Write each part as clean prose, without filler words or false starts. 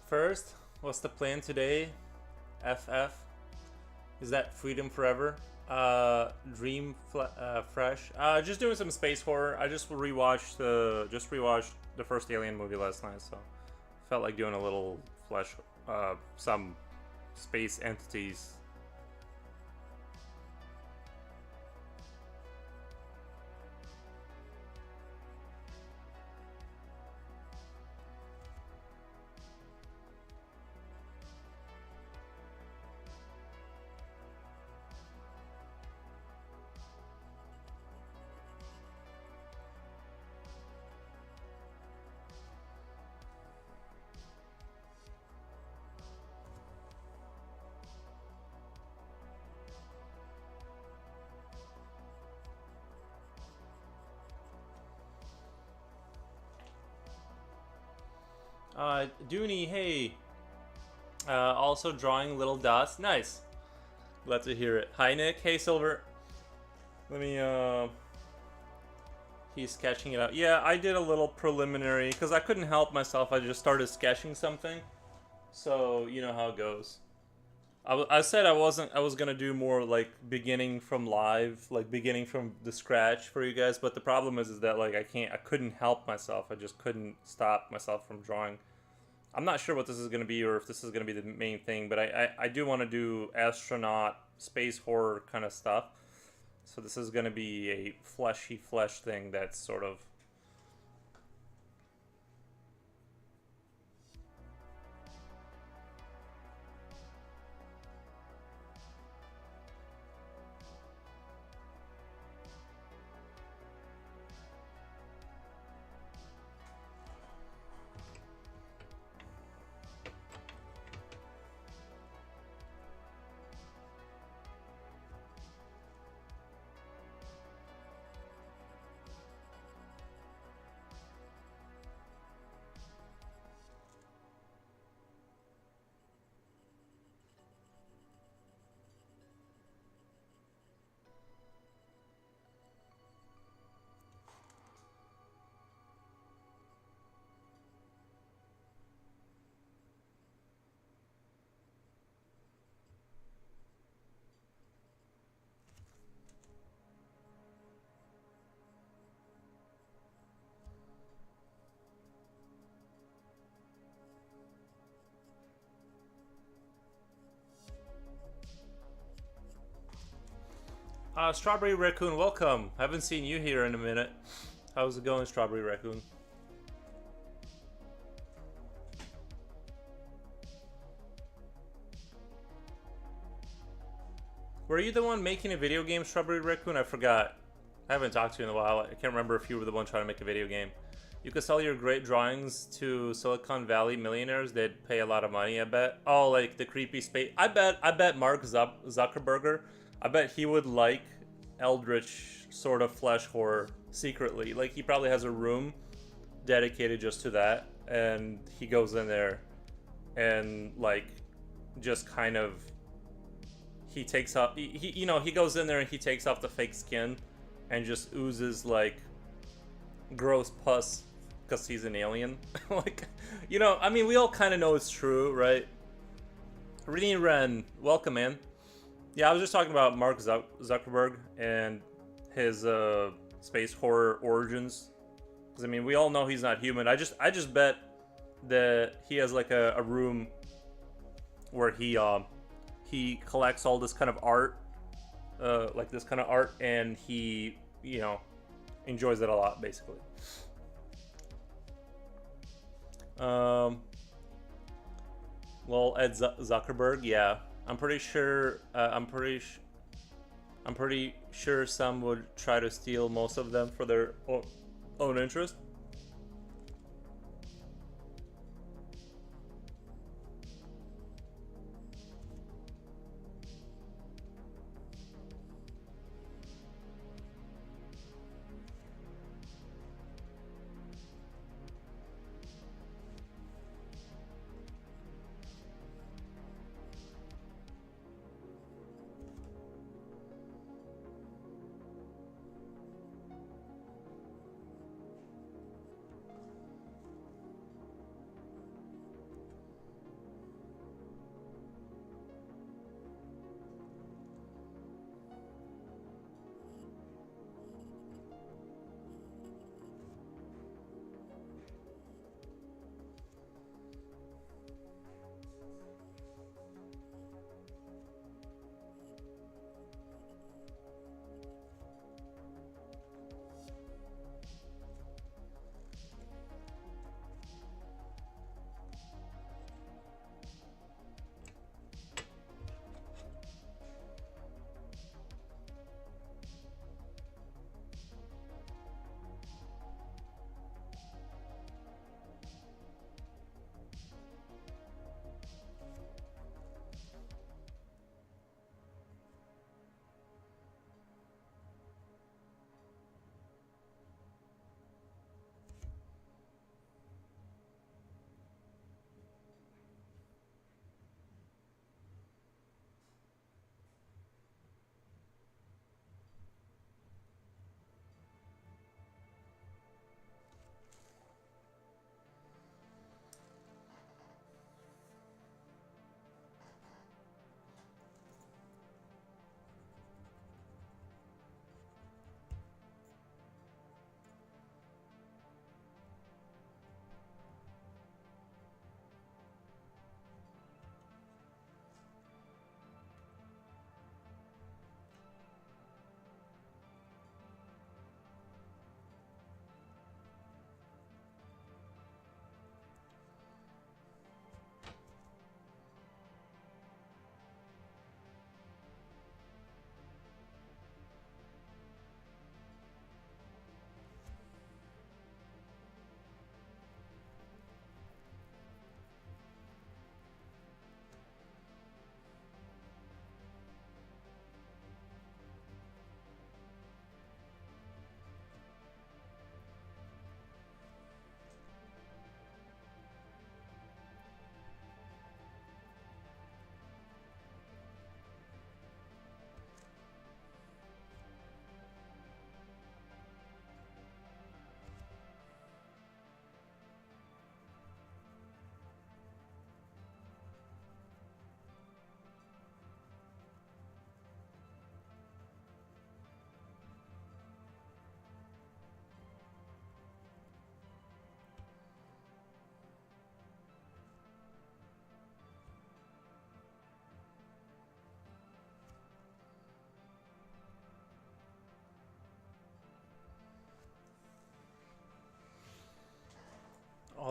first, what's the plan today? FF. Is that Freedom Forever? Fresh. Just doing some space horror. I just rewatched the first Alien movie last night, so felt like doing a little some space entities. Dooney, hey. Also drawing little dots. Nice. Glad to hear it. Hi, Nick. Hey, Silver. Let me, He's sketching it out. Yeah, I did a little preliminary, because I couldn't help myself. I just started sketching something. So, you know how it goes. I said I was gonna do more like beginning from live, like beginning from the scratch for you guys, but the problem is that like I couldn't help myself. I just couldn't stop myself from drawing. I'm not sure what this is gonna be or if this is gonna be the main thing, but I do want to do astronaut space horror kind of stuff. So this is gonna be a fleshy flesh thing that's sort of. Strawberry Raccoon, welcome. Haven't seen you here in a minute. How's it going, Strawberry Raccoon? Were you the one making a video game, Strawberry Raccoon? I forgot. I haven't talked to you in a while. I can't remember if you were the one trying to make a video game. You could sell your great drawings to Silicon Valley millionaires. They'd pay a lot of money, I bet. Oh, like the creepy space. I bet Mark Zuckerberg, I bet he would like eldritch sort of flesh horror secretly. Like he probably has a room dedicated just to that, and he goes in there and like just kind of he takes off he goes in there and he takes off the fake skin and just oozes like gross pus because he's an alien. Like, I mean, we all kind of know it's true, right? Rini Ren, welcome, man. Yeah, I was just talking about Mark Zuckerberg and his space horror origins. Because I mean, we all know he's not human. I just bet that he has like a room where he collects all this kind of art, and he enjoys it a lot, basically. Well, Ed Zuckerberg, yeah. I'm pretty sure some would try to steal most of them for their own interest.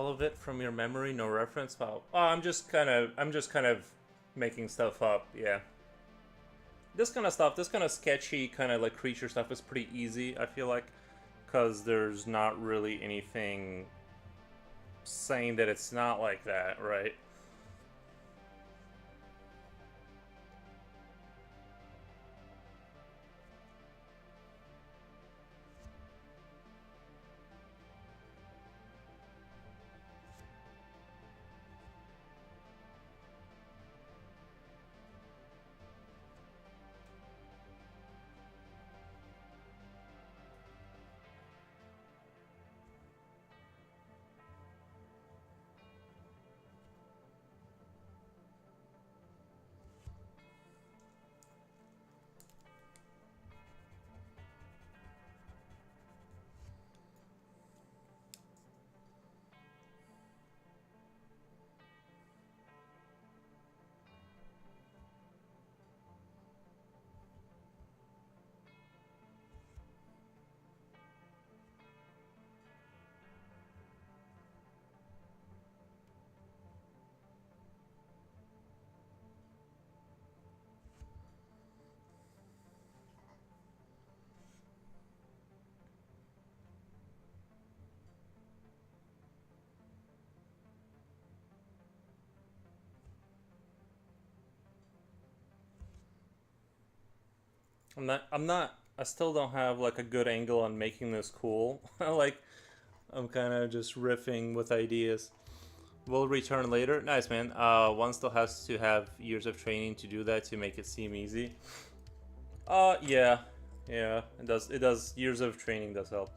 all of it from your memory, no reference file. Oh, I'm just kind of making stuff up. Yeah. This kind of stuff, this kind of sketchy kind of like creature stuff is pretty easy, I feel like, because there's not really anything saying that it's not like that, right? I still don't have like a good angle on making this cool. Like, I'm kind of just riffing with ideas. We'll return later. Nice, man. One still has to have years of training to do that to make it seem easy. Yeah. Yeah, it does. It does. Years of training does help.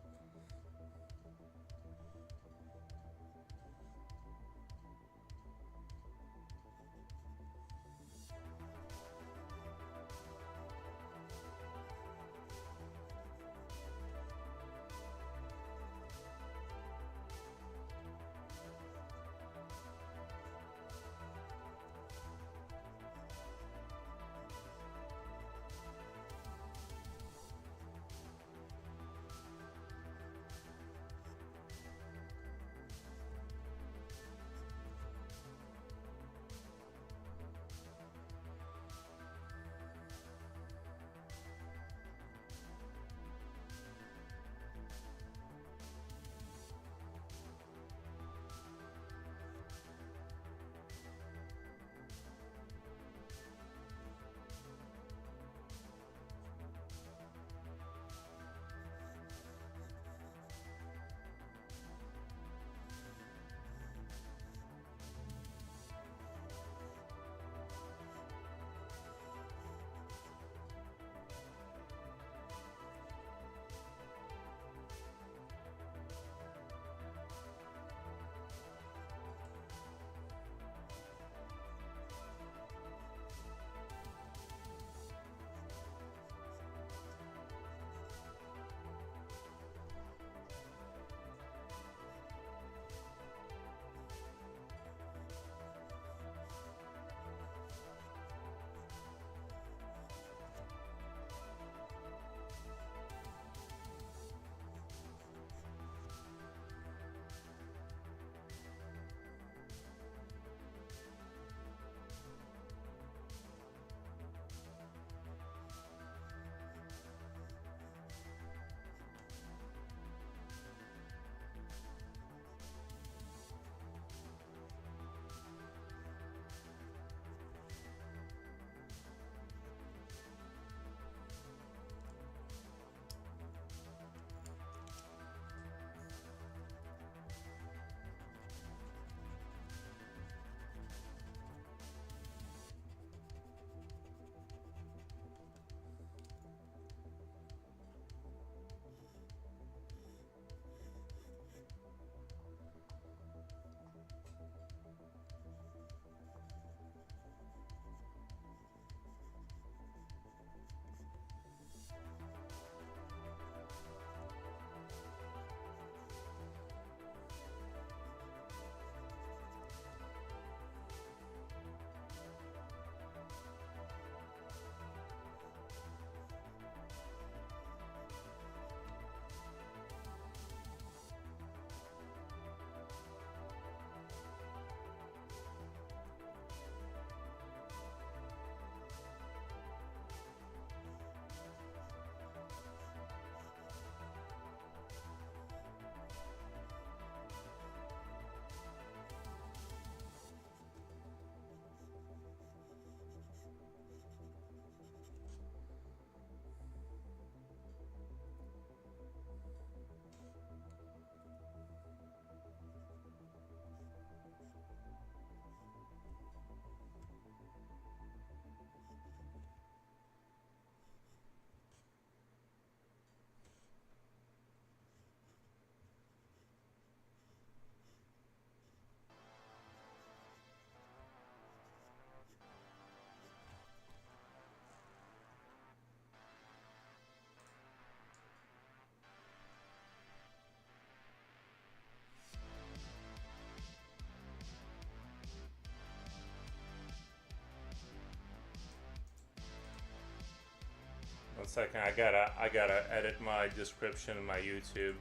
One second, I gotta edit my description in my YouTube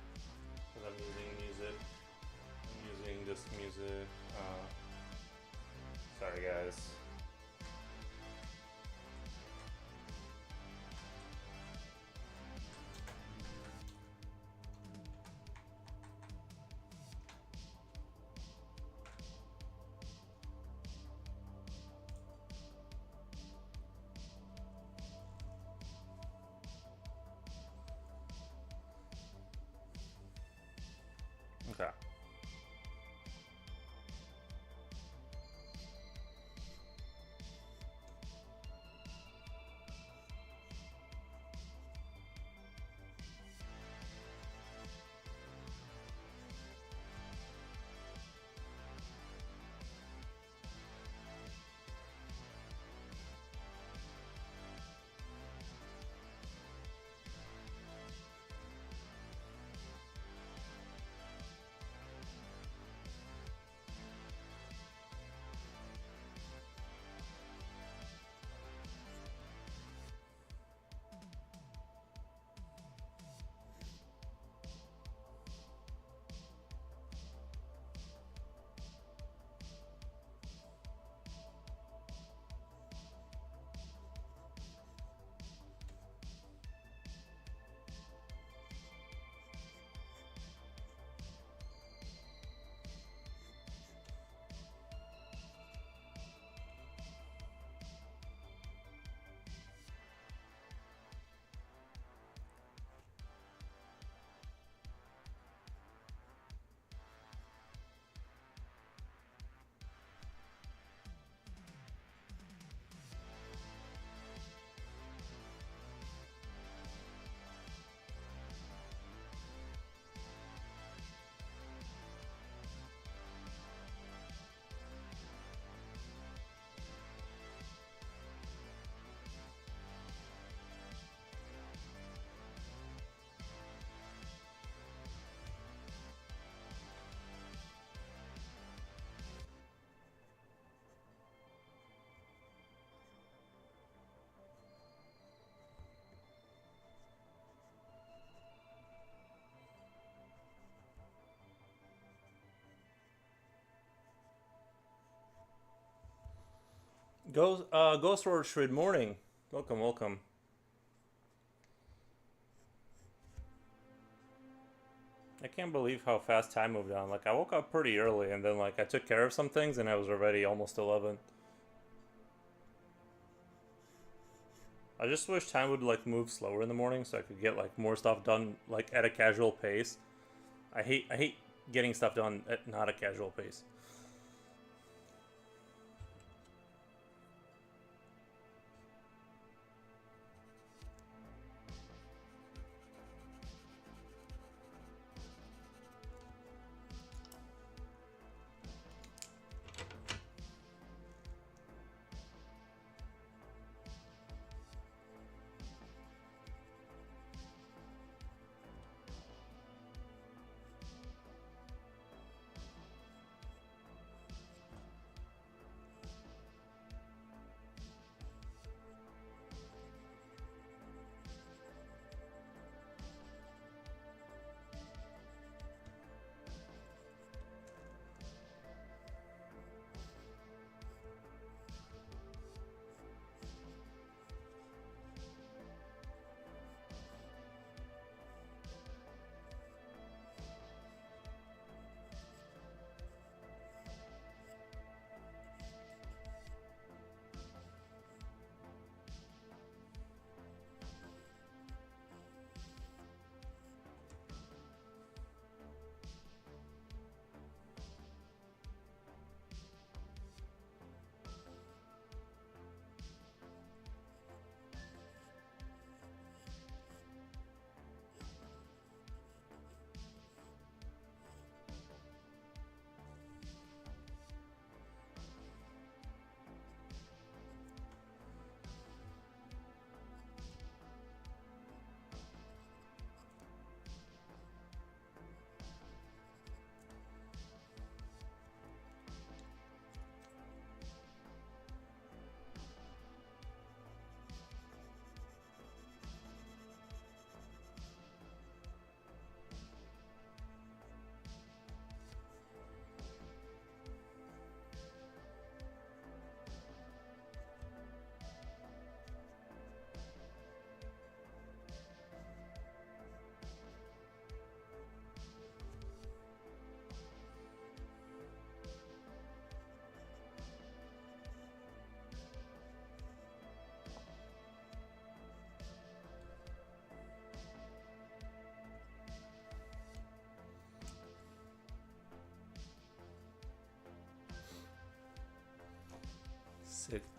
because I'm using music. I'm using this music. Sorry guys. Okay. Ghost Orchard morning. Welcome, welcome. I can't believe how fast time moved on. Like I woke up pretty early and then like I took care of some things and I was already almost 11. I just wish time would like move slower in the morning so I could get like more stuff done like at a casual pace. I hate getting stuff done at not a casual pace.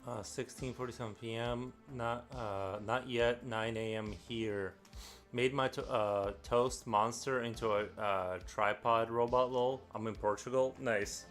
16:47 p.m. Not yet 9 a.m. here. Made my toast monster into a tripod robot. Lol. I'm in Portugal. Nice.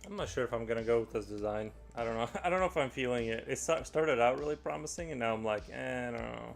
I'm not sure if I'm gonna go with this design. I don't know. I don't know if I'm feeling it. It started out really promising, and now I'm like, I don't know.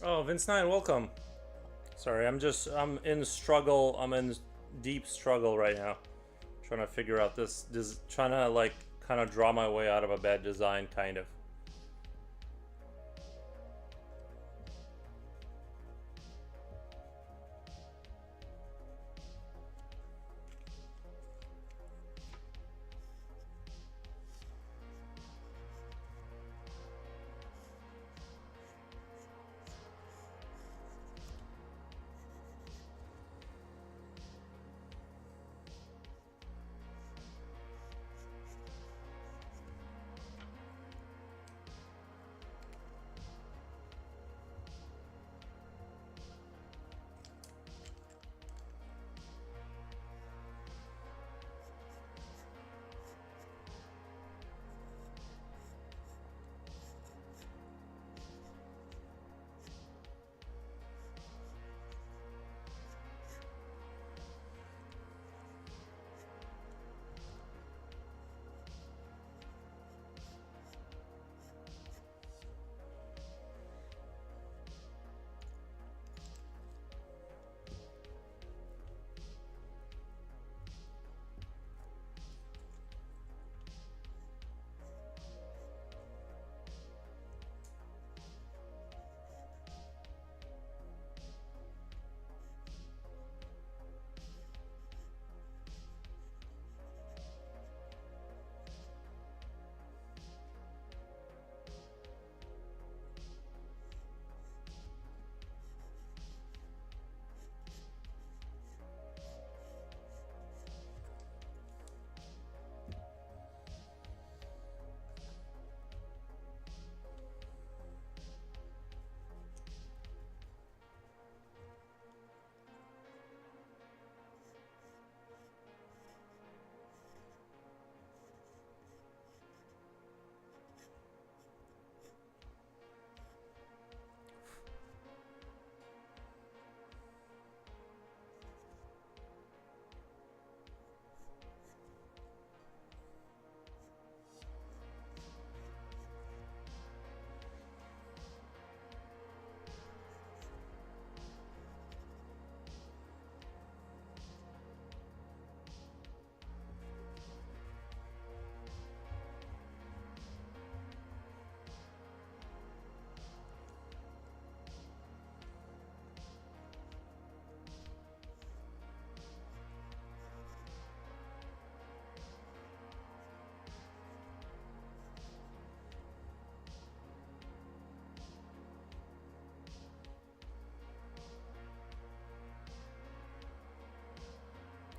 Oh, Vince Nine, welcome. Sorry, I'm in struggle. I'm in deep struggle right now. Trying to figure out this, trying to like kind of draw my way out of a bad design, kind of.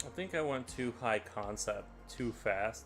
I think I went too high concept, too fast.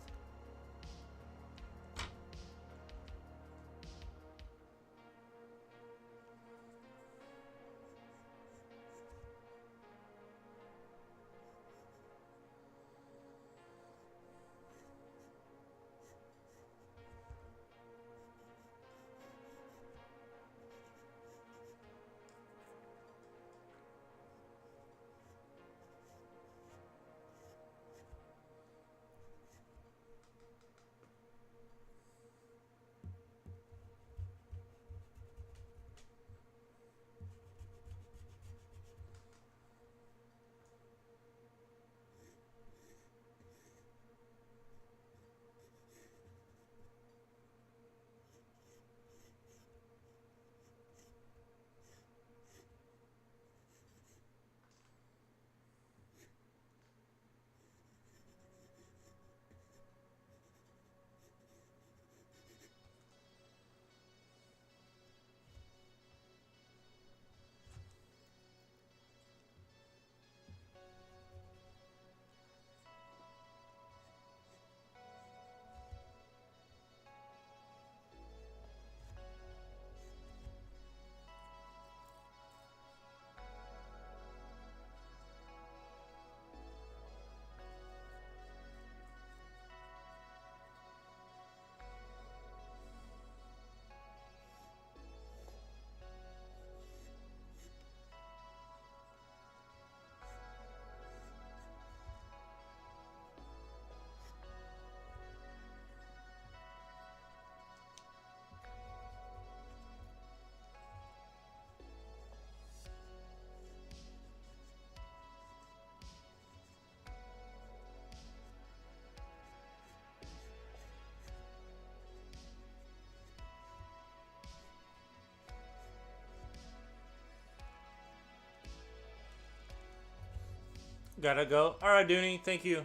Gotta go. All right, Dooney. Thank you.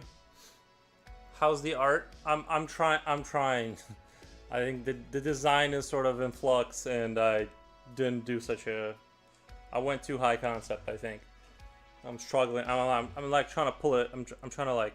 How's the art? I'm trying. I'm trying. I think the design is sort of in flux, and I didn't do such a. I went too high concept, I think. I'm struggling. I'm like trying to pull it. I'm trying to like.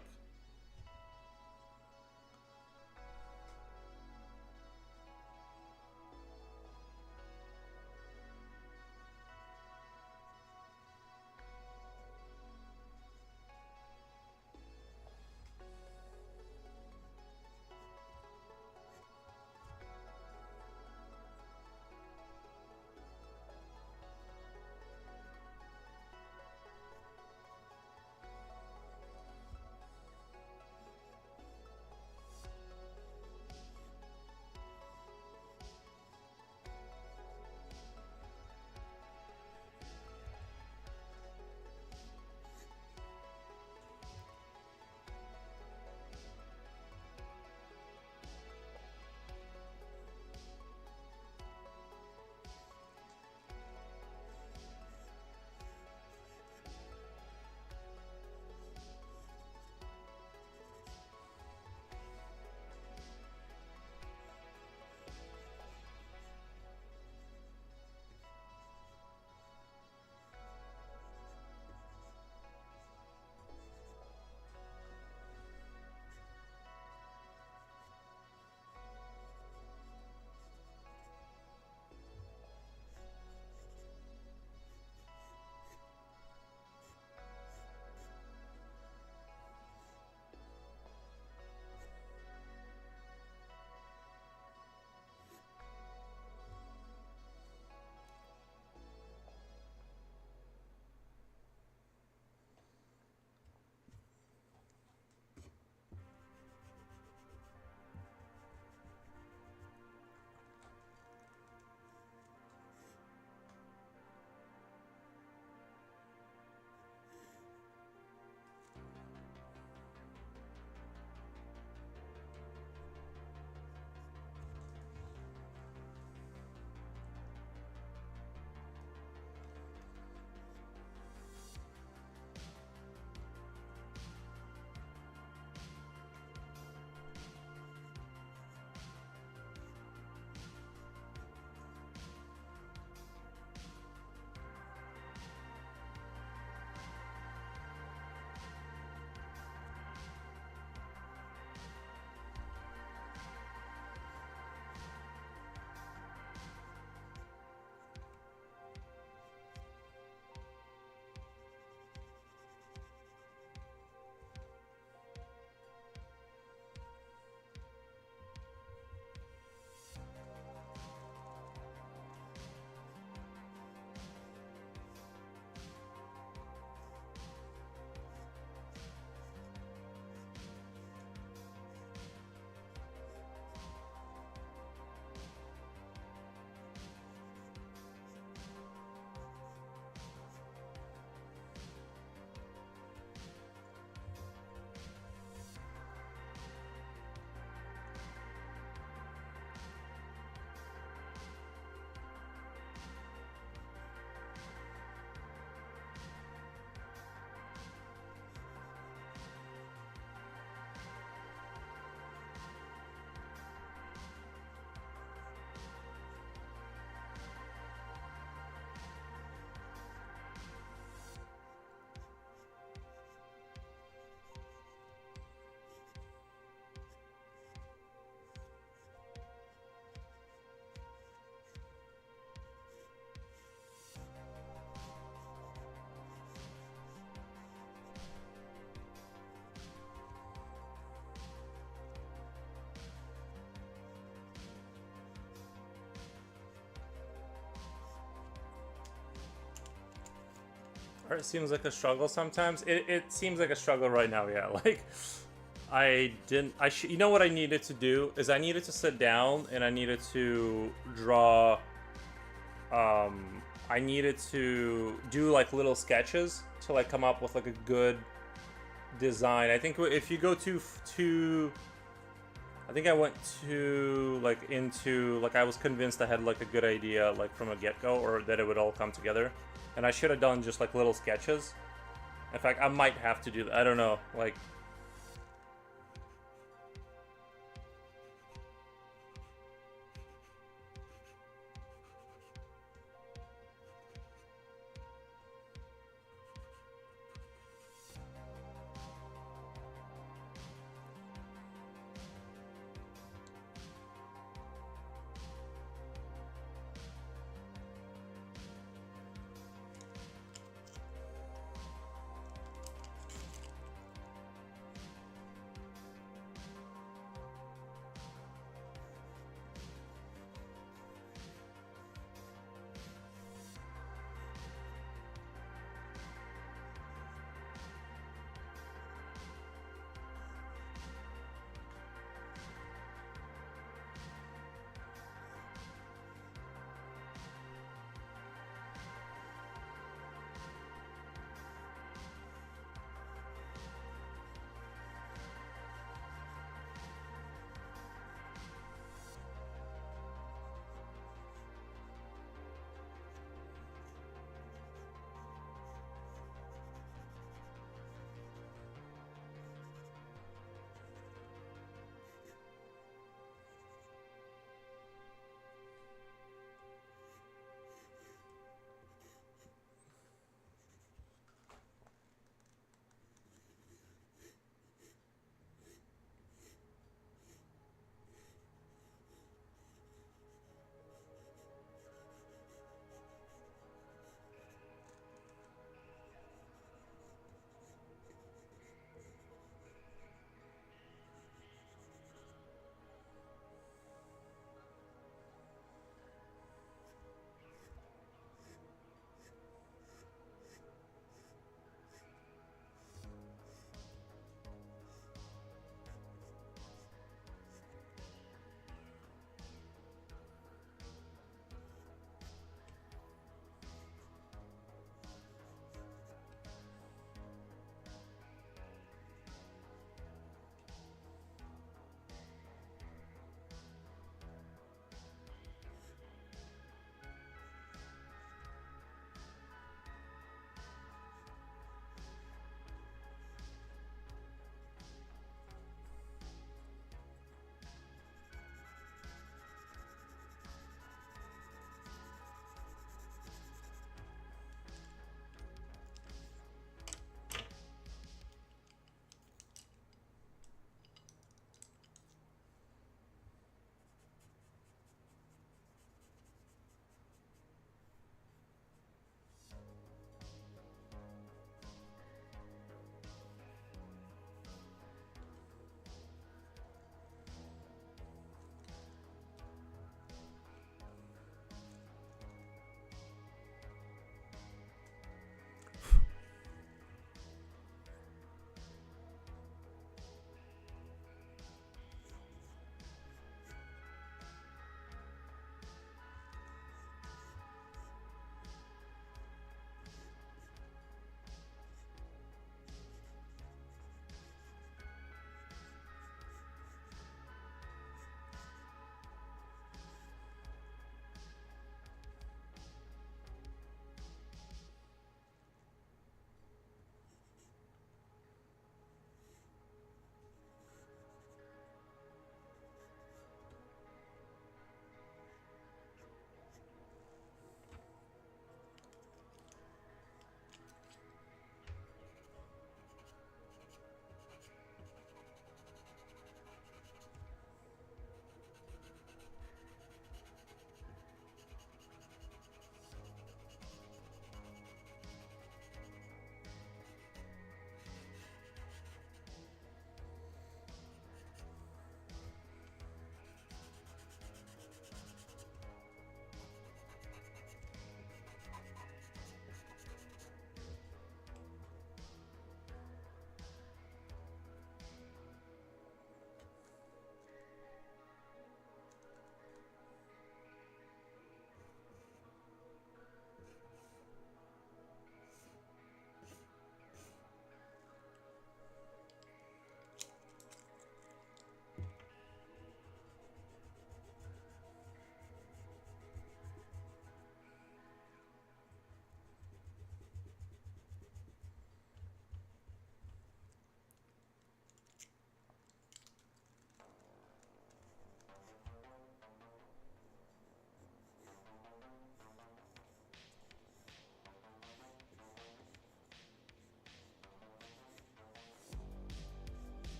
Art seems like a struggle sometimes. It seems like a struggle right now, yeah. Like, I didn't... You know what I needed to do? Is I needed to sit down and I needed to draw... I needed to do, like, little sketches to, like, come up with, like, a good design. I think if you go too... I think I went too, like, into... Like, I was convinced I had, like, a good idea, like, from a get-go, or that it would all come together. And I should have done just, like, little sketches. In fact, I might have to do that. I don't know. Like,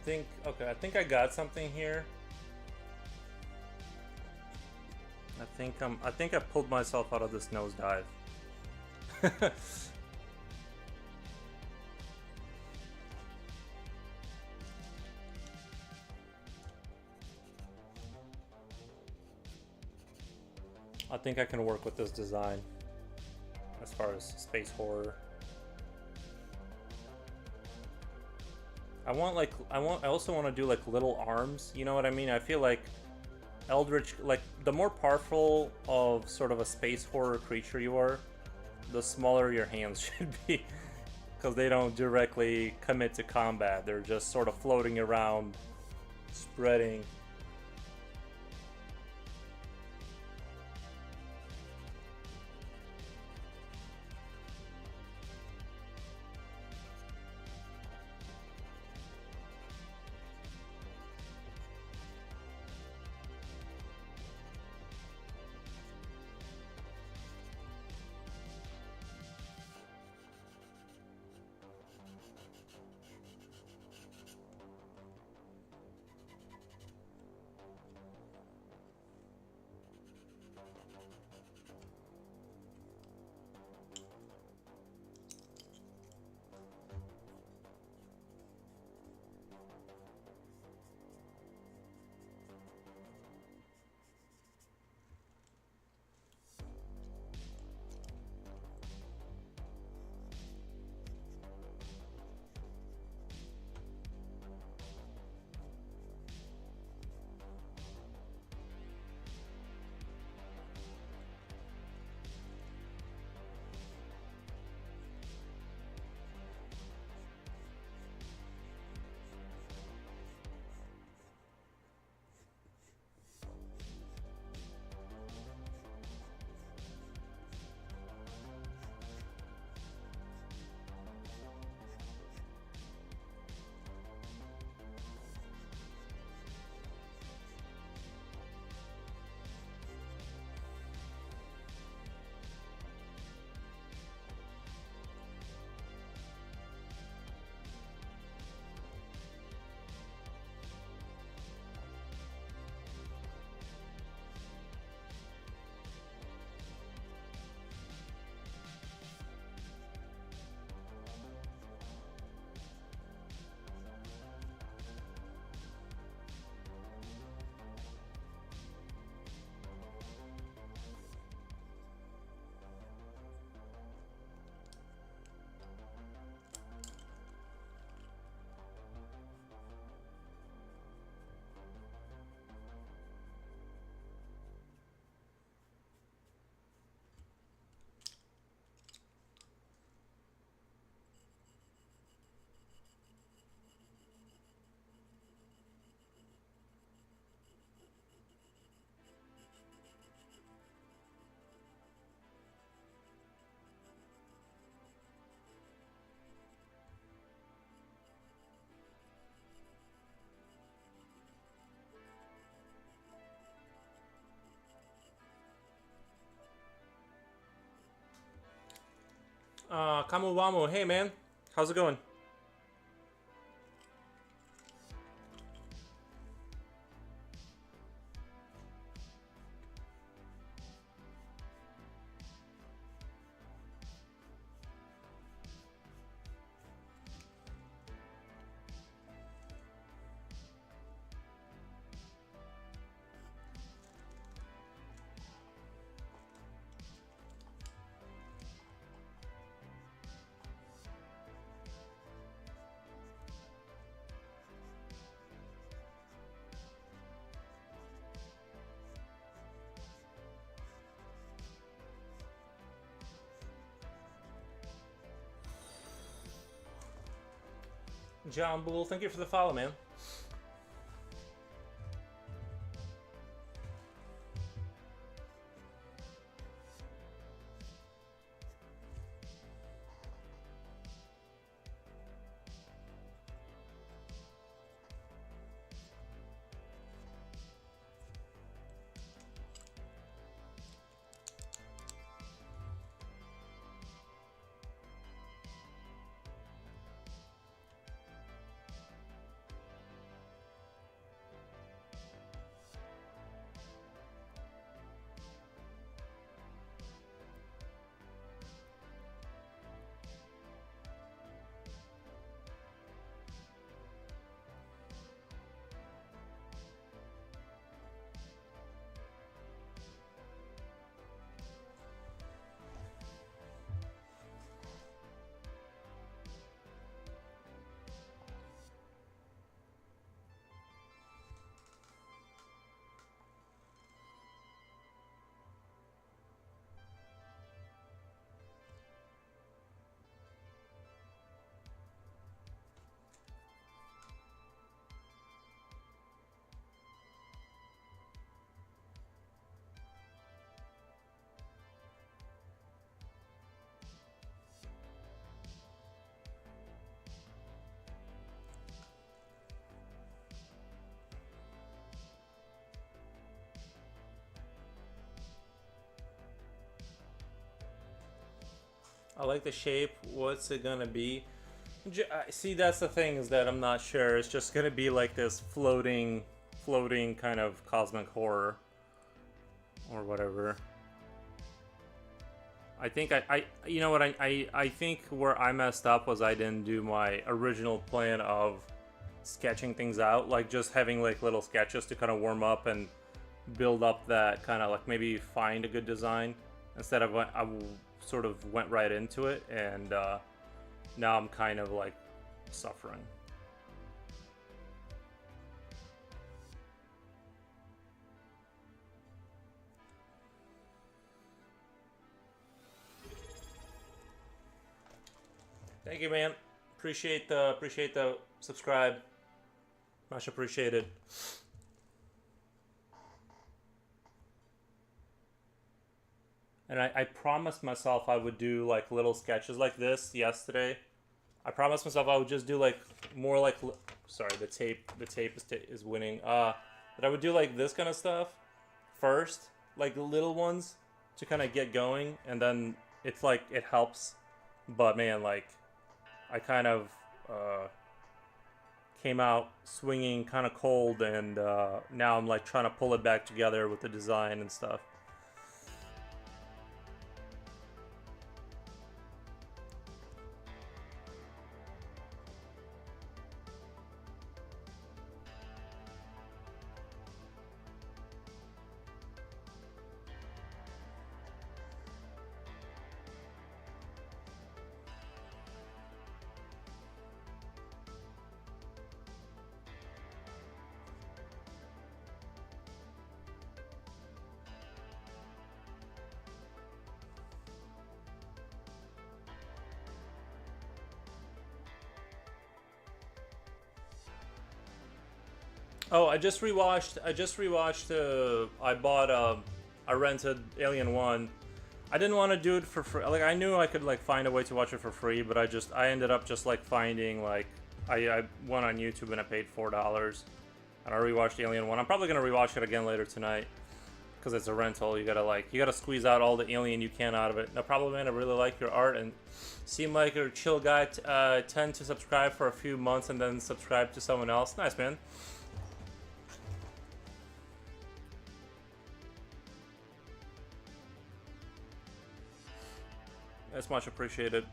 think, okay, I think I got something here. I think I pulled myself out of this nosedive. I think I can work with this design as far as space horror. I also want to do like little arms, you know what I mean? I feel like Eldritch, like the more powerful of sort of a space horror creature you are, the smaller your hands should be, because they don't directly commit to combat. They're just sort of floating around, spreading. Kamu Wamu, hey man, how's it going? John Bull, thank you for the follow, man. I like the shape. What's it gonna be? See, that's the thing, is that I'm not sure. It's just gonna be like this floating kind of cosmic horror or whatever. I think you know what, I think where I messed up was I didn't do my original plan of sketching things out, like just having like little sketches to kind of warm up and build up that kind of like maybe find a good design, instead of I sort of went right into it, and now I'm kind of like suffering. Thank you, man. Appreciate the subscribe. Much appreciated. And I promised myself I would do like little sketches like this yesterday. I promised myself I would just do like more like, sorry, the tape is winning. That I would do like this kind of stuff first, like the little ones to kind of get going, and then it's like it helps. But man, like I kind of came out swinging kind of cold, and now I'm like trying to pull it back together with the design and stuff. Oh, I just rewatched. I rented Alien One. I didn't want to do it for free. Like I knew I could like find a way to watch it for free, but I ended up just like finding like I went on YouTube and I paid $4, and I rewatched Alien One. I'm probably gonna rewatch it again later tonight because it's a rental. You gotta squeeze out all the Alien you can out of it. No problem, man. I really like your art and seem like you're a chill guy. Tend to subscribe for a few months and then subscribe to someone else. Nice, man. That's much appreciated.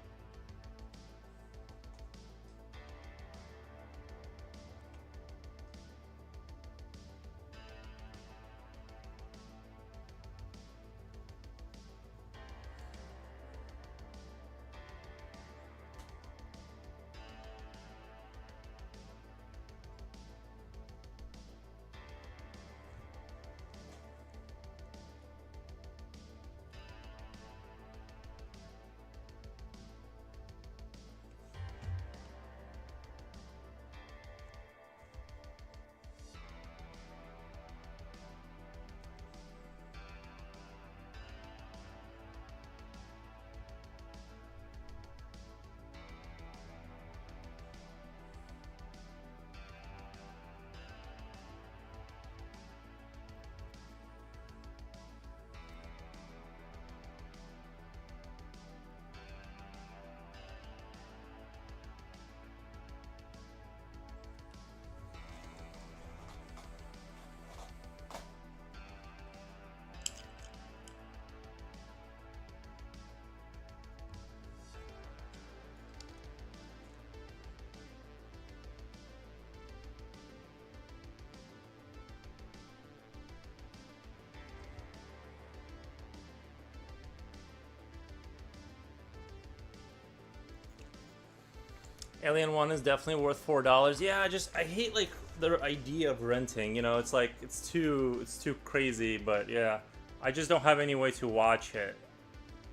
Alien One is definitely worth $4. Yeah, I hate like the idea of renting. You know, it's like it's too crazy. But yeah, I just don't have any way to watch it.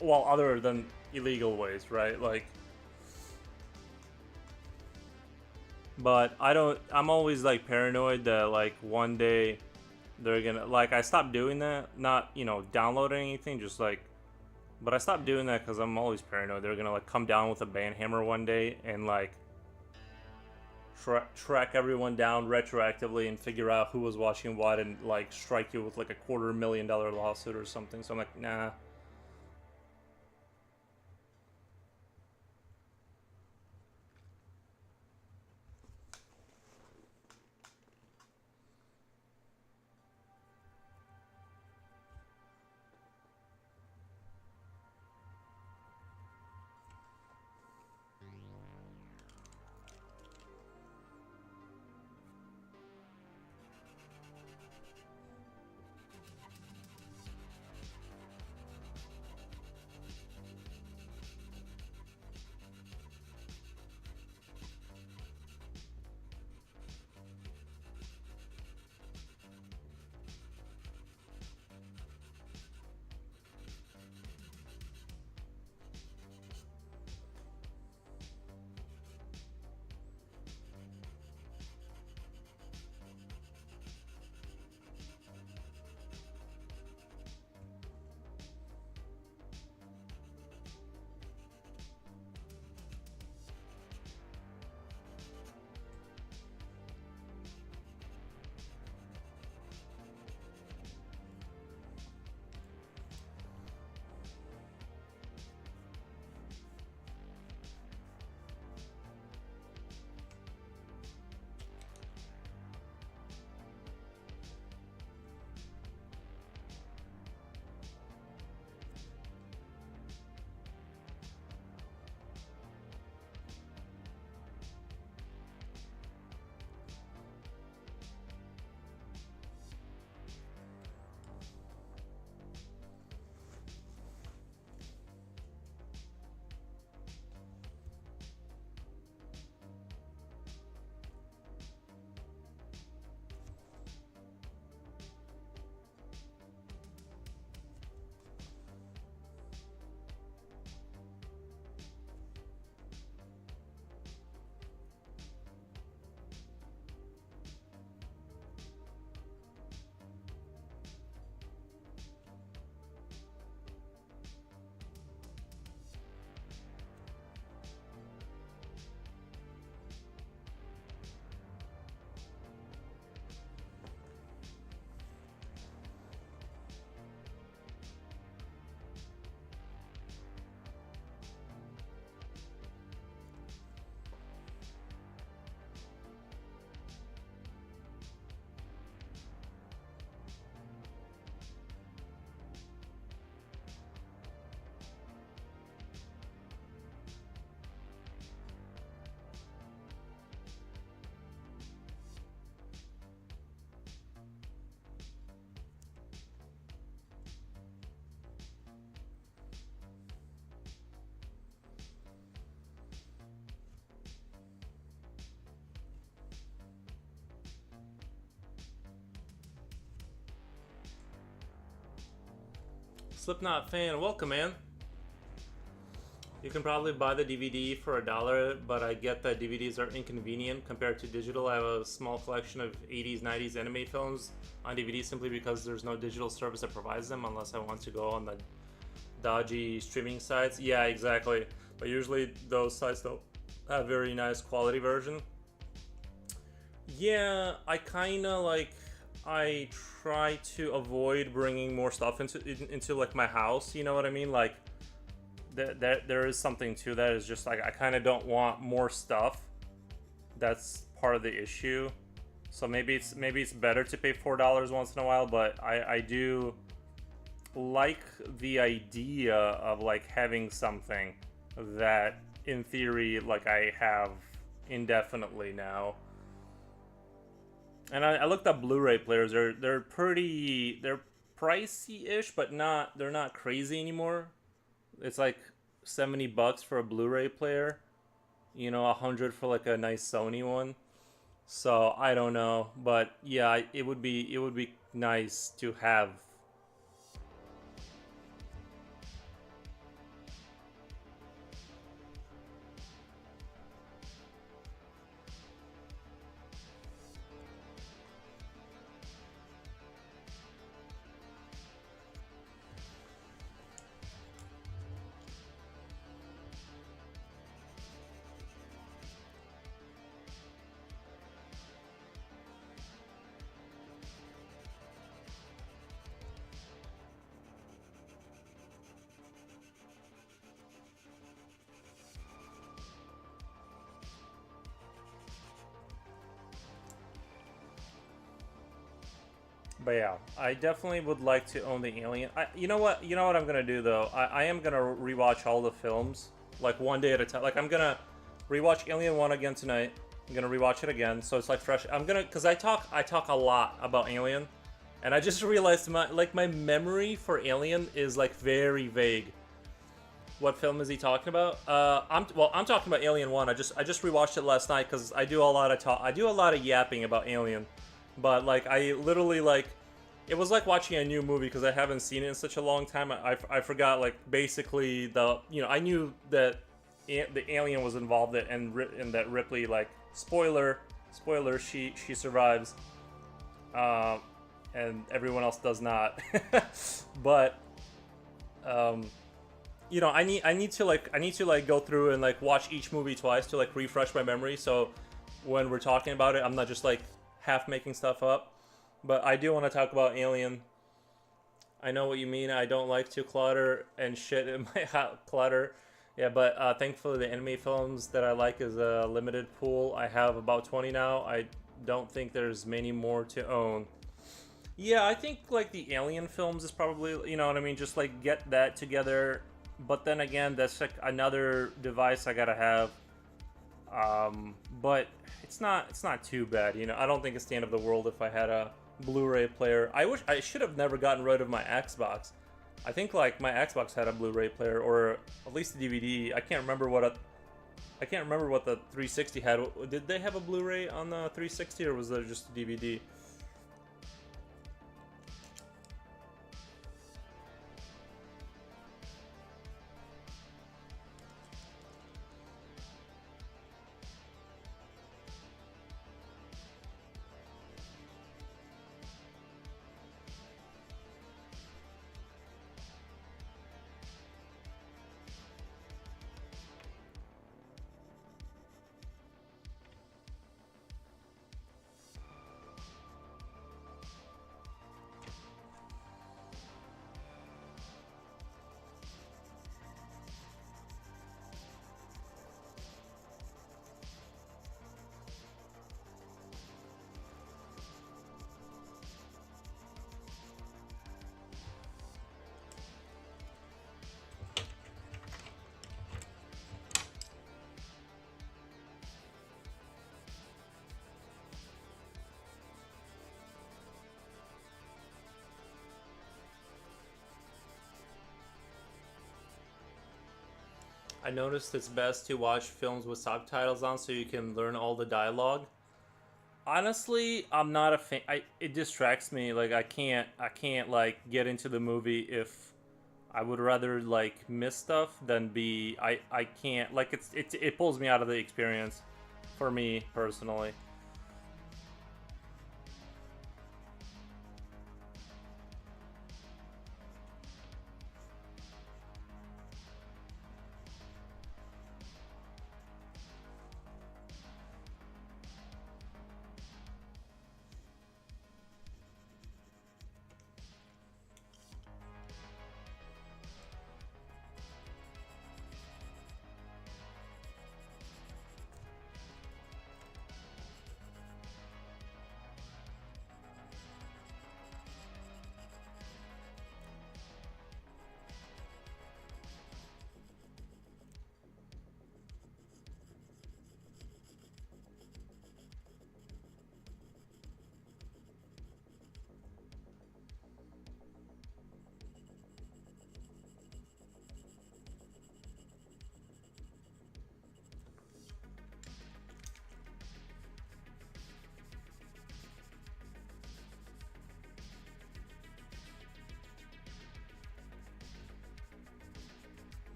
Well, other than illegal ways, right? Like, but I don't. I'm always like paranoid that like one day they're gonna like. I stopped doing that. Not downloading anything. Just like. But I stopped doing that because I'm always paranoid. They're gonna like come down with a banhammer one day and like track everyone down retroactively and figure out who was watching what and like strike you with like a $250,000 lawsuit or something. So I'm like, nah. Slipknot fan, welcome, man. You can probably buy the DVD for $1, but I get that DVDs are inconvenient compared to digital. I have a small collection of 80s, 90s anime films on DVD simply because there's no digital service that provides them unless I want to go on the dodgy streaming sites. Yeah, exactly. But usually those sites don't have very nice quality version. Yeah, I kind of like... I try to avoid bringing more stuff into like my house, you know what I mean? Like, there is something to that. Is just like I kind of don't want more stuff. That's part of the issue. So maybe it's better to pay $4 once in a while, but I do like the idea of like having something that in theory like I have indefinitely now. And I looked up Blu-ray players. They're pricey-ish, but they're not crazy anymore. It's like $70 for a Blu-ray player, you know, 100 for like a nice Sony one. So I don't know, but yeah, it would be nice to have. But yeah, I definitely would like to own the Alien. You know what? You know what I'm gonna do though. I am gonna rewatch all the films like one day at a time. Like I'm gonna rewatch Alien 1 again tonight. I'm gonna rewatch it again, so it's like fresh. I'm gonna, cause I talk a lot about Alien, and I just realized my memory for Alien is like very vague. What film is he talking about? I'm talking about Alien 1. I just rewatched it last night because I do a lot of yapping about Alien. But like I literally like, it was like watching a new movie because I haven't seen it in such a long time. I forgot like basically I knew that the alien was involved and that Ripley, like, spoiler she survives, and everyone else does not. But I need to go through and like watch each movie twice to like refresh my memory. So when we're talking about it, I'm not just like half making stuff up. But I do want to talk about Alien. I know what you mean. I don't like to clutter and shit in my clutter. Yeah, but thankfully the anime films that I like is a limited pool. I have about 20 now. I don't think there's many more to own. Yeah, I think like the Alien films is probably, you know what I mean, just like get that together. But then again, that's like another device I gotta have. But it's not too bad, you know. I don't think it's the end of the world if I had a Blu-ray player. I should have never gotten rid of my Xbox. I think like my Xbox had a Blu-ray player, or at least a DVD. I can't remember what the 360 had. Did they have a Blu-ray on the 360, or was there just a DVD? I noticed it's best to watch films with subtitles on so you can learn all the dialogue. Honestly, I'm not a fan. It distracts me. Like I can't like get into the movie if I would rather like miss stuff than be I can't like it pulls me out of the experience for me personally.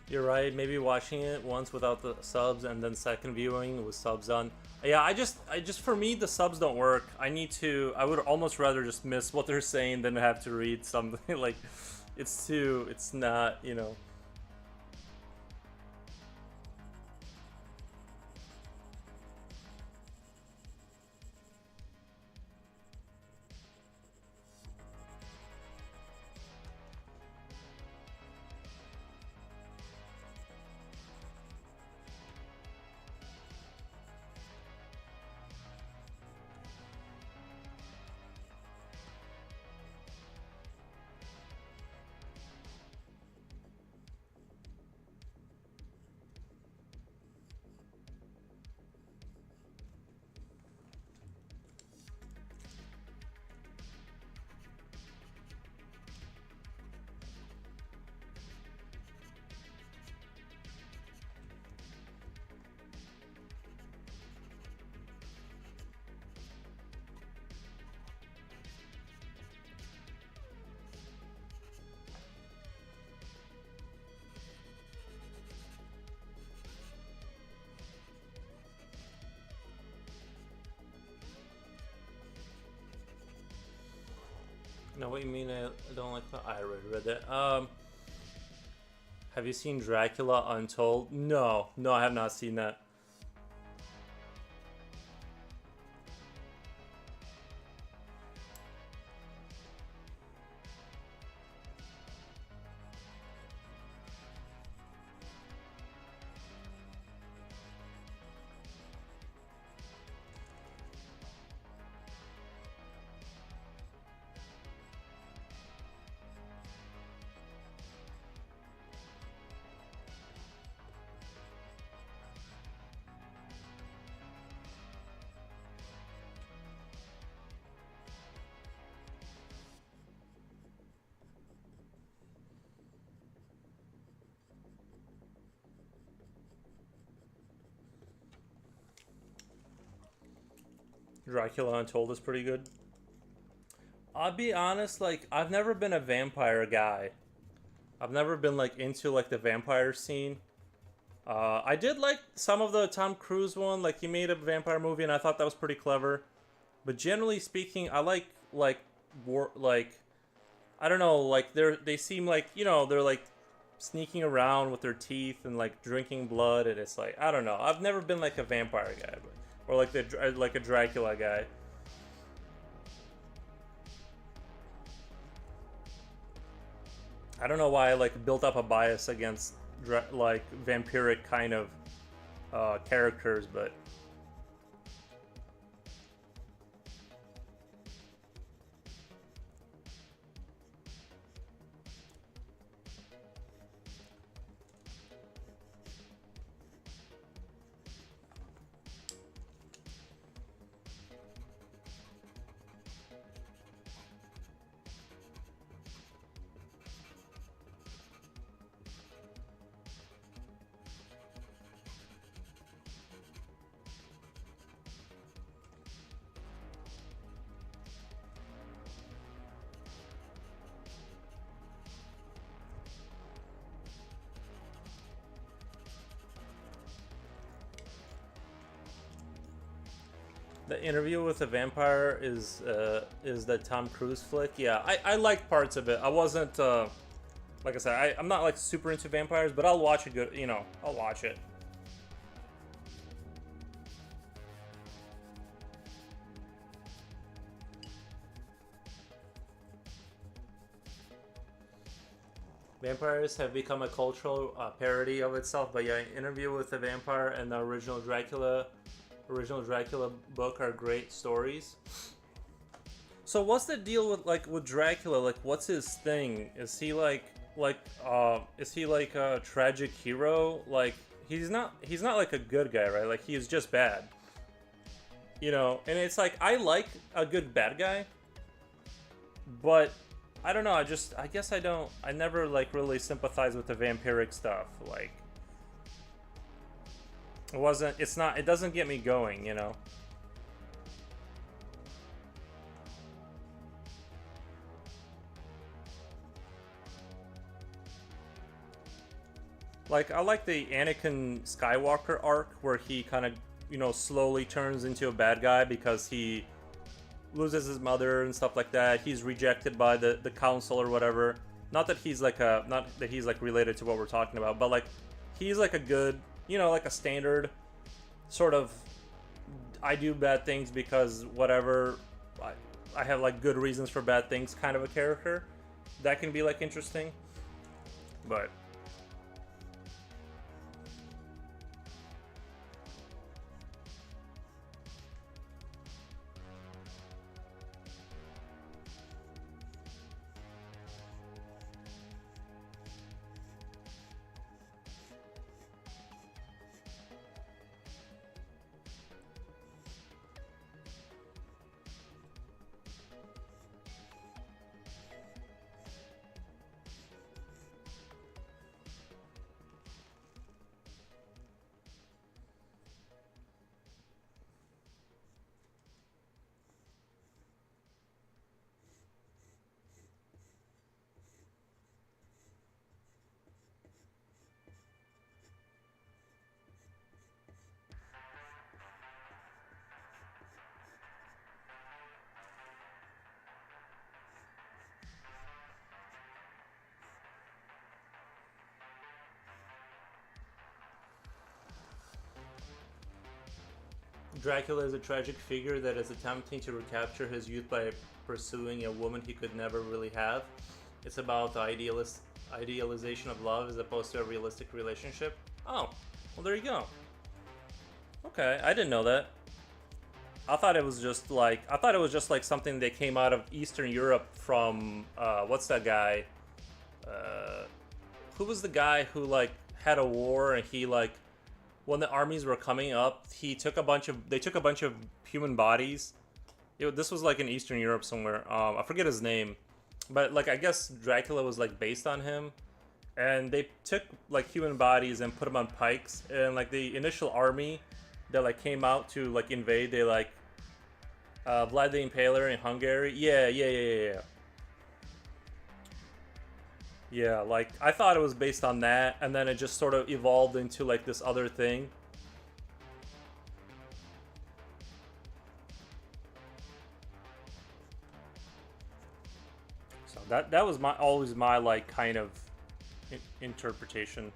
You're right. Maybe watching it once without the subs and then second viewing with subs on. Yeah, I just for me the subs don't work. I need to. I would almost rather just miss what they're saying than have to read something like. It's too. It's not. You know. No, what you mean? I don't like the. I already read that. Have you seen Dracula Untold? No, no, I have not seen that. Dracula Untold is pretty good. I'll be honest, like I've never been a vampire guy. I've never been like into like the vampire scene. I did like some of the Tom Cruise one, like he made a vampire movie, and I thought that was pretty clever. But generally speaking, I like war like I don't know, like they seem like they're like sneaking around with their teeth and like drinking blood, and it's like I don't know. I've never been like a vampire guy, but, or like like a Dracula guy. I don't know why I like built up a bias against like vampiric kind of characters, but The Interview with a Vampire is the Tom Cruise flick. Yeah, I liked parts of it. I wasn't like I said, I'm not like super into vampires, but I'll watch a good, I'll watch it. Vampires have become a cultural parody of itself, but yeah, Interview with a Vampire and the original Dracula book are great stories. So what's the deal with Dracula? Like, what's his thing? Is he is he like a tragic hero? Like, he's not like a good guy, right? Like, he's just bad. And it's like, I like a good bad guy, but I don't know, I guess I never like really sympathize with the vampiric stuff. Like, it doesn't get me going. Like, I like the Anakin Skywalker arc where he kind of, slowly turns into a bad guy because he loses his mother and stuff like that. He's rejected by the council or whatever. Not that he's like related to what we're talking about, but like he's like a good, like a standard sort of I do bad things because whatever, I have like good reasons for bad things kind of a character. That can be like interesting. But Dracula is a tragic figure that is attempting to recapture his youth by pursuing a woman he could never really have. It's about the idealization of love as opposed to a realistic relationship. Oh, well, there you go. Okay, I didn't know that. I thought it was just like something that came out of Eastern Europe from what's that guy? Who was the guy who like had a war and he like when the armies were coming up, they took a bunch of human bodies. This was like in Eastern Europe somewhere. I forget his name, but like I guess Dracula was like based on him, and they took like human bodies and put them on pikes, and like the initial army that like came out to like invade, they like Vlad the Impaler in Hungary. Yeah. Yeah, like, I thought it was based on that, and then it just sort of evolved into, like, this other thing. So that was always my, like, kind of interpretation.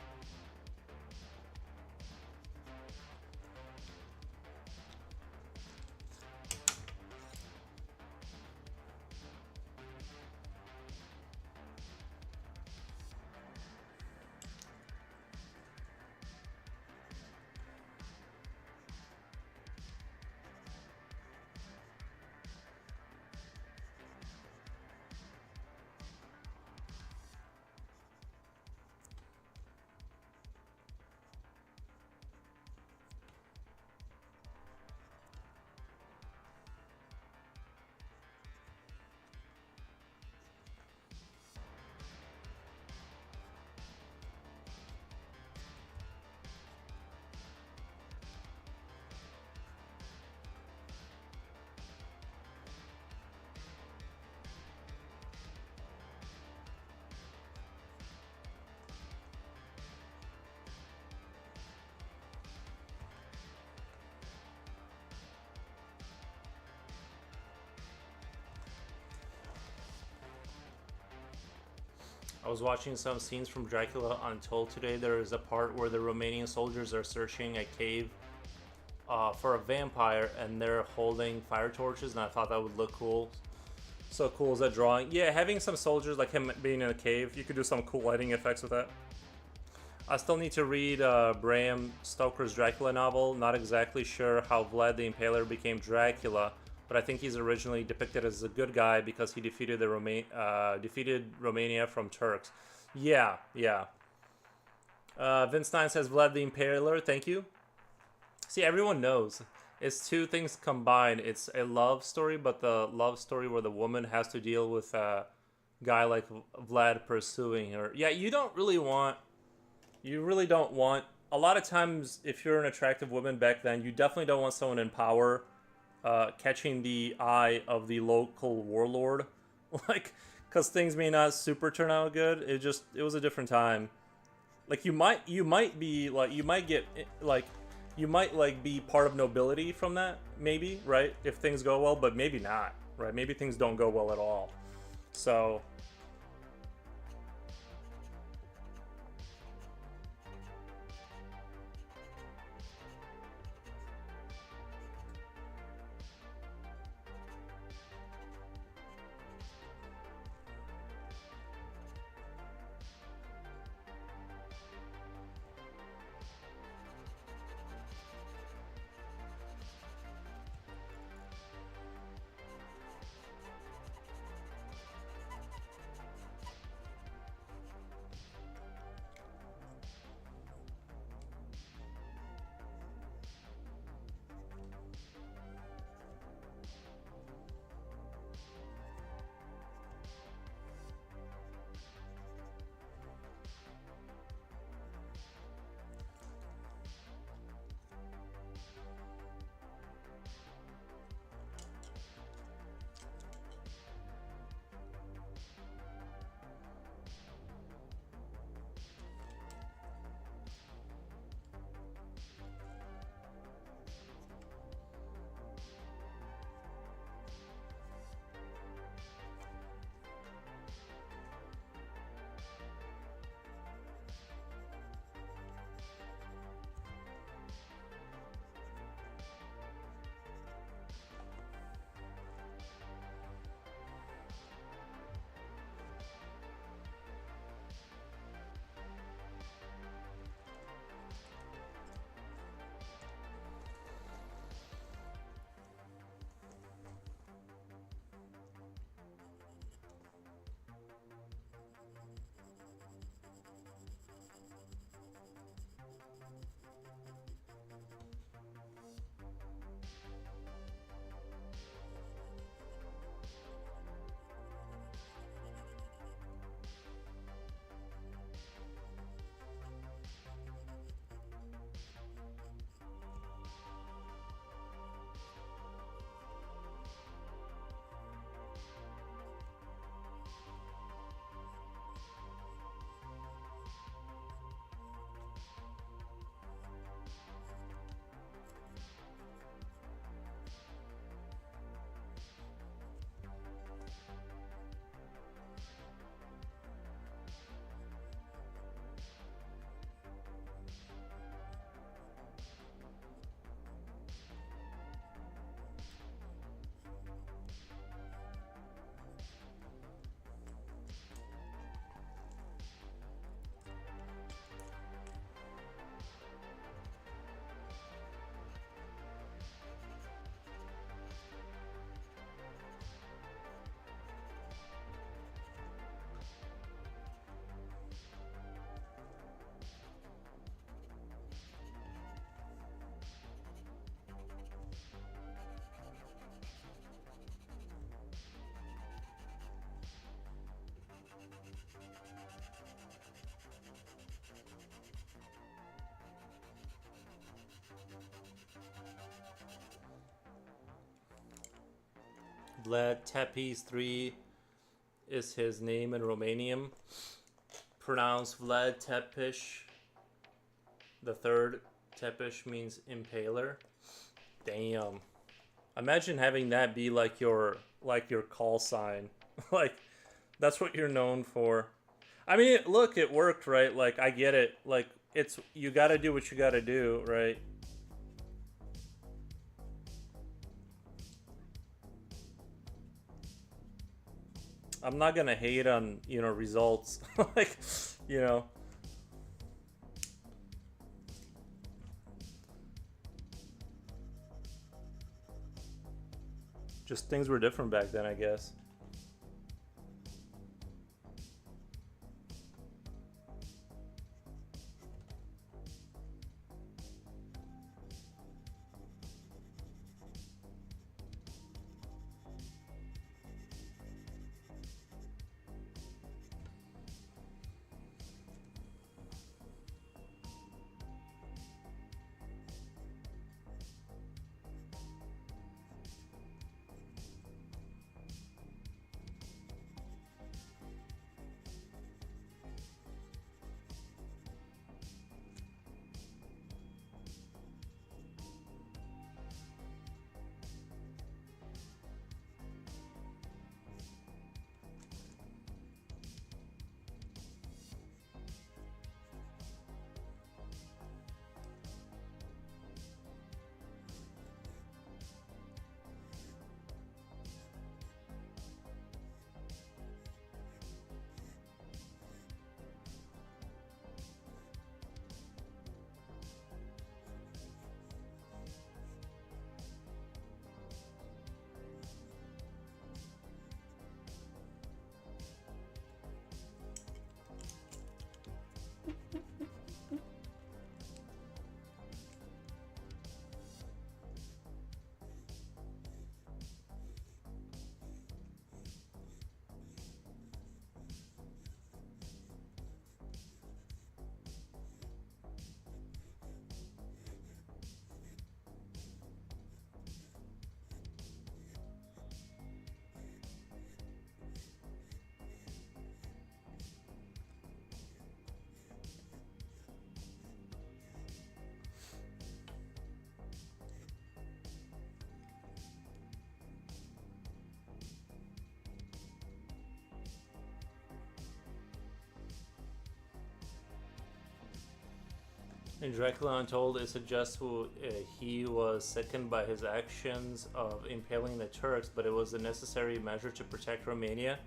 was watching some scenes from Dracula Untold today. There is a part where the Romanian soldiers are searching a cave for a vampire, and they're holding fire torches, and I thought that would look cool. So cool is that drawing. Yeah, having some soldiers like him being in a cave, you could do some cool lighting effects with that. I still need to read Bram Stoker's Dracula novel. Not exactly sure how Vlad the Impaler became Dracula, but I think he's originally depicted as a good guy because he defeated defeated Romania from Turks. Yeah, yeah. Vince 9 says Vlad the Impaler. Thank you. See, everyone knows. It's two things combined. It's a love story, but the love story where the woman has to deal with a guy like Vlad pursuing her. Yeah, you really don't want, a lot of times if you're an attractive woman back then, you definitely don't want someone in power catching the eye of the local warlord. Like, because things may not super turn out good. It was a different time. Like, you might be, like, you might be part of nobility from that, maybe, right? If things go well, but maybe not, right? Maybe things don't go well at all. So, Vlad Tepes 3 is his name in Romanian. Pronounced Vlad Tepish. The third, Tepish means impaler. Damn. Imagine having that be like your call sign. Like, that's what you're known for. I mean, look, it worked, right? Like, I get it. Like, it's you got to do what you got to do, right? I'm not gonna hate on results, like you know, just things were different back then, I guess. In Dracula Untold, it suggests he was sickened by his actions of impaling the Turks, but it was a necessary measure to protect Romania.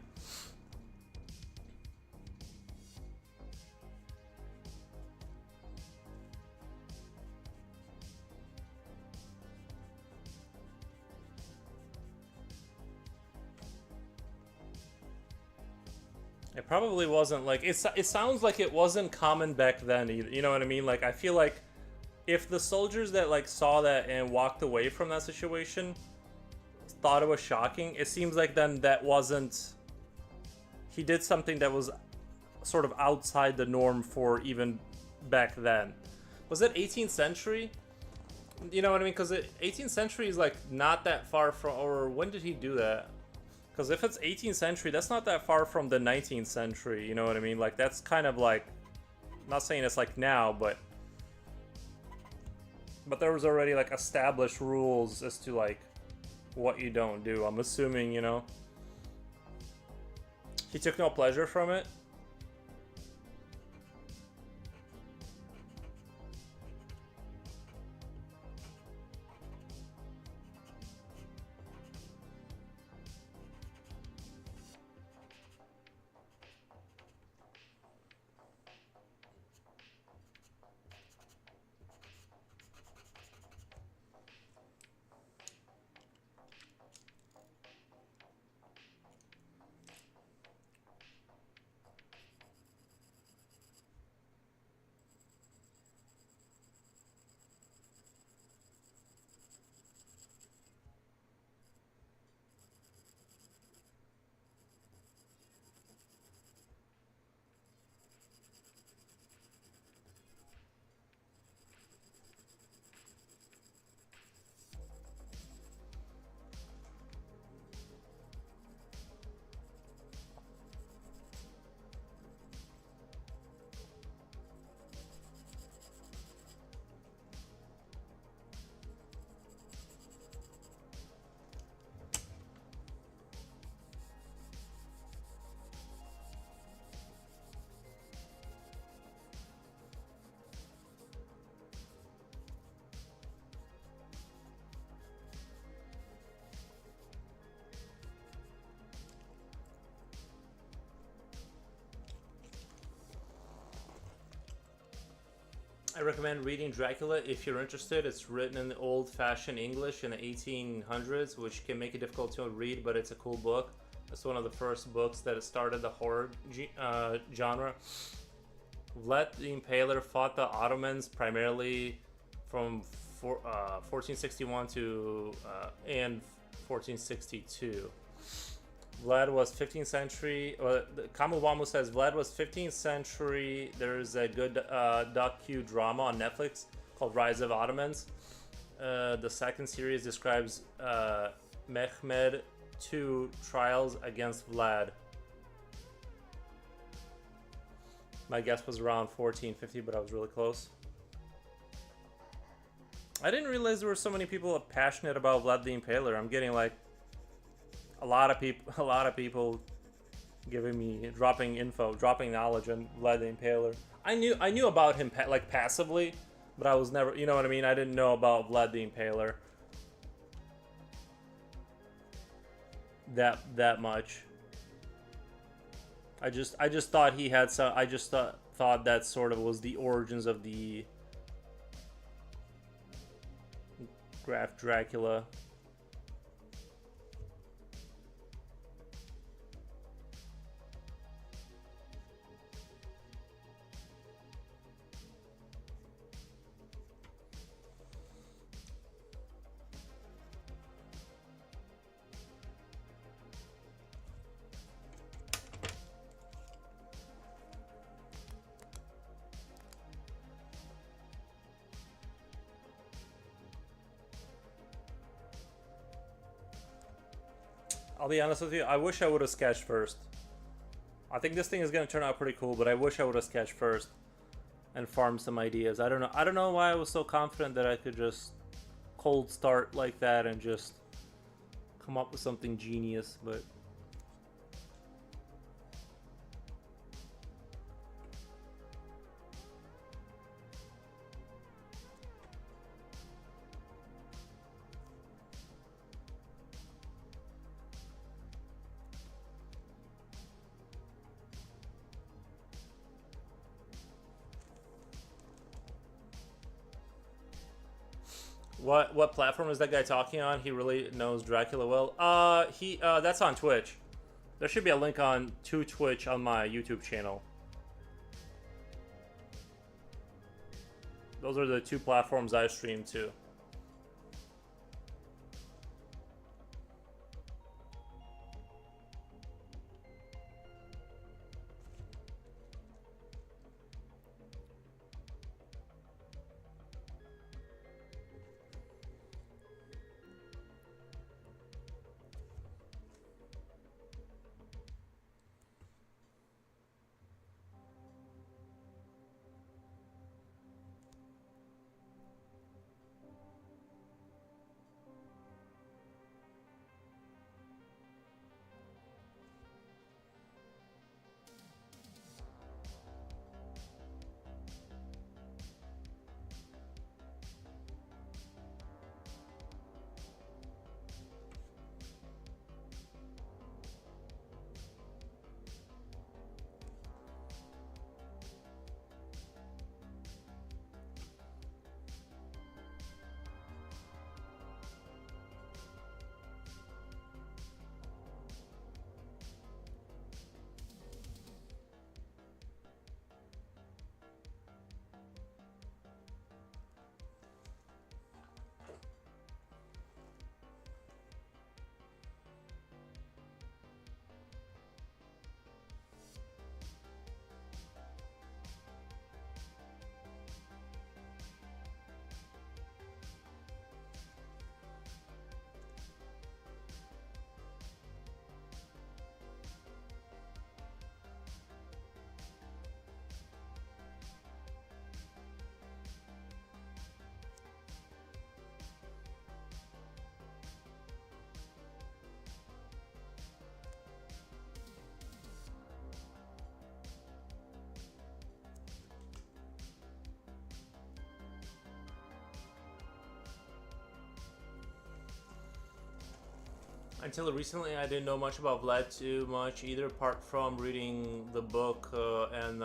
It probably wasn't like it sounds like it wasn't common back then either. You know what I mean? Like I feel like if the soldiers that like saw that and walked away from that situation thought it was shocking, it seems like then that wasn't he did something that was sort of outside the norm for even back then. Was it 18th century? You know what I mean? Because 18th century is like not that far from, or when did he do that? Because if it's 18th century, that's not that far from the 19th century. You know what I mean? Like that's kind of like, I'm not saying it's like now, but there was already like established rules as to like what you don't do. I'm assuming, he took no pleasure from it. I recommend reading Dracula if you're interested. It's written in the old-fashioned English in the 1800s, which can make it difficult to read, but it's a cool book. It's one of the first books that started the horror genre. Vlad the Impaler fought the Ottomans primarily from 1461 to and 1462. Vlad was 15th century. Kamuwamu says Vlad was 15th century. There's a good docu drama on Netflix called Rise of Ottomans. The second series describes Mehmed II trials against Vlad. My guess was around 1450, but I was really close. I didn't realize there were so many people passionate about Vlad the Impaler. I'm getting like a lot of people giving me dropping knowledge on Vlad the Impaler. I knew about him like passively, but I was never, you know what I mean? I didn't know about Vlad the Impaler that much. I just thought he had some. I just thought that sort of was the origins of the Graf Dracula. I'll be honest with you, I wish I would have sketched first. I think this thing is going to turn out pretty cool, but I wish I would have sketched first and farmed some ideas. I don't know why I was so confident that I could just cold start like that and just come up with something genius, but what platform is that guy talking on? He really knows Dracula well. That's on Twitch. There should be a link to Twitch on my YouTube channel. Those are the two platforms I stream to. Until recently, I didn't know much about Vlad too much either, apart from reading the book and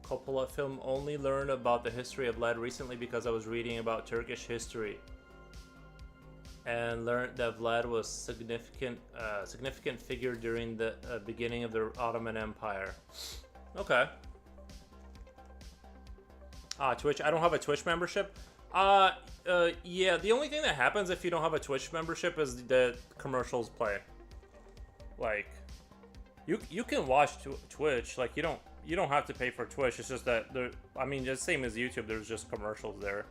Coppola film. Only learned about the history of lead recently because I was reading about Turkish history and learned that Vlad was significant figure during the beginning of the Ottoman Empire. Okay. Twitch. I don't have a Twitch membership. Yeah. The only thing that happens if you don't have a Twitch membership is the commercials play. Like, you can watch Twitch. Like, you don't have to pay for Twitch. It's just that I mean, the same as YouTube. There's just commercials there.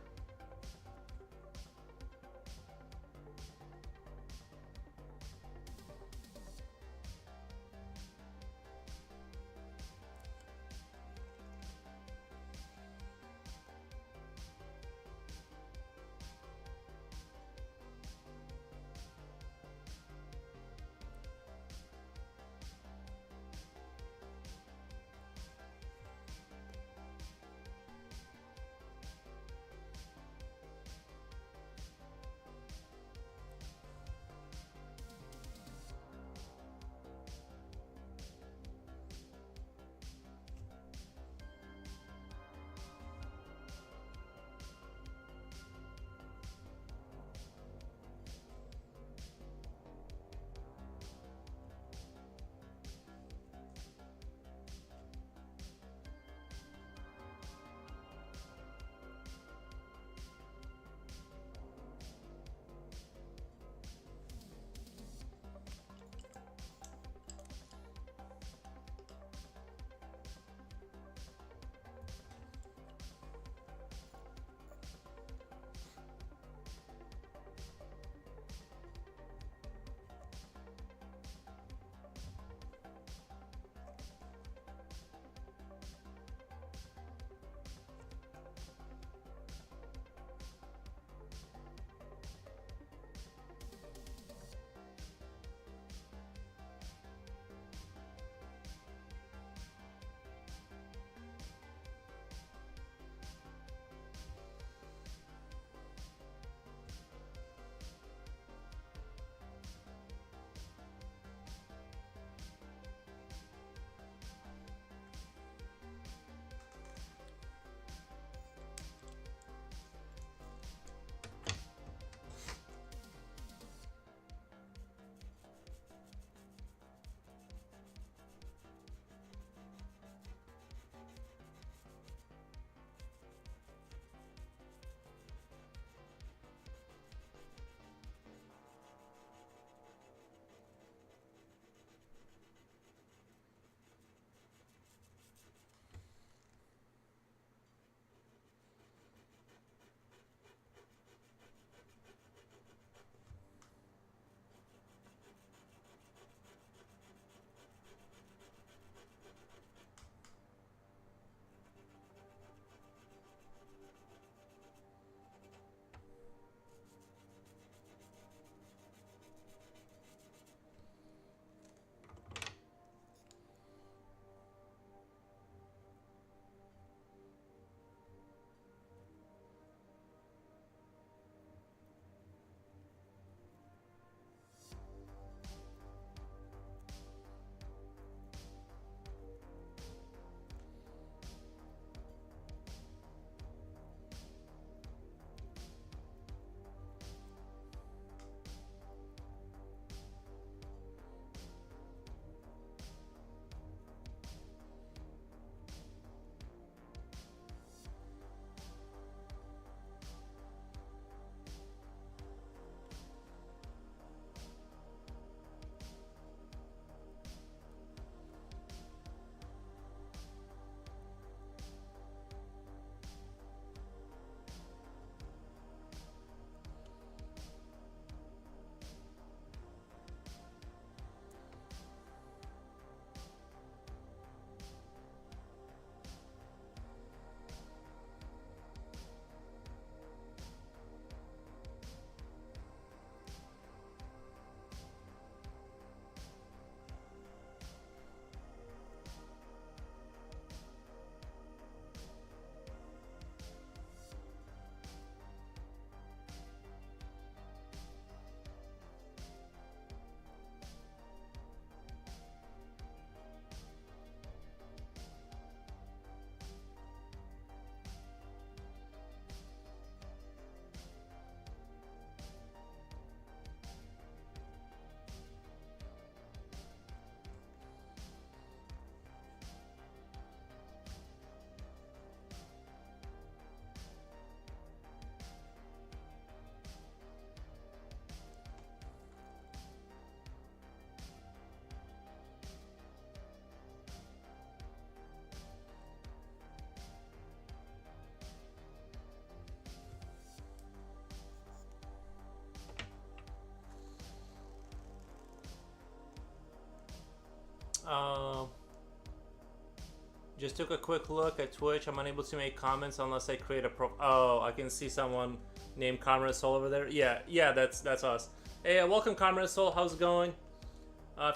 Just took a quick look at Twitch. I'm unable to make comments unless I create a pro. Oh, I can see someone named Comrade Soul over there. Yeah, that's us. Hey, welcome, Comrade Soul. How's it going?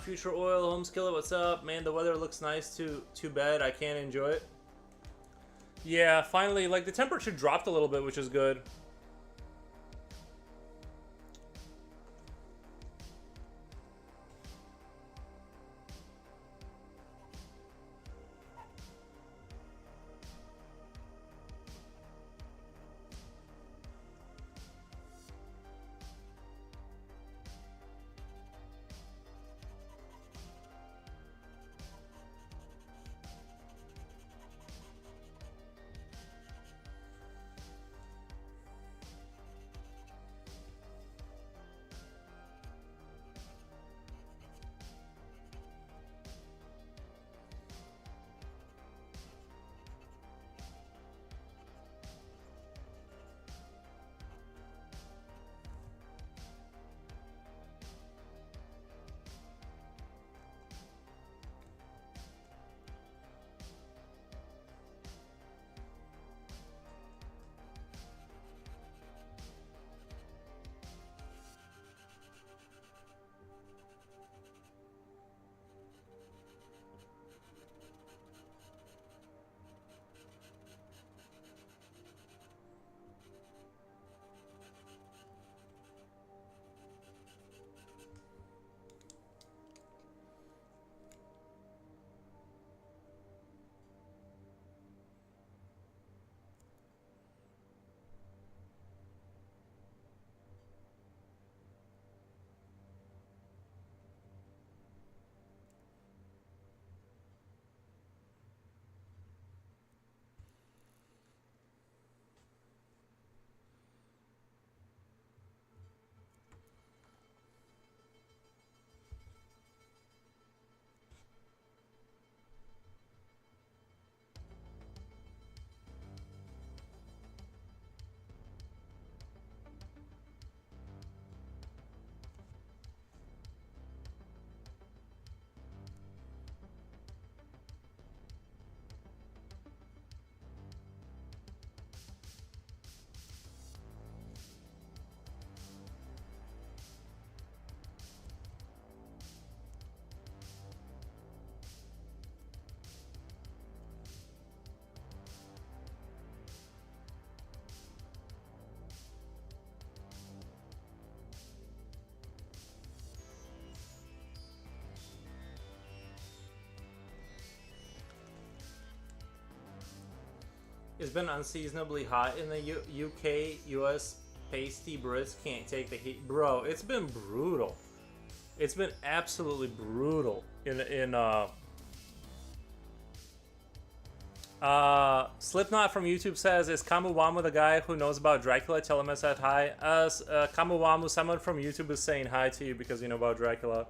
Future Oil, Homeskiller, what's up? Man, the weather looks nice. Too bad I can't enjoy it. Yeah, finally, like, the temperature dropped a little bit, which is good. It's been unseasonably hot in the UK. US pasty Brits can't take the heat. Bro, it's been brutal. It's been absolutely brutal Slipknot from YouTube says, is Kamuwamu the guy who knows about Dracula? Tell him I said hi. Kamuwamu, someone from YouTube is saying hi to you because you know about Dracula.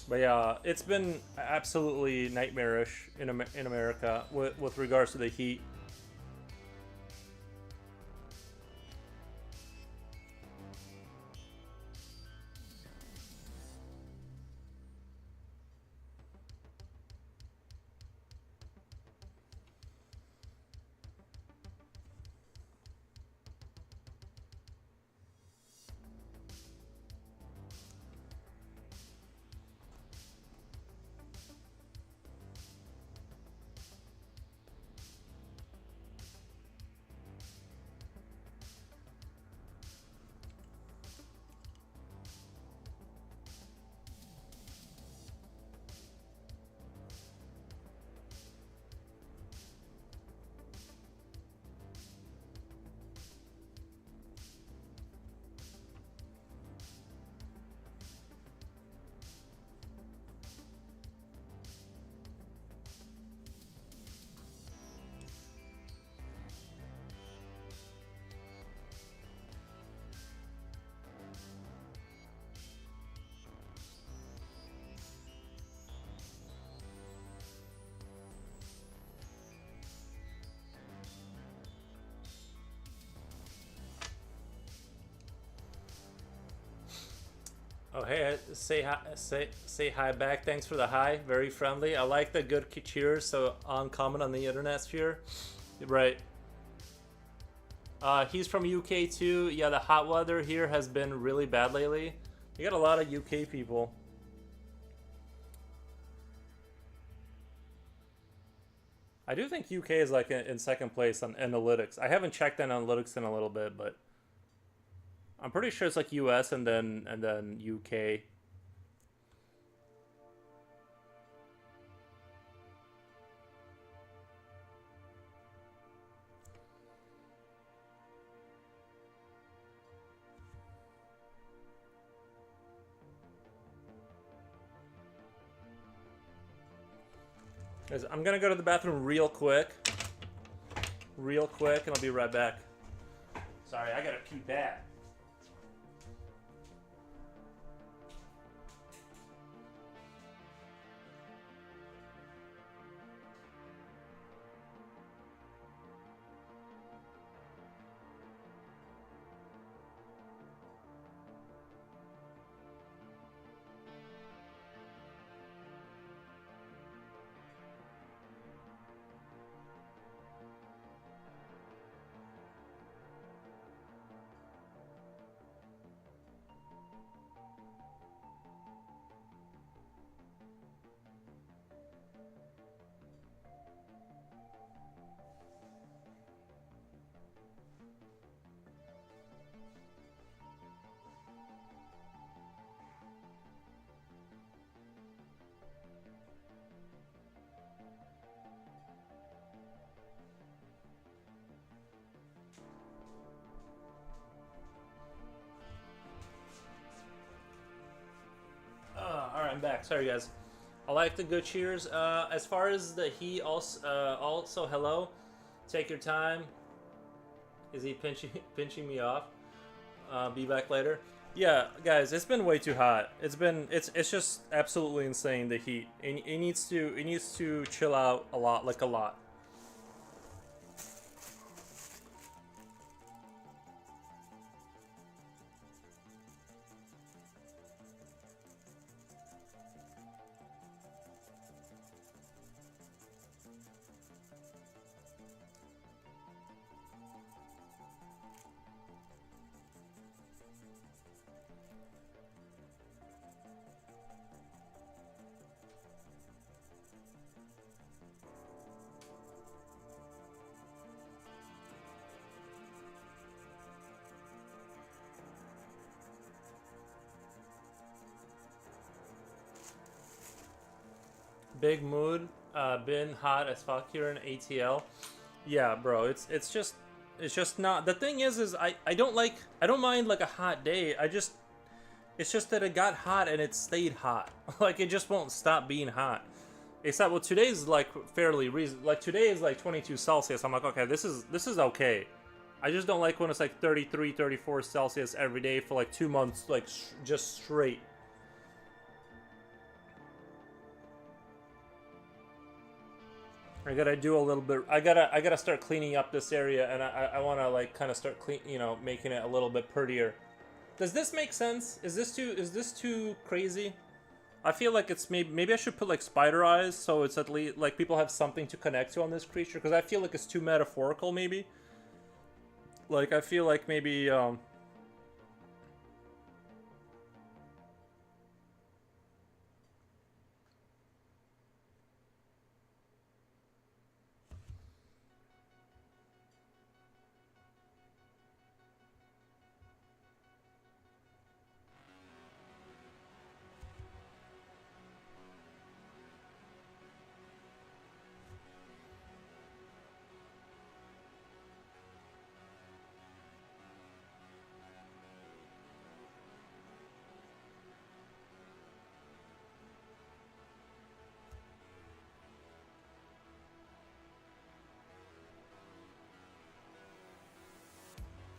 But yeah, it's been absolutely nightmarish in America with regards to the heat. Oh hey, say hi, say hi back. Thanks for the hi. Very friendly. I like the good cheers. So uncommon on the internet sphere. Right. He's from UK too. Yeah, the hot weather here has been really bad lately. You got a lot of UK people. I do think UK is like in second place on analytics. I haven't checked on analytics in a little bit, but I'm pretty sure it's like US and then UK. I'm gonna go to the bathroom real quick, and I'll be right back. Sorry, I gotta pee bad. All right, I'm back. Sorry, guys. I like the good cheers. As far as the he also hello. Take your time. Is he pinching me off? Be back later. Yeah, guys, it's been way too hot. It's just absolutely insane, the heat. It needs to chill out a lot, like a lot. Big mood. Been hot as fuck here in ATL. Yeah, bro. It's just not. The thing is I don't mind like a hot day. It's just that it got hot and it stayed hot. Like it just won't stop being hot. Except well, today's like fairly reason. Like today is like 22 Celsius. I'm like, okay, this is okay. I just don't like when it's like 33, 34 Celsius every day for like 2 months, like just straight. I gotta do a little bit. I gotta start cleaning up this area, and I want to like kind of start making it a little bit prettier. Does this make sense? Is this too crazy? I feel like it's maybe I should put like spider eyes so it's at least like people have something to connect to on this creature because I feel like it's too metaphorical maybe. Like I feel like maybe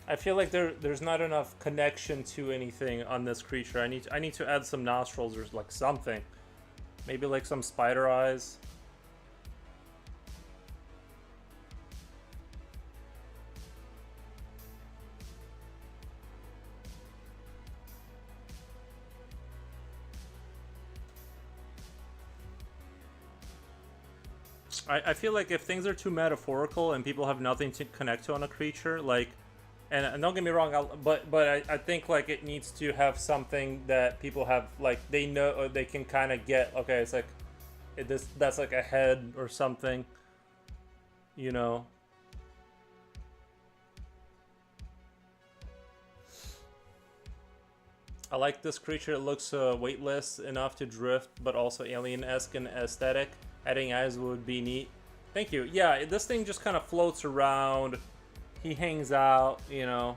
I feel like there's not enough connection to anything on this creature. I need to add some nostrils or like something. Maybe like some spider eyes. I feel like if things are too metaphorical and people have nothing to connect to on a creature, like, and don't get me wrong, I think like it needs to have something that people have, like, they know, they can kind of get. Okay, it's like that's like a head or something, you know. I like this creature. It looks weightless enough to drift, but also alien-esque and aesthetic. Adding eyes would be neat. Thank you. Yeah, this thing just kind of floats around. He hangs out, you know.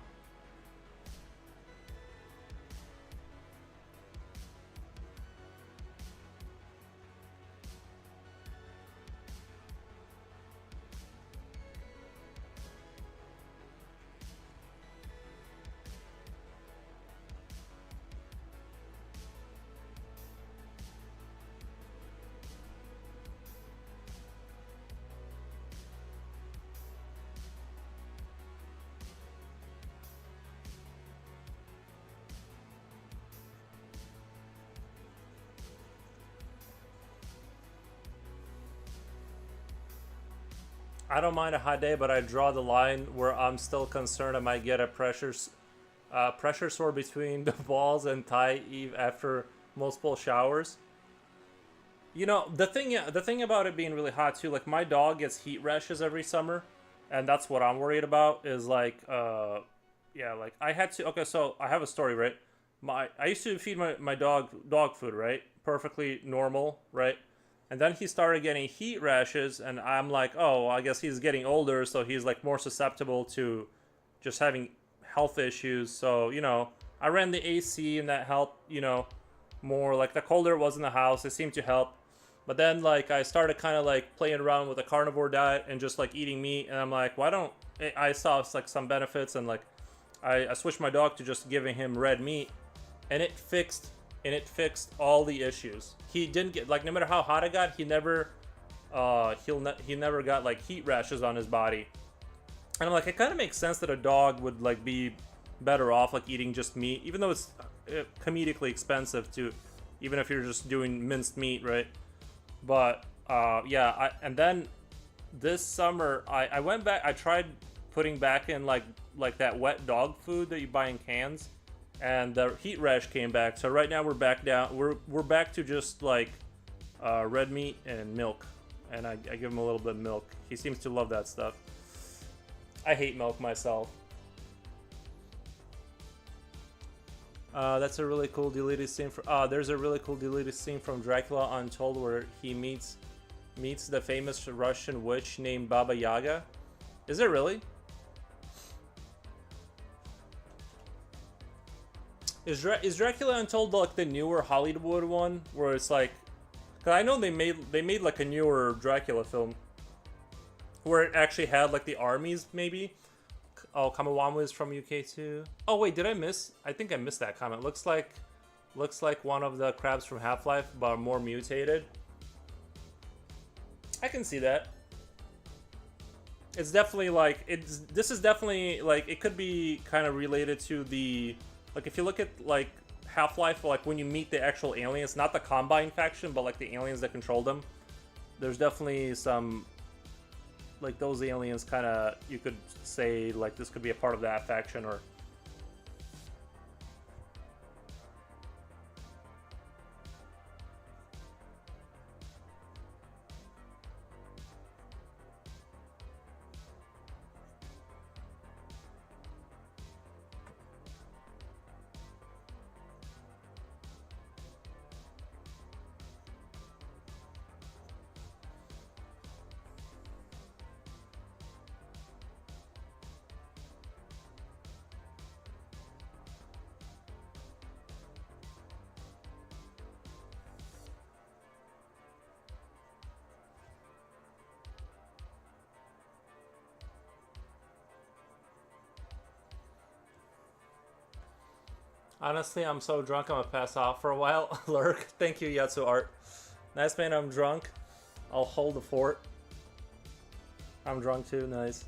I don't mind a hot day, but I draw the line where I'm still concerned I might get a pressure sore between the balls and thigh eve after multiple showers. You know, the thing about it being really hot too, like my dog gets heat rashes every summer, and that's what I'm worried about. Is like, yeah, like I had to. Okay, so I have a story, right? I used to feed my dog food, right? Perfectly normal, right? And then he started getting heat rashes, and I'm like, oh, I guess he's getting older, so he's like more susceptible to just having health issues. So, you know, I ran the AC, and that helped, you know, more. Like the colder it was in the house, it seemed to help. But then like I started kind of like playing around with a carnivore diet and just like eating meat, and I'm like, why don't I saw like some benefits, and like I switched my dog to just giving him red meat, and it fixed all the issues. He didn't get, like, no matter how hot it got, he never got like heat rashes on his body. And I'm like, it kind of makes sense that a dog would like be better off like eating just meat, even though it's comedically expensive to, even if you're just doing minced meat, right? But yeah, and then this summer I went back. I tried putting back in like that wet dog food that you buy in cans, and the heat rash came back. So right now we're back down. We're back to just like red meat and milk, and I give him a little bit of milk. He seems to love that stuff. I hate milk myself. That's a really cool deleted scene. There's a really cool deleted scene from Dracula Untold where he meets the famous Russian witch named Baba Yaga. Is it really? Is Dracula Untold like the newer Hollywood one where it's like? Cause I know they made like a newer Dracula film where it actually had like the armies maybe. Oh, Kamawamu is from UK too. Oh wait, did I miss? I think I missed that comment. Looks like one of the crabs from Half-Life, but more mutated. I can see that. It's definitely like this is definitely like it could be kind of related to the, like, if you look at like Half-Life, like when you meet the actual aliens, not the Combine faction, but like the aliens that control them. There's definitely some, like, those aliens kind of, you could say like this could be a part of that faction. Or honestly, I'm so drunk I'm gonna pass out for a while. Lurk, thank you, Yatsu Art. Nice, man. I'm drunk. I'll hold the fort. I'm drunk too. Nice.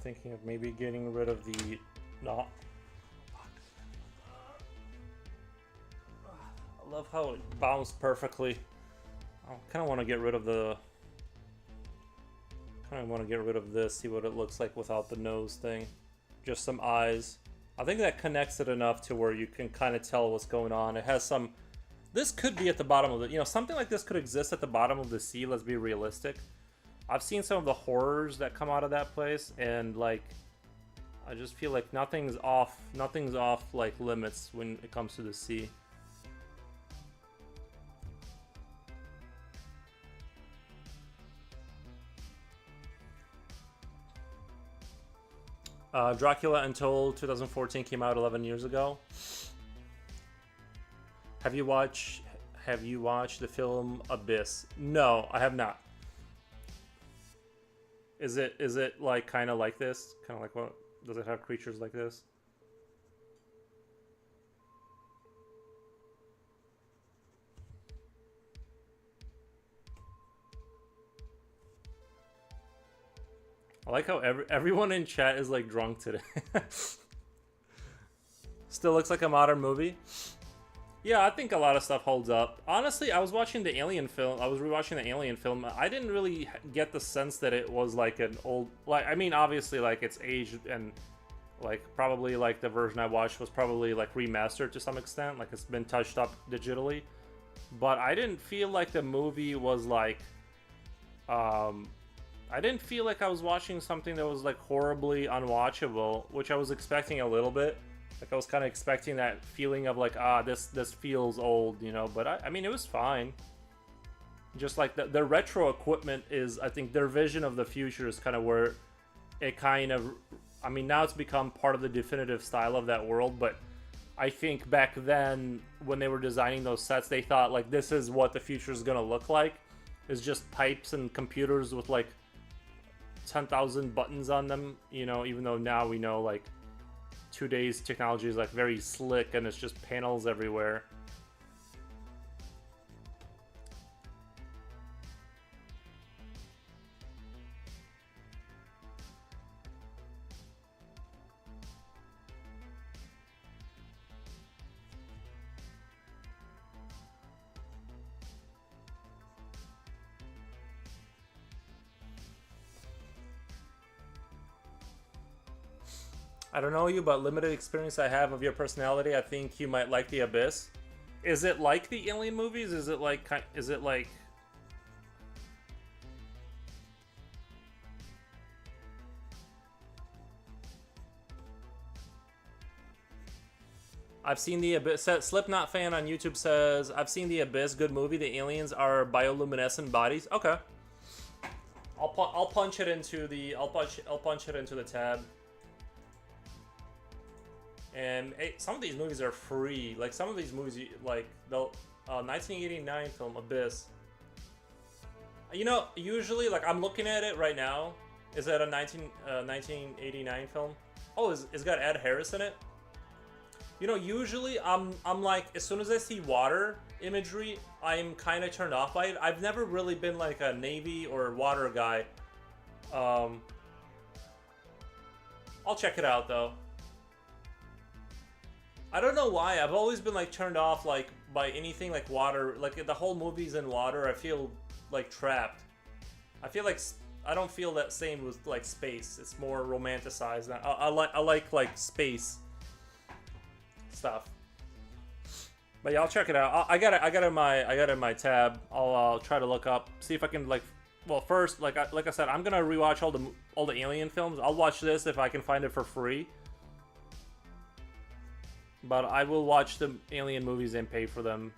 thinking of maybe getting rid of the... No. I love how it bounced perfectly. I kind of want to get rid of the... kind of want to get rid of this, see what it looks like without the nose thing. Just some eyes. I think that connects it enough to where you can kind of tell what's going on. It has some... This could be at the bottom of the... You know, something like this could exist at the bottom of the sea, let's be realistic. I've seen some of the horrors that come out of that place, and, like... I just feel like nothing's off, like, limits when it comes to the sea. Dracula Untold 2014 came out 11 years ago. Have you watched the film Abyss? No, I have not. Is it like kind of like this? Kind of like what? Does it have creatures like this? I like how everyone in chat is like drunk today. Still looks like a modern movie. Yeah, I think a lot of stuff holds up. Honestly, I was watching the Alien film. I was rewatching the Alien film. I didn't really get the sense that it was like an old... Like, I mean, obviously, like, it's aged and, like, probably, like, the version I watched was probably, like, remastered to some extent. Like, it's been touched up digitally. But I didn't feel like the movie was, like... I didn't feel like I was watching something that was, like, horribly unwatchable, which I was expecting a little bit. Like, I was kind of expecting that feeling of, like, this feels old, you know? But, I mean, it was fine. Just, like, the retro equipment is, I think, their vision of the future is kind of where it kind of... I mean, now it's become part of the definitive style of that world, but I think back then, when they were designing those sets, they thought, like, this is what the future is going to look like. It's just pipes and computers with, like, 10,000 buttons on them, you know, even though now we know, like, today's technology is, like, very slick and it's just panels everywhere. I don't know you, but limited experience I have of your personality, I think you might like The Abyss. Is it like the Alien movies? Is it like... I've seen The Abyss. Slipknot fan on YouTube says, I've seen The Abyss, good movie. The aliens are bioluminescent bodies. Okay. I'll punch it into the... I'll punch it into the tab. And some of these movies are free. Like, some of these movies, like, the 1989 film, Abyss. You know, usually, like, I'm looking at it right now. Is that a 1989 film? Oh, it's got Ed Harris in it? You know, usually, I'm like, as soon as I see water imagery, I'm kind of turned off by it. I've never really been, like, a Navy or water guy. I'll check it out, though. I don't know why. I've always been, like, turned off, like, by anything like water. Like, the whole movie's in water. I feel, like, trapped. I feel like I don't feel that same with, like, space. It's more romanticized. I like space stuff. But yeah, I'll check it out. I got it in my tab. I'll try to look up, see if I can, like, well, first, like I said, I'm gonna rewatch all the Alien films. I'll watch this if I can find it for free. But I will watch the Alien movies and pay for them.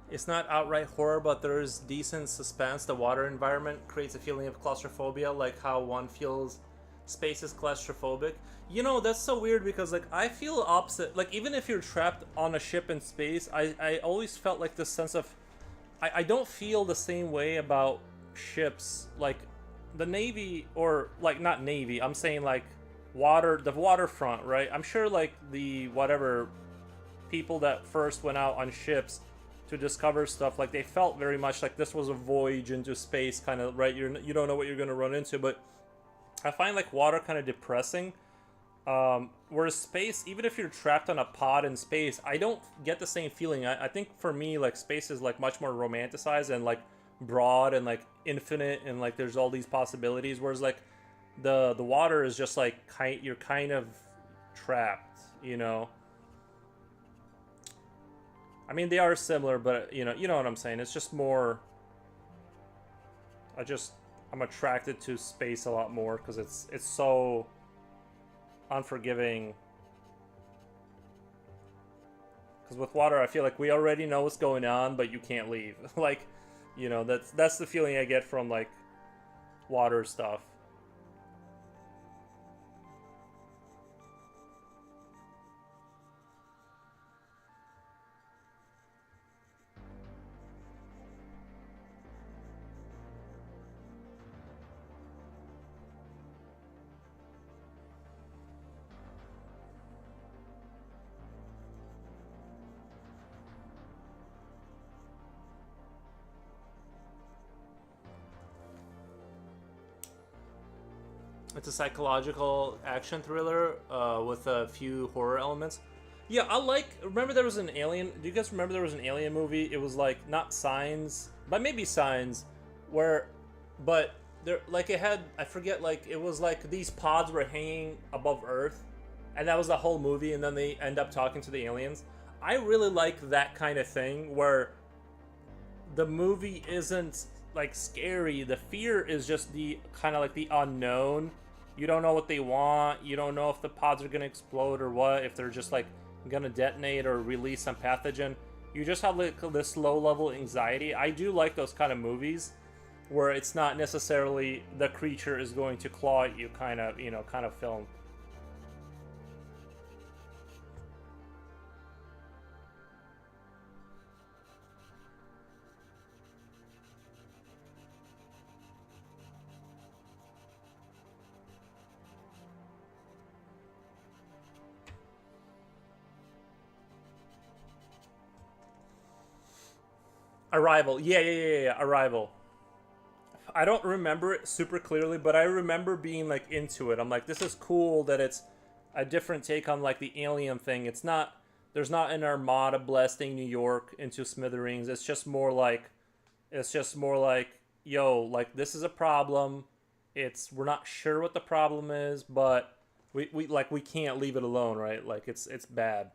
It's not outright horror, but there's decent suspense. The water environment creates a feeling of claustrophobia, like how one feels space is claustrophobic. You know, that's so weird because like I feel opposite. Like even if you're trapped on a ship in space, I always felt like this sense of I don't feel the same way about ships like the Navy or like not Navy. I'm saying like the waterfront, right? I'm sure like the whatever people that first went out on ships to discover stuff, like they felt very much like this was a voyage into space, kind of, right? You don't know what you're gonna run into, but I find like water kind of depressing. Whereas space, even if you're trapped on a pod in space, I don't get the same feeling. I think for me, like space is like much more romanticized and like broad and like infinite and like there's all these possibilities. Whereas like the water is just like you're kind of trapped, you know. I mean, they are similar, but you know what I'm saying. It's just more. I'm attracted to space a lot more because it's so unforgiving. Because with water, I feel like we already know what's going on, but you can't leave. Like, that's the feeling I get from like water stuff. It's a psychological action thriller with a few horror elements. Yeah, I like. Remember, there was an alien. Do you guys remember there was an alien movie? It was like not Signs, but maybe Signs, where, but there like it had. I forget. Like it was like these pods were hanging above Earth, and that was the whole movie. And then they end up talking to the aliens. I really like that kind of thing where the movie isn't like scary. The fear is just the kind of like the unknown. You don't know what they want. You don't know if the pods are gonna explode or what. If they're just like gonna detonate or release some pathogen. You just have like this low level anxiety. I do like those kind of movies where it's not necessarily the creature is going to claw at you kind of film. Arrival. Yeah. Arrival. I don't remember it super clearly, but I remember being like into it. I'm like, this is cool that it's a different take on like the alien thing. It's not there's not an armada blasting New York into smithereens. It's just more like yo, like this is a problem. We're not sure what the problem is, but we can't leave it alone, right? Like it's bad.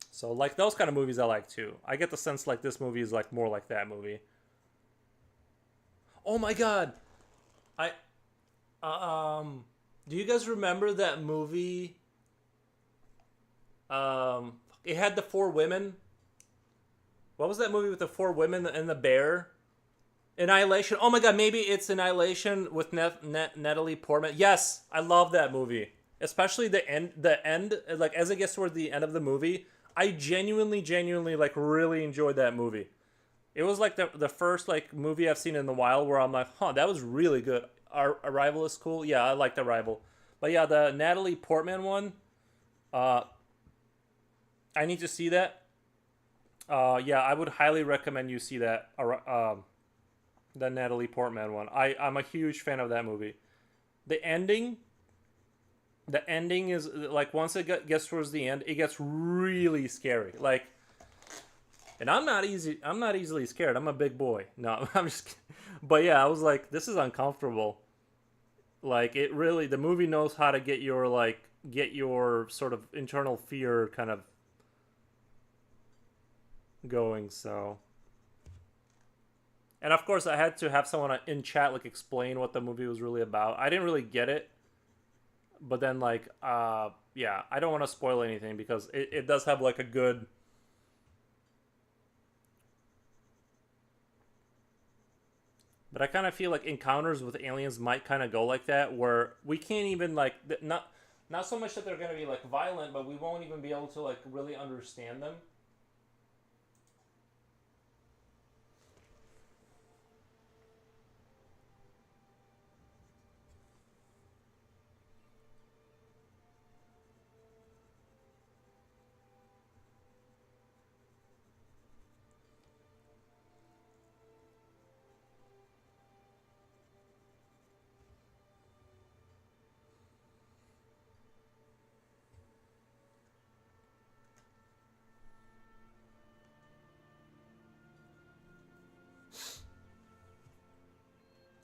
So like those kind of movies I like too. I get the sense like this movie is like more like that movie. Oh my god. I do you guys remember that movie? It had the four women. What was that movie with the four women and the bear? Annihilation. Oh my god, maybe it's Annihilation with Natalie Portman. Yes, I love that movie. Especially the end, like as it gets toward the end of the movie, I genuinely like really enjoyed that movie. It was like the first like movie I've seen in a while where I'm like, huh, that was really good. Our Arrival is cool. Yeah, I liked Arrival. But yeah, the Natalie Portman one, uh, I need to see that. Yeah, I would highly recommend you see that. The Natalie Portman one. I'm a huge fan of that movie. The ending, the ending is like once gets towards the end, it gets really scary. Like, and I'm not easily scared. I'm a big boy. No, I'm just kidding. But yeah, I was like, this is uncomfortable. Like it really, the movie knows how to get your sort of internal fear kind of going. So, and of course, I had to have someone in chat like explain what the movie was really about. I didn't really get it, but then like, yeah, I don't want to spoil anything because it does have like a good But I kind of feel like encounters with aliens might kind of go like that, where we can't even like not so much that they're gonna be like violent, but we won't even be able to like really understand them.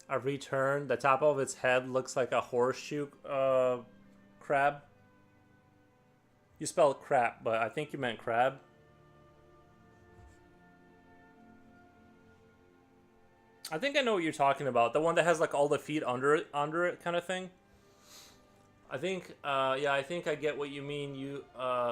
A return. The top of its head looks like a horseshoe crab. You spelled crap, but I think you meant crab. I think I know what you're talking about. The one that has like all the feet under it kind of thing. I think, yeah, I think I get what you mean. You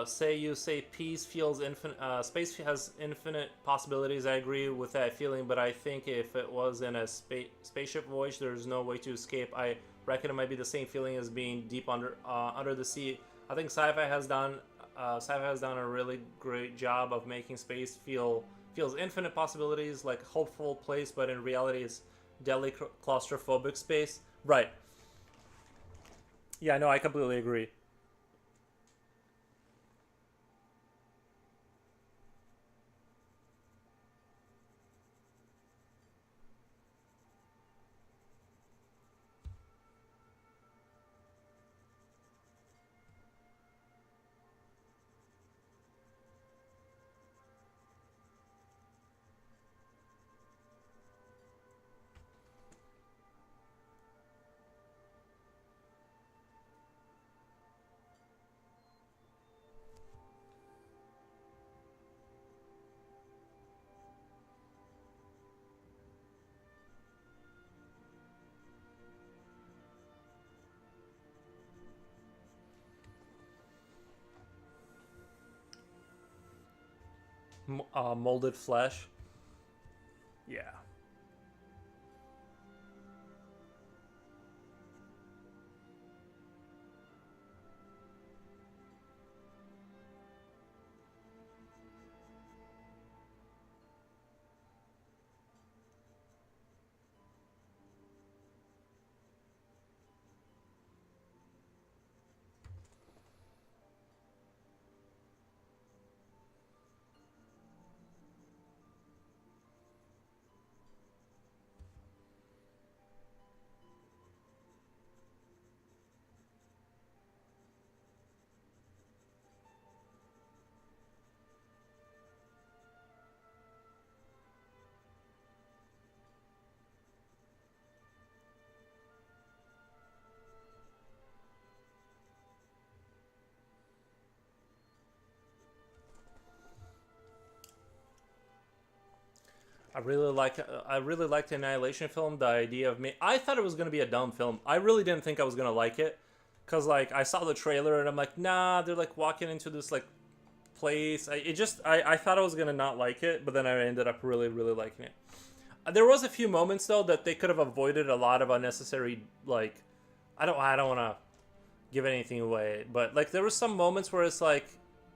say peace feels infinite. Space has infinite possibilities. I agree with that feeling, but I think if it was in a spaceship voyage, there's no way to escape. I reckon it might be the same feeling as being deep under the sea. I think sci-fi has done a really great job of making space feels infinite possibilities, like hopeful place, but in reality, it's deadly claustrophobic space. Right. Yeah, no, I completely agree. Molded flesh. Yeah. I really liked the Annihilation film. The idea of me, I thought it was gonna be a dumb film. I really didn't think I was gonna like it, cause like I saw the trailer and I'm like, nah, they're like walking into this like place. I thought I was gonna not like it, but then I ended up really liking it. There was a few moments though that they could have avoided a lot of unnecessary like, I don't want to give anything away, but like there was some moments where it's like,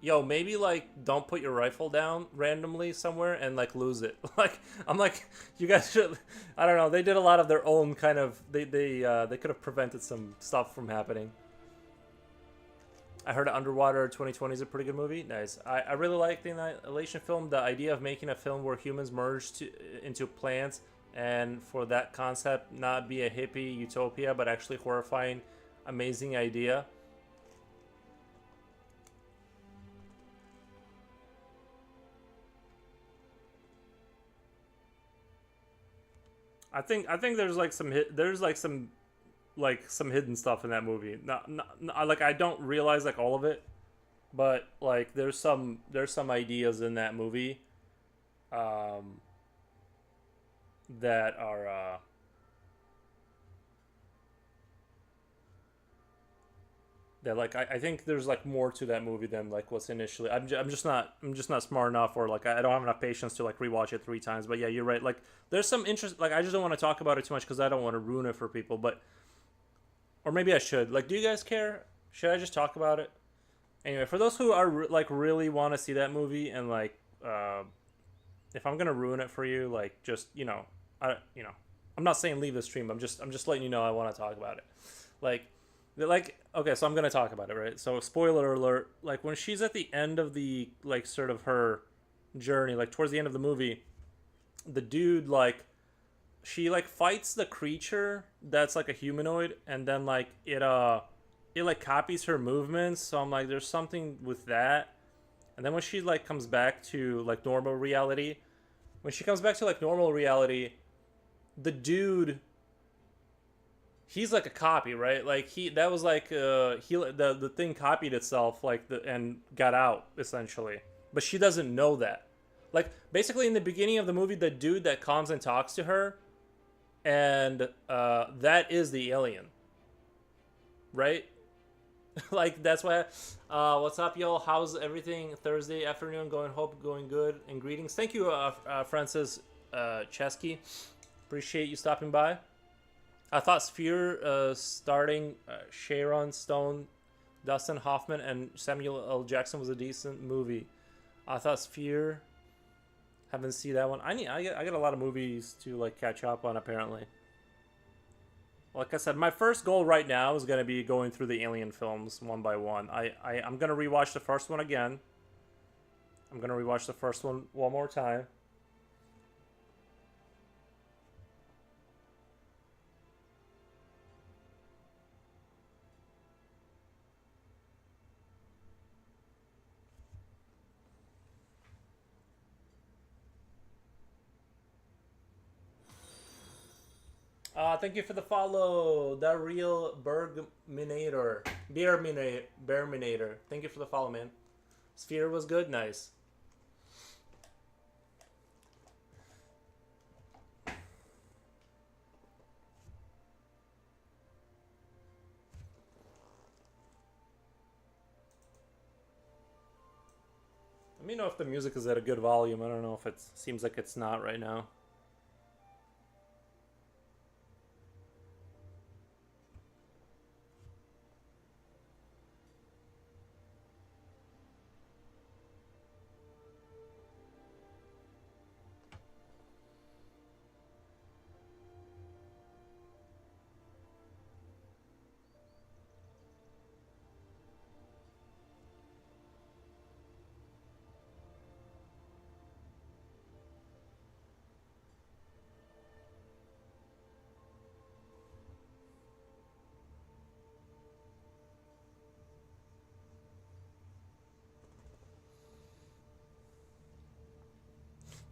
yo, maybe like don't put your rifle down randomly somewhere and like lose it. Like I'm like, you guys should. I don't know. They did a lot of their own kind of. They could have prevented some stuff from happening. I heard Underwater 2020 is a pretty good movie. Nice. I really like the Annihilation film. The idea of making a film where humans merge into plants, and for that concept not be a hippie utopia, but actually horrifying, amazing idea. I think there's like there's like some hidden stuff in that movie. Not like I don't realize like all of it, but like there's some ideas in that movie um, that are that like I think there's like more to that movie than like what's initially. I'm just not smart enough, or like I don't have enough patience to like rewatch it 3 times. But yeah, you're right. Like there's some interest. Like I just don't want to talk about it too much because I don't want to ruin it for people. But or maybe I should. Like, do you guys care? Should I just talk about it? Anyway, for those who are like really want to see that movie and like if I'm gonna ruin it for you, like just I'm not saying leave the stream. I'm just letting you know I want to talk about it. Like okay, so I'm gonna talk about it, right? So spoiler alert, like when she's at the end of the like sort of her journey, like towards the end of the movie, the dude like she like fights the creature that's like a humanoid, and then like it like copies her movements. So I'm like, there's something with that. And then when she like comes back to like normal reality, when she comes back to like normal reality, the dude, he's like a copy, right? Like he that was like the thing copied itself like and got out essentially. But she doesn't know that. Like basically in the beginning of the movie, the dude that comes and talks to her, and that is the alien, right? Like that's why. What's up, y'all? How's everything? Thursday afternoon going? Hope going good. And greetings. Thank you, Francis Chesky. Appreciate you stopping by. I thought Sphere starting Sharon Stone, Dustin Hoffman, and Samuel L. Jackson was a decent movie. I thought Sphere. Haven't seen that one. I got a lot of movies to like catch up on apparently. Like I said, my first goal right now is going to be going through the Alien films one by one. I'm going to rewatch the first one again. I'm going to rewatch the first one more time. Thank you for the follow, the real Bergminator, Bearminator. Thank you for the follow, man. Sphere was good, nice. Let me know if the music is at a good volume. I don't know if it seems like it's not right now.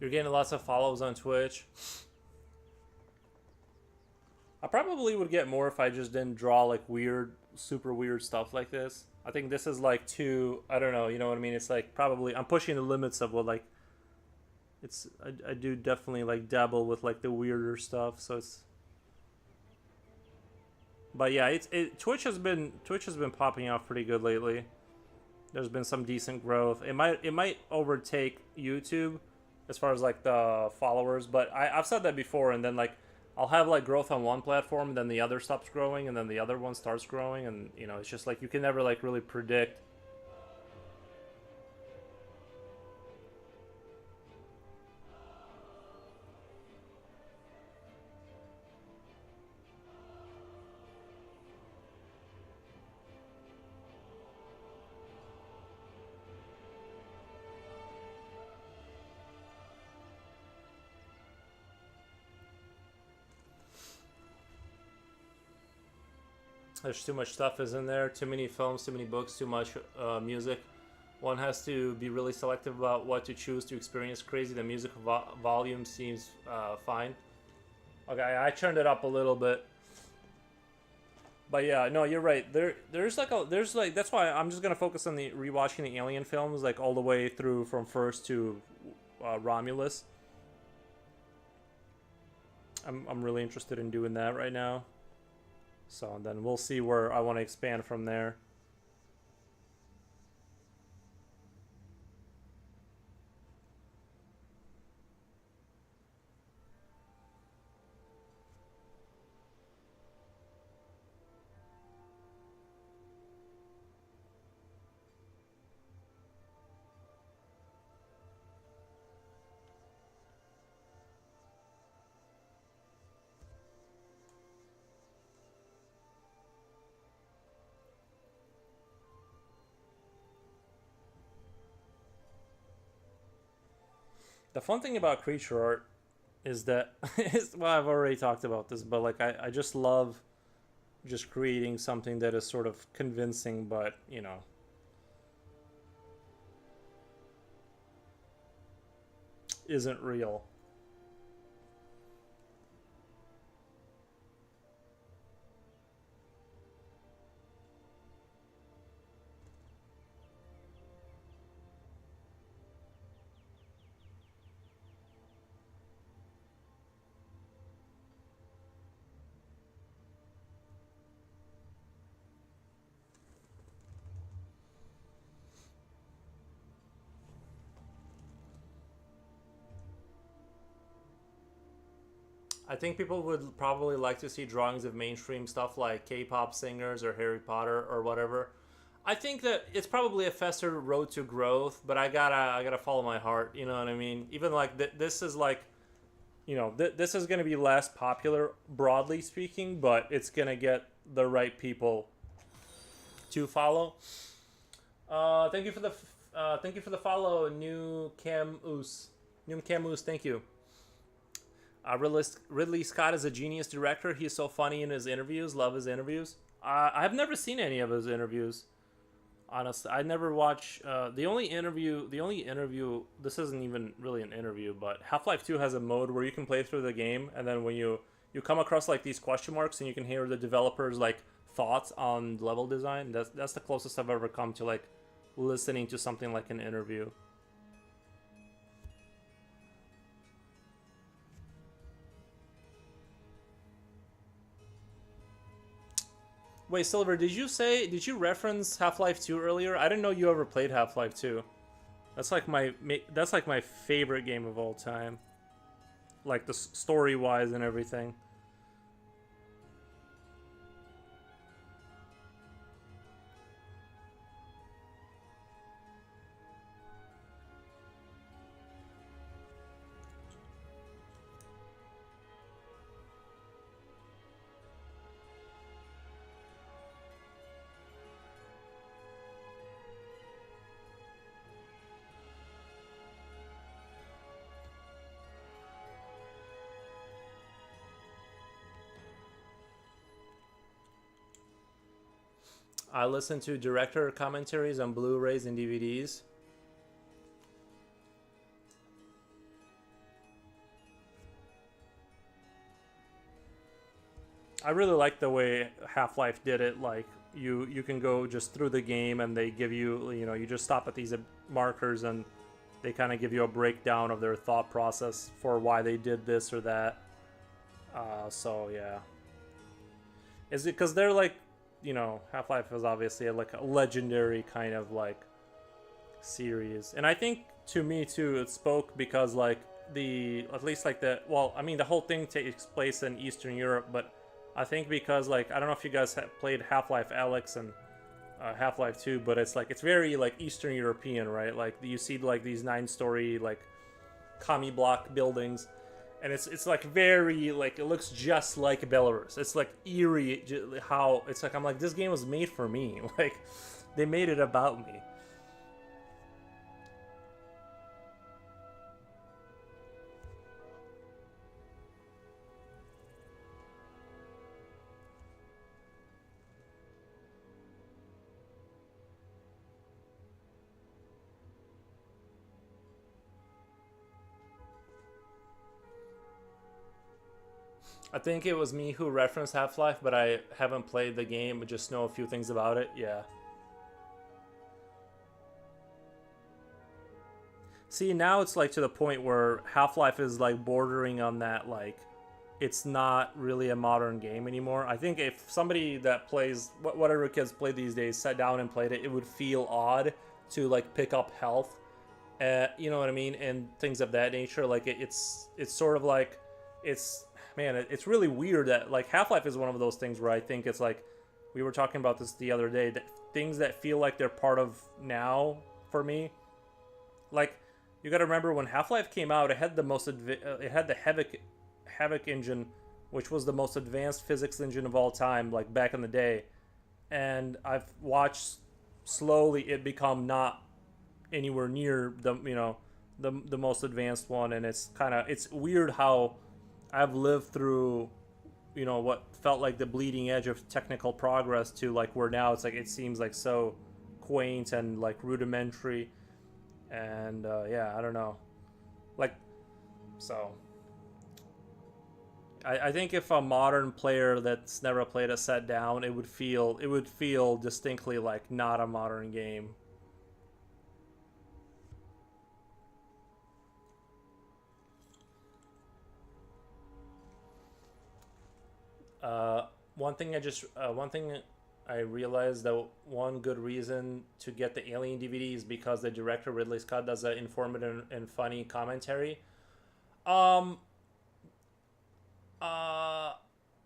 You're getting lots of follows on Twitch. I probably would get more if I just didn't draw like weird, super weird stuff like this. I think this is like too, I don't know, you know what I mean? It's like probably, I'm pushing the limits of what like, I do definitely like dabble with like the weirder stuff, so it's, but yeah, Twitch has been popping off pretty good lately. There's been some decent growth. It might overtake YouTube as far as like the followers, but I've said that before, and then like I'll have like growth on one platform, and then the other stops growing, and then the other one starts growing, and you know it's just like you can never like really predict. There's too much stuff is in there, too many films, too many books, too much music. One has to be really selective about what to choose to experience crazy. The music volume seems fine. Okay, I turned it up a little bit. But yeah, no, you're right. There's like that's why I'm just gonna focus on the rewatching the Alien films, like all the way through from first to Romulus. I'm really interested in doing that right now. So then we'll see where I want to expand from there. The fun thing about creature art is that well, I've already talked about this, but like I just love just creating something that is sort of convincing, but isn't real. I think people would probably like to see drawings of mainstream stuff like K-pop singers or Harry Potter or whatever. I think that it's probably a faster road to growth, but I gotta follow my heart. You know what I mean? Even like this is like this is gonna be less popular broadly speaking, but it's gonna get the right people to follow. Thank you for the thank you for the follow, New Camus. New Camus, thank you. Ridley Scott is a genius director. He's so funny in his interviews. Love his interviews. I've never seen any of his interviews. Honestly, I never watch the only interview. The only interview. This isn't even really an interview, but Half-Life 2 has a mode where you can play through the game, and then when you come across like these question marks, and you can hear the developers like thoughts on level design. That's the closest I've ever come to like listening to something like an interview. Wait, Silver, did you reference Half-Life 2 earlier? I didn't know you ever played Half-Life 2. That's like my favorite game of all time. Like the story-wise and everything. I listen to director commentaries on Blu-rays and DVDs. I really like the way Half-Life did it. Like you can go just through the game and they give you you just stop at these markers and they kind of give you a breakdown of their thought process for why they did this or that. So yeah, is it because they're like Half-Life is obviously like a legendary kind of like series, and I think to me too it spoke because like the at least like the well I mean the whole thing takes place in Eastern Europe, but I think because like I don't know if you guys have played Half-Life Alyx and Half-Life 2, but it's like it's very like Eastern European, right? Like you see like these 9-story like commie block buildings, and it's like very like it looks just like Belarus. It's like eerie how it's like I'm like this game was made for me. Like they made it about me. I think it was me who referenced Half-Life, but I haven't played the game, but just know a few things about it. Yeah. See, now it's like to the point where Half-Life is like bordering on that like it's not really a modern game anymore. I think if somebody that plays whatever kids play these days sat down and played it, it would feel odd to like pick up health, you know what I mean, and things of that nature. Like it's sort of like it's man, it's really weird that like Half-Life is one of those things where I think it's like we were talking about this the other day that things that feel like they're part of now for me, like you got to remember when Half-Life came out, it had the most it had the Havoc engine, which was the most advanced physics engine of all time, like back in the day. And I've watched slowly it become not anywhere near the the most advanced one, and it's weird how I've lived through, you know, what felt like the bleeding edge of technical progress to like where now it's like it seems like so quaint and like rudimentary, and yeah, I don't know, like so. I think if a modern player that's never played a set down, it would feel distinctly like not a modern game. Uh, one thing I realized that one good reason to get the Alien DVD is because the director Ridley Scott does an informative and funny commentary. Um, uh,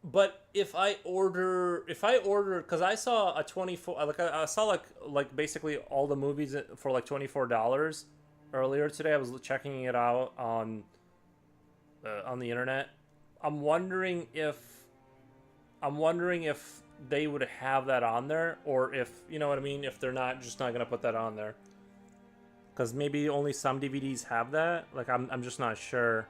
but if I order, because I saw a 24, like I saw like basically all the movies for like $24 earlier today. I was checking it out on the internet. I'm wondering if I'm wondering if they would have that on there, or if you know what I mean, if they're not gonna put that on there, because maybe only some DVDs have that. Like I'm just not sure.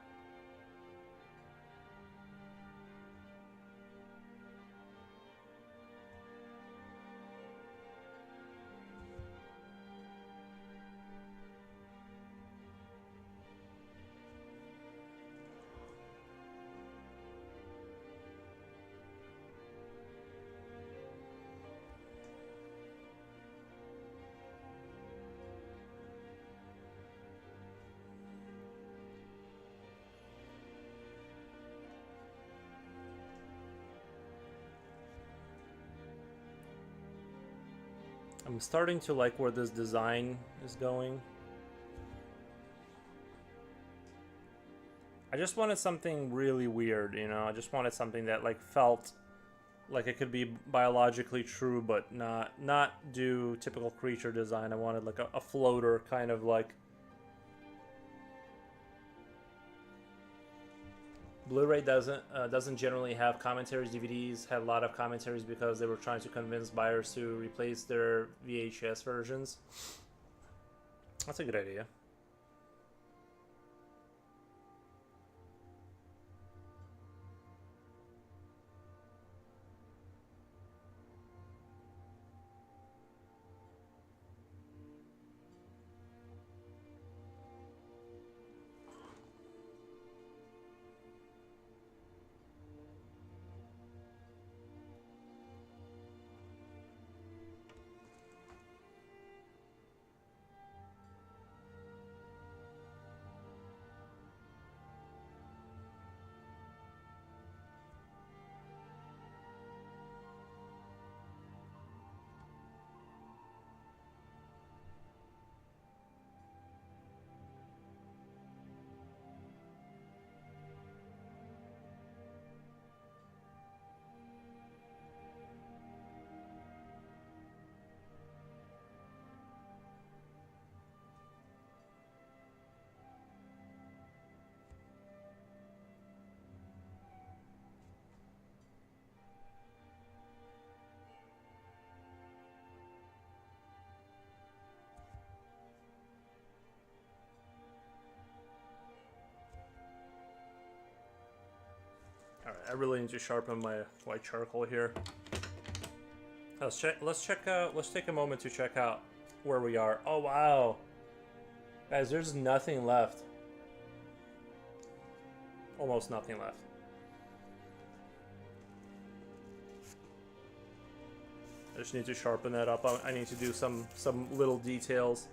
I'm starting to like where this design is going. I just wanted something really weird, you know. I just wanted something that like felt like it could be biologically true, but not do typical creature design. I wanted like a floater kind of like. Blu-ray doesn't generally have commentaries. DVDs have a lot of commentaries because they were trying to convince buyers to replace their VHS versions. That's a good idea. All right, I really need to sharpen my white charcoal here. Let's check. Let's check out. Let's take a moment to check out where we are. Oh wow, guys, there's nothing left. Almost nothing left. I just need to sharpen that up. I need to do some little details.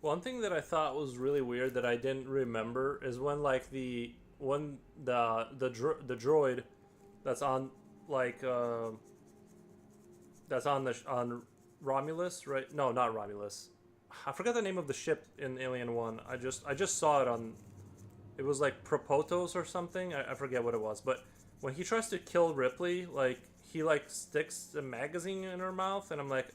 One thing that I thought was really weird that I didn't remember is when like the droid that's on like that's on the on Romulus, right? No, not Romulus. I forgot the name of the ship in Alien One. I just saw it on. It was like Propotos or something. I forget what it was. But when he tries to kill Ripley, like he like sticks a magazine in her mouth, and I'm like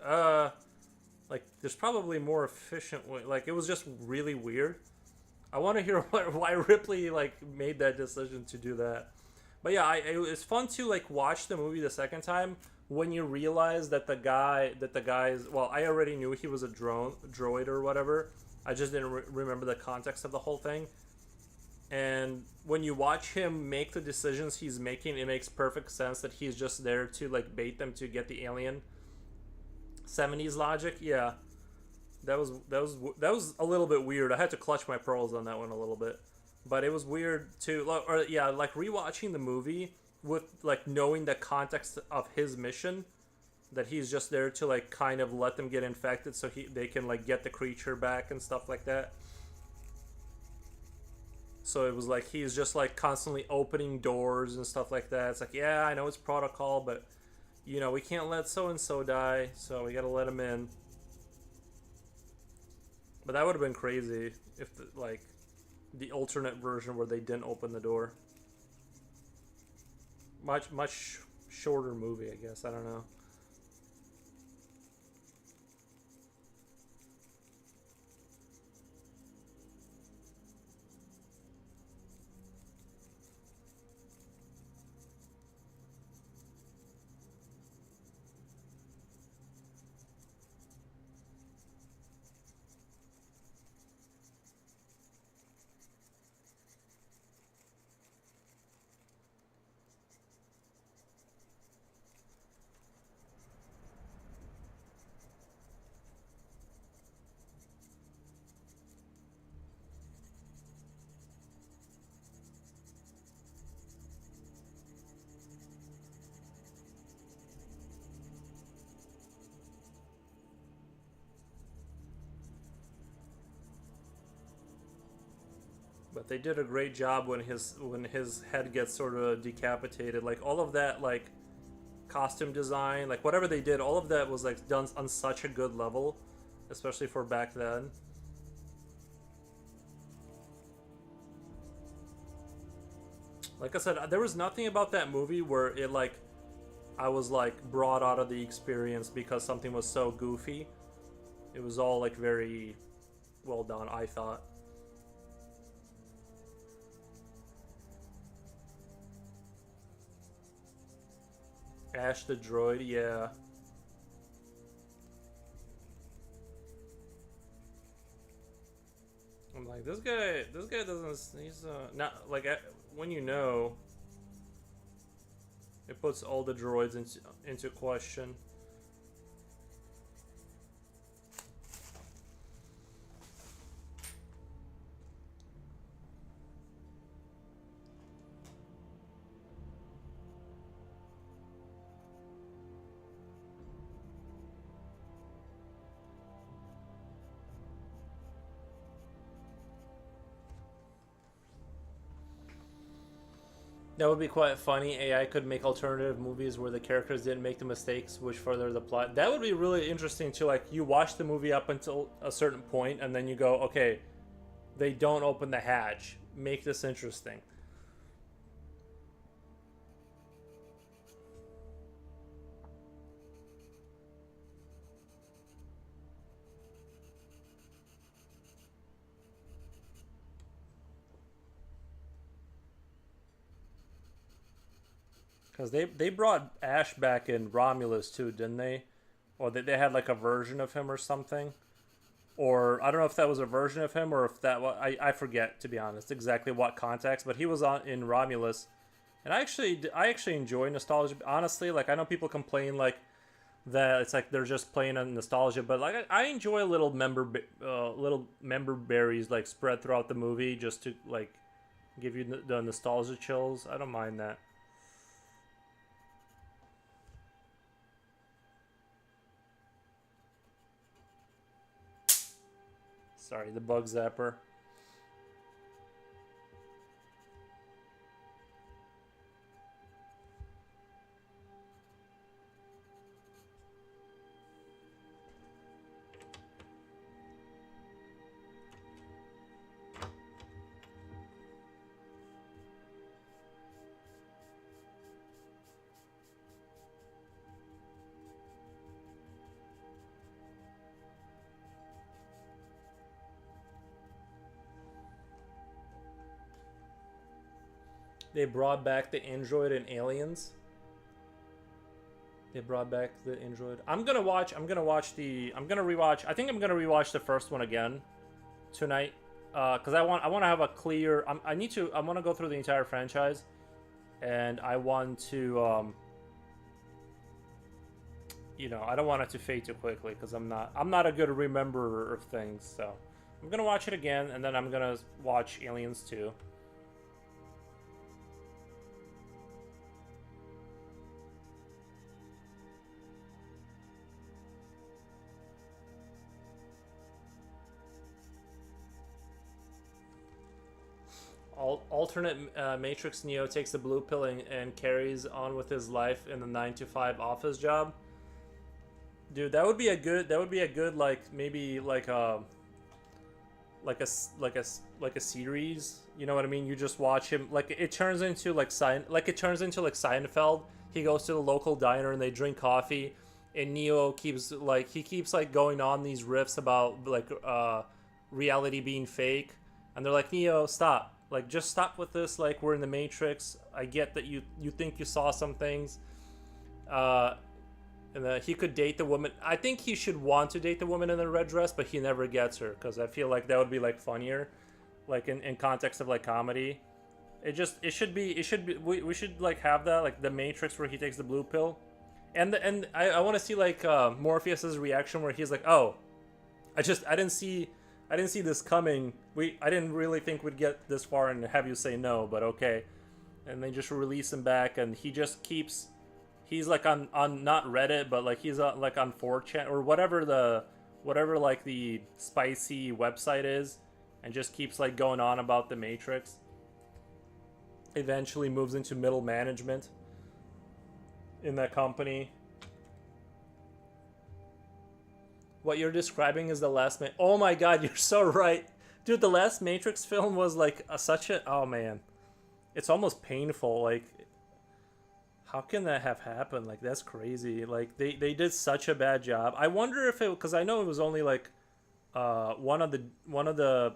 there's probably more efficient way. Like it was just really weird. I want to hear why Ripley like made that decision to do that. But yeah, it's fun to like watch the movie the second time when you realize that the guy's well, I already knew he was a droid or whatever. I just didn't remember the context of the whole thing. And when you watch him make the decisions he's making, it makes perfect sense that he's just there to like bait them to get the alien. 70s logic, yeah. That was a little bit weird. I had to clutch my pearls on that one a little bit, but it was weird too. Or yeah, like rewatching the movie with like knowing the context of his mission, that he's just there to like kind of let them get infected so they can like get the creature back and stuff like that. So it was like he's just like constantly opening doors and stuff like that. It's like, yeah, I know it's protocol, but we can't let so and so die, so we gotta let him in. But that would have been crazy if like the alternate version where they didn't open the door. Much shorter movie, I guess. I don't know. But they did a great job when his head gets sort of decapitated. Like all of that, like costume design, like whatever they did, all of that was like done on such a good level, especially for back then. Like I said, there was nothing about that movie where it like I was like brought out of the experience because something was so goofy. It was all like very well done, I thought. Ash the droid, yeah. I'm like, this guy doesn't, he's not like when it puts all the droids into question. That would be quite funny. AI could make alternative movies where the characters didn't make the mistakes which further the plot. That would be really interesting to like you watch the movie up until a certain point and then you go, okay, they don't open the hatch. Make this interesting. Because they brought Ash back in Romulus too, didn't they? Or they had like a version of him or something. Or I don't know if that was a version of him or if that was, I forget, to be honest, exactly what context, but he was on in Romulus. And I actually enjoy nostalgia. Honestly, like I know people complain like that it's like they're just playing on nostalgia, but like I enjoy little member berries like spread throughout the movie just to like give you the nostalgia chills. I don't mind that. Sorry, the bug zapper. They brought back the android and aliens. They brought back the android. I'm gonna watch the. I'm gonna rewatch. I think I'm gonna rewatch the first one again tonight. Because I want to have a clear. I need to. I want to go through the entire franchise, and I want to. You know, I don't want it to fade too quickly because I'm not a good rememberer of things. So I'm gonna watch it again, and then I'm gonna watch Aliens 2. Alternate Matrix Neo takes the blue pill and carries on with his life in the 9 to 5 office job. Dude, that would be a good. That would be a good like maybe like a series. You know what I mean? You just watch him like it turns into like Seinfeld. He goes to the local diner and they drink coffee, and Neo keeps like going on these riffs about like reality being fake, and they're like, Neo, stop. Like, just stop with this. Like, we're in the Matrix. I get that you think you saw some things. And he could date the woman. I think he should want to date the woman in the red dress, but he never gets her because I feel like that would be like funnier, like in context of like comedy. It should be we should like have that like the Matrix where he takes the blue pill, and I want to see like Morpheus's reaction where he's like, oh, I didn't see this coming. I didn't really think we'd get this far and have you say no, but okay. And they just release him back, and he just keeps. He's like on not Reddit, but like he's like on 4chan or whatever like the spicy website is, and just keeps like going on about the Matrix. Eventually moves into middle management in that company. What you're describing is the last Oh my god, you're so right. Dude, the last Matrix film was like oh man. It's almost painful. Like, how can that have happened? Like, that's crazy. Like, they did such a bad job. I wonder if it, because I know it was only like one of the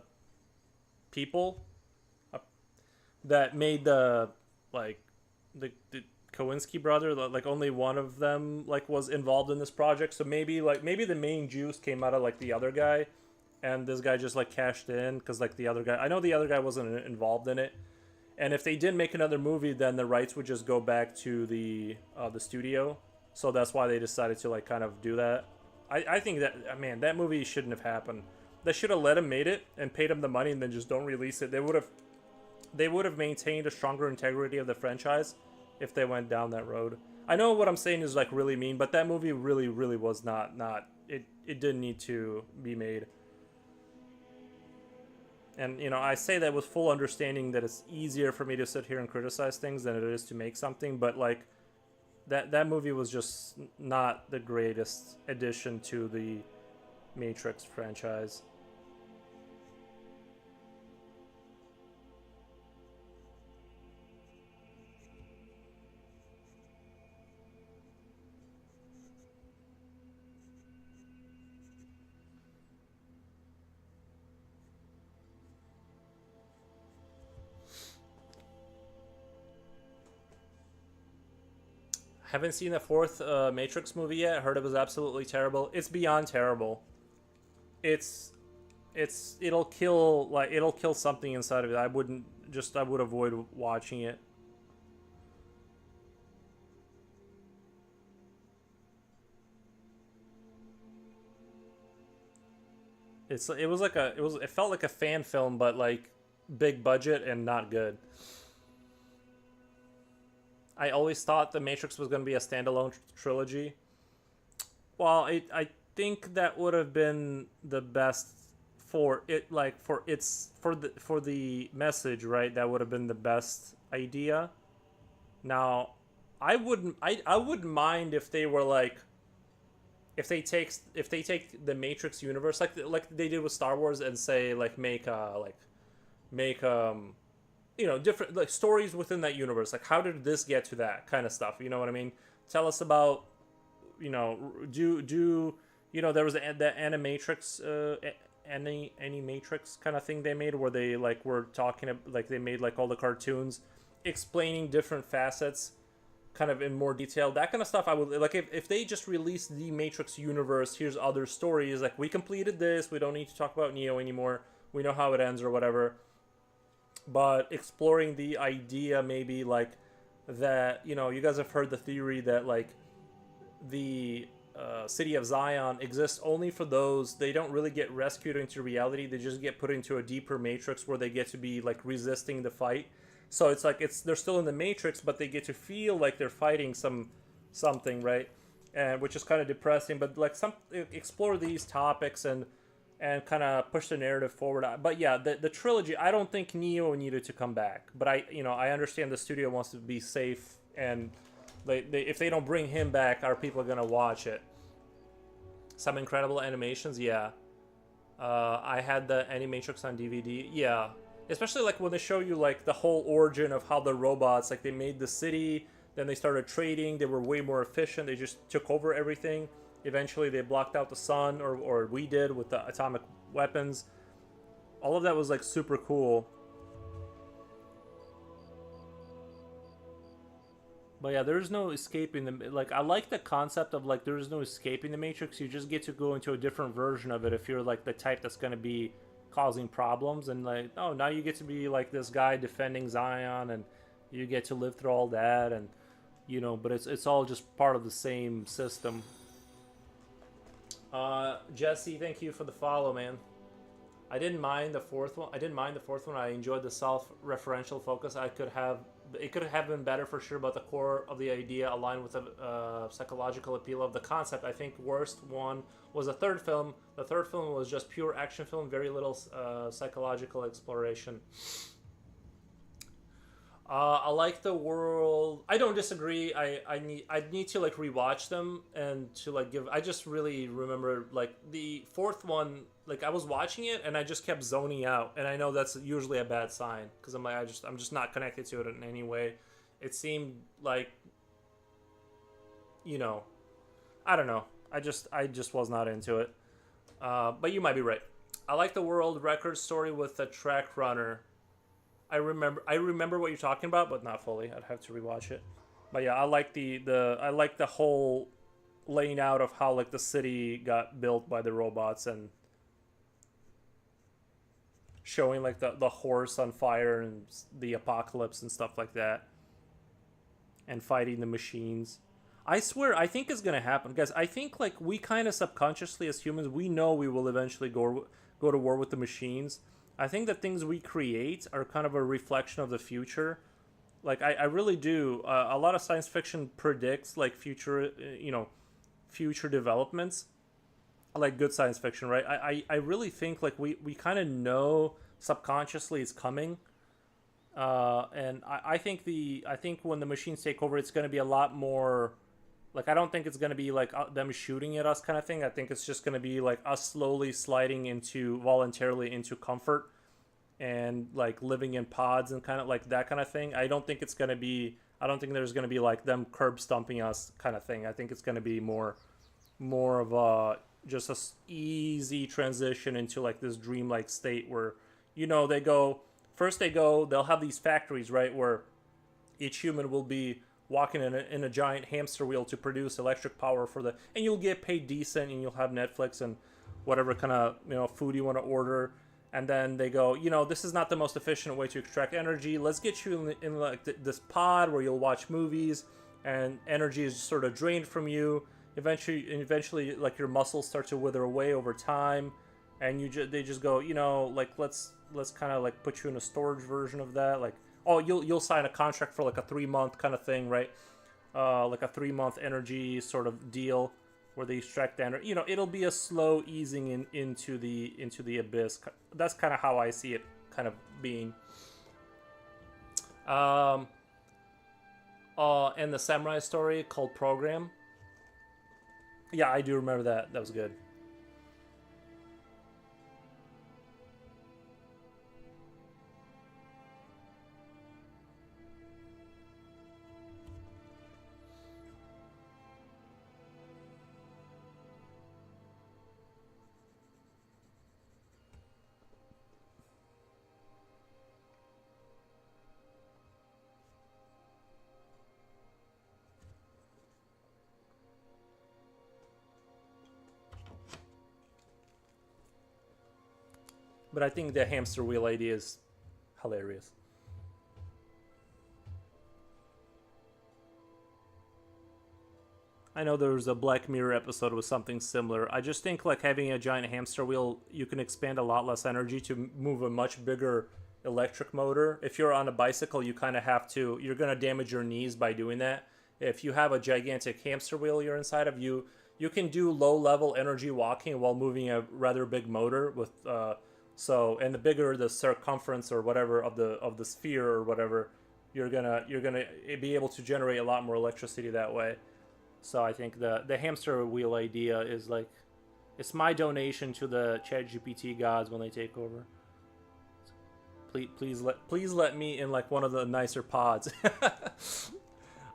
people that made the Kowinski brother, like only one of them like was involved in this project. So maybe the main juice came out of like the other guy, and this guy just like cashed in because like the other guy, I know the other guy wasn't involved in it. And if they did make another movie, then the rights would just go back to the studio. So that's why they decided to like kind of do that. I think that, man, that movie shouldn't have happened. They should have let him made it and paid him the money and then just don't release it. They would have maintained a stronger integrity of the franchise if they went down that road. I know what I'm saying is like really mean, but that movie really was not it didn't need to be made. And, you know, I say that with full understanding that it's easier for me to sit here and criticize things than it is to make something. But, like, that movie was just not the greatest addition to the Matrix franchise. Haven't seen the fourth Matrix movie yet. Heard it was absolutely terrible. It's beyond terrible. It's it'll kill something inside of it. I would avoid watching it. It felt like a fan film, but like big budget and not good. I always thought the Matrix was going to be a standalone trilogy. Well, I think that would have been the best for it, like for the message, right? That would have been the best idea. Now, I wouldn't mind if they were like, if they take the Matrix universe, like they did with Star Wars, and say like make different like stories within that universe, like how did this get to that kind of stuff, you know what I mean? Tell us about, do there was the animatrix, any matrix kind of thing they made, where they like were talking, like they made like all the cartoons explaining different facets kind of in more detail, that kind of stuff. I would like if they just released the Matrix universe, here's other stories, like we completed this, we don't need to talk about Neo anymore, we know how it ends or whatever, but exploring the idea maybe like that, you guys have heard the theory that like the city of Zion exists only for those, they don't really get rescued into reality, they just get put into a deeper matrix where they get to be like resisting the fight. So it's like they're still in the matrix, but they get to feel like they're fighting something, right? And which is kind of depressing. But like explore these topics and kind of push the narrative forward. But yeah, the trilogy, I don't think Neo needed to come back. But I understand the studio wants to be safe, and if they don't bring him back, are people gonna watch it? Some incredible animations, yeah. I had the Animatrix on DVD, yeah. Especially like when they show you like the whole origin of how the robots, like they made the city, then they started trading, they were way more efficient, they just took over everything. Eventually they blocked out the sun, or we did with the atomic weapons. All of that was like super cool. But yeah, there's no escaping the, like I like the concept of like there's no escaping the Matrix, you just get to go into a different version of it if you're like the type that's going to be causing problems, and like, oh, now you get to be like this guy defending Zion, and you get to live through all that, and but it's all just part of the same system. Jesse, thank you for the follow, man. I didn't mind the fourth one. I enjoyed the self-referential focus. It could have been better for sure, but the core of the idea aligned with the psychological appeal of the concept. I think worst one was the third film. The third film was just pure action film, very little psychological exploration. I like the world. I don't disagree. I need to like rewatch them and to like give. I just really remember like the fourth one. Like I was watching it and I just kept zoning out, and I know that's usually a bad sign because I'm like I'm just not connected to it in any way. It seemed like, I don't know. I just was not into it. But you might be right. I like the world record story with the track runner. I remember what you're talking about, but not fully. I'd have to rewatch it. But yeah, I like I like the whole laying out of how like the city got built by the robots, and showing like the horse on fire and the apocalypse and stuff like that, and fighting the machines. I swear, I think it's gonna happen, guys. I think like we kind of subconsciously as humans, we know we will eventually go to war with the machines. I think the things we create are kind of a reflection of the future. Like I really do. A lot of science fiction predicts like future, future developments. Like good science fiction, right? I really think like we kind of know subconsciously it's coming. And I think when the machines take over, it's going to be a lot more. Like I don't think it's going to be like them shooting at us kind of thing. I think it's just going to be like us slowly sliding voluntarily into comfort, and like living in pods and kind of like that kind of thing. I don't think there's going to be like them curb stomping us kind of thing. I think it's going to be more of a just a easy transition into like this dreamlike state where they'll have these factories, right, where each human will be walking in a giant hamster wheel to produce electric power and you'll get paid decent, and you'll have Netflix and whatever kind of food you want to order. And then they go, this is not the most efficient way to extract energy. Let's get you in like this pod where you'll watch movies, and energy is sort of drained from you. Eventually, like your muscles start to wither away over time, and they just go, like let's kind of like put you in a storage version of that. Like, oh, you'll sign a contract for like a 3-month kind of thing, right? Like a 3-month energy sort of deal. where they extract the energy. You know, it'll be a slow easing into the abyss. That's kind of how I see it kind of being. And the samurai story called Program. Yeah, I do remember that. That was good. But I think the hamster wheel idea is hilarious. I know there was a Black Mirror episode with something similar. I just think like having a giant hamster wheel, you can expand a lot less energy to move a much bigger electric motor. If you're on a bicycle, you kind of have to, you're going to damage your knees by doing that. If you have a gigantic hamster wheel you're inside of, you can do low level energy walking while moving a rather big motor with and the bigger the circumference or whatever of the sphere or whatever, you're gonna be able to generate a lot more electricity that way. So I think the hamster wheel idea is like, it's my donation to the ChatGPT gods when they take over. Please let me in like one of the nicer pods.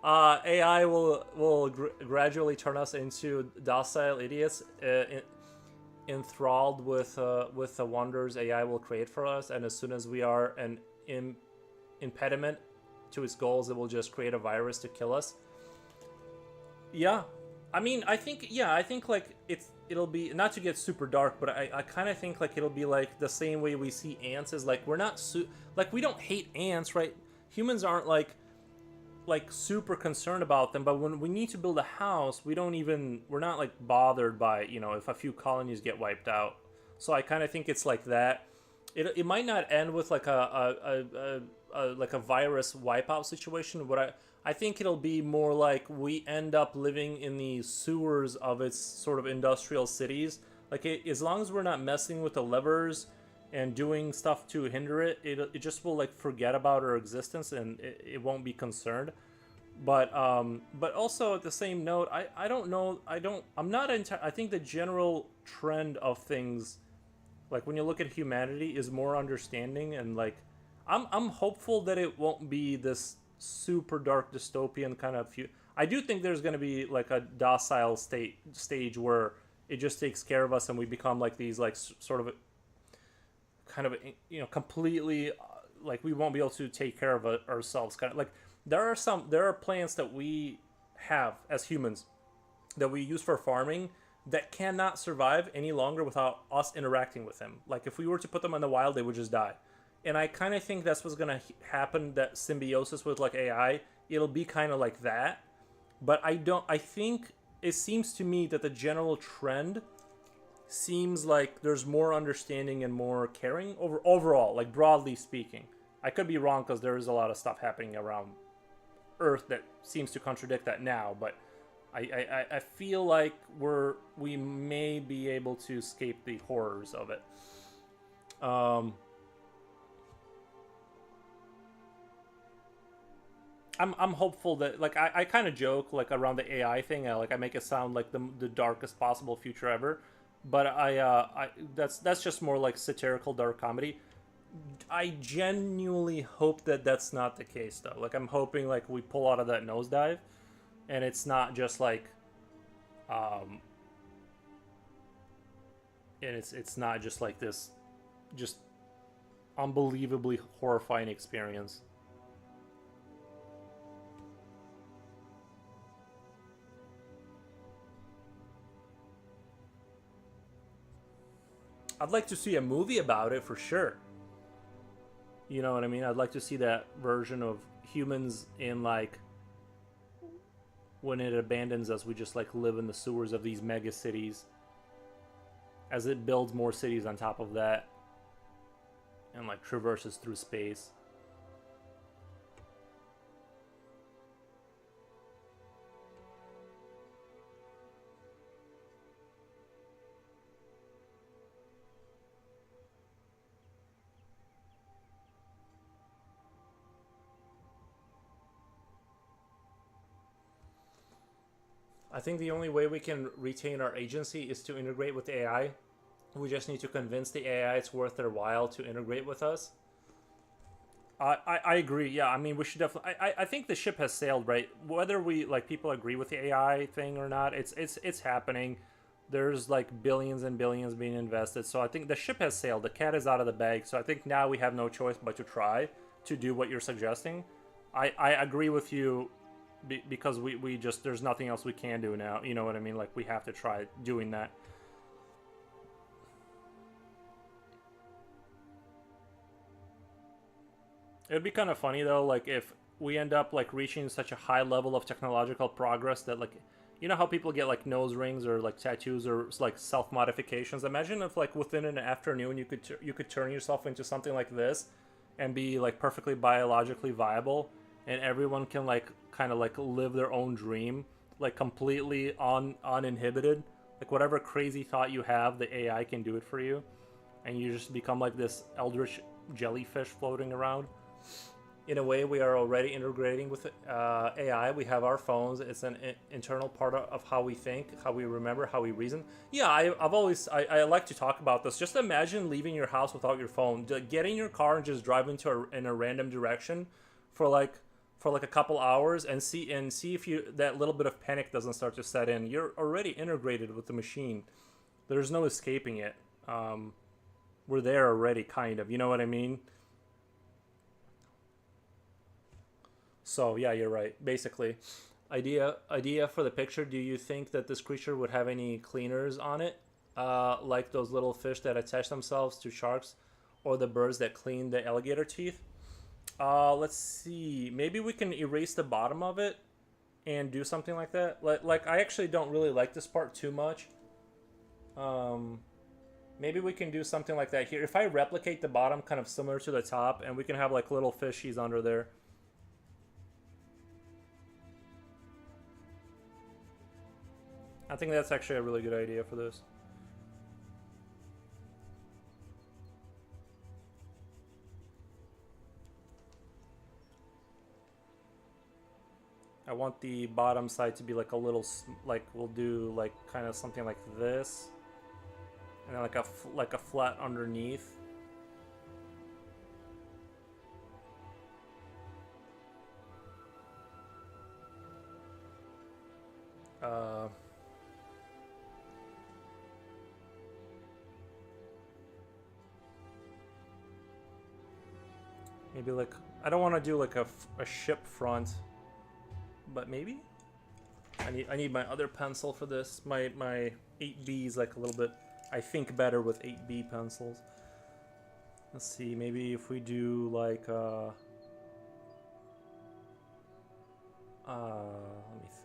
AI will gradually turn us into docile idiots, enthralled with the wonders AI will create for us. And as soon as we are an impediment to its goals, it will just create a virus to kill us. Yeah, I mean, I think like it'll be, not to get super dark, but I kind of think like it'll be like the same way we see ants is like, we're not like, we don't hate ants, right? Humans aren't like super concerned about them, but when we need to build a house, we're not like bothered by, you know, if a few colonies get wiped out. So I kind of think it's like that. It might not end with like a virus wipeout situation, but I think it'll be more like we end up living in the sewers of its sort of industrial cities. Like as long as we're not messing with the levers and doing stuff to hinder it, it just will like forget about our existence and it won't be concerned. But also at the same note, I don't know, I think the general trend of things, like when you look at humanity, is more understanding, and like I'm hopeful that it won't be this super dark dystopian kind of I do think there's going to be like a docile stage where it just takes care of us and we become like these like sort of kind of, you know, completely like we won't be able to take care of ourselves. Kind of like there are plants that we have as humans that we use for farming that cannot survive any longer without us interacting with them. Like if we were to put them in the wild, they would just die. And I kind of think that's what's going to happen, that symbiosis with like AI, it'll be kind of like that. But I think it seems to me that the general trend seems like there's more understanding and more caring overall, like broadly speaking. I could be wrong because there is a lot of stuff happening around Earth that seems to contradict that now, but I feel like we may be able to escape the horrors of it. I'm hopeful that, like, I kind of joke like around the AI thing, I make it sound like the darkest possible future ever, but that's just more like satirical dark comedy. I genuinely hope that that's not the case though. Like I'm hoping like we pull out of that nosedive, and it's not just like, and it's not just like this, just unbelievably horrifying experience. I'd like to see a movie about it for sure. You know what I mean? I'd like to see that version of humans in like when it abandons us, we just like live in the sewers of these mega cities as it builds more cities on top of that and like traverses through space. I think the only way we can retain our agency is to integrate with AI. We just need to convince the AI it's worth their while to integrate with us. I agree. Yeah, I mean, we should definitely. I think the ship has sailed, right? Whether we like people agree with the AI thing or not, it's happening. There's like billions and billions being invested, so I think the ship has sailed. The cat is out of the bag. So I think now we have no choice but to try to do what you're suggesting. I agree with you because we just there's nothing else we can do now. You know what I mean? Like we have to try doing that. It would be kind of funny though, like if we end up like reaching such a high level of technological progress that like, you know how people get like nose rings or like tattoos or like self modifications. Imagine if like within an afternoon you could turn yourself into something like this, and be like perfectly biologically viable, and everyone can like kind of like live their own dream, like completely uninhibited. Like whatever crazy thought you have, the AI can do it for you, and you just become like this eldritch jellyfish floating around. In a way, we are already integrating with AI. We have our phones. It's an internal part of how we think, how we remember, how we reason. Yeah, I've always I like to talk about this. Just imagine leaving your house without your phone, getting your car and just driving in a random direction for like a couple hours, and see if you that little bit of panic doesn't start to set in. You're already integrated with the machine. There's no escaping it. We're there already, kind of. You know what I mean? So yeah, you're right. Basically, idea for the picture. Do you think that this creature would have any cleaners on it, like those little fish that attach themselves to sharks, or the birds that clean the alligator teeth? Let's see. Maybe we can erase the bottom of it and do something like that. Like I actually don't really like this part too much. Um, Maybe we can do something like that here. If I replicate the bottom kind of similar to the top, and we can have like little fishies under there. I think that's actually a really good idea for this. I want the bottom side to be like a little, like we'll do like kind of something like this, and then like a flat underneath. Uh, Maybe like I don't want to do like a ship front, but maybe I need my other pencil for this. My 8B is like a little bit. I think better with 8B pencils. Let's see. Maybe if we do like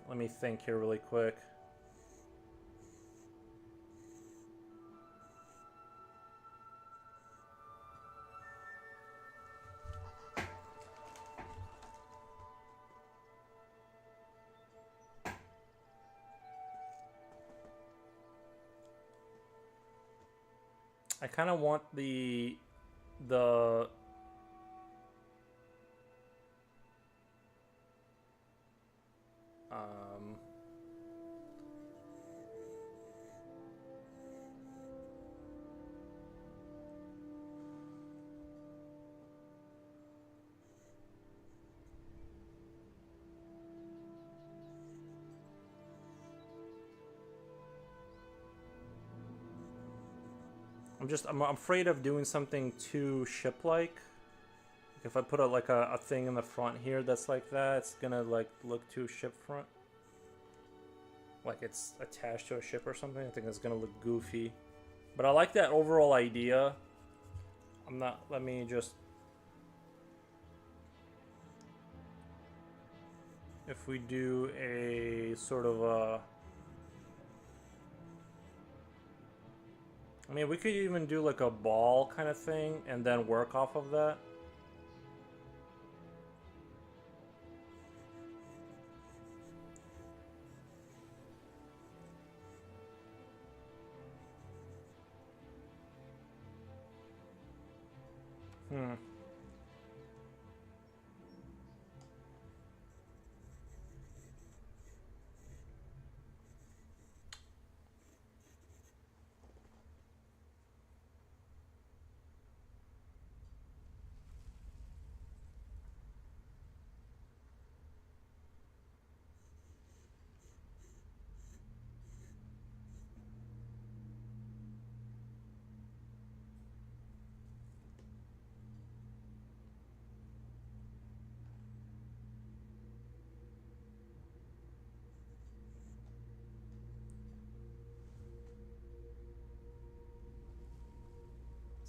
let me think here really quick. I kind of want the um I'm afraid of doing something too ship-like. If I put a thing in the front here that's like that, it's gonna like look too ship front. Like it's attached to a ship or something. I think it's gonna look goofy. But I like that overall idea. I'm not, let me just, if we do a sort of a, I mean, we could even do like a ball kind of thing and then work off of that. Hmm.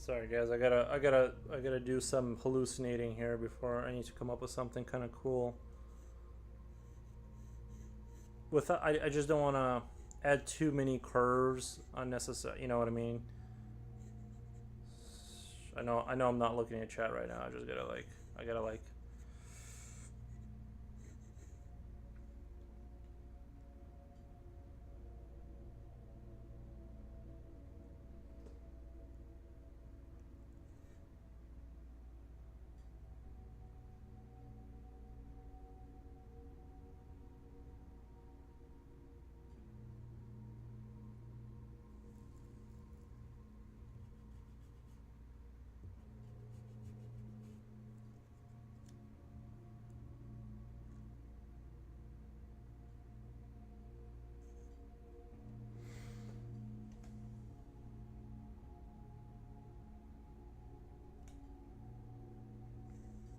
Sorry guys, I gotta do some hallucinating here before I need to come up with something kind of cool. With I just don't want to add too many curves unnecessary. You know what I mean? I know I'm not looking at chat right now. I just gotta like I gotta like.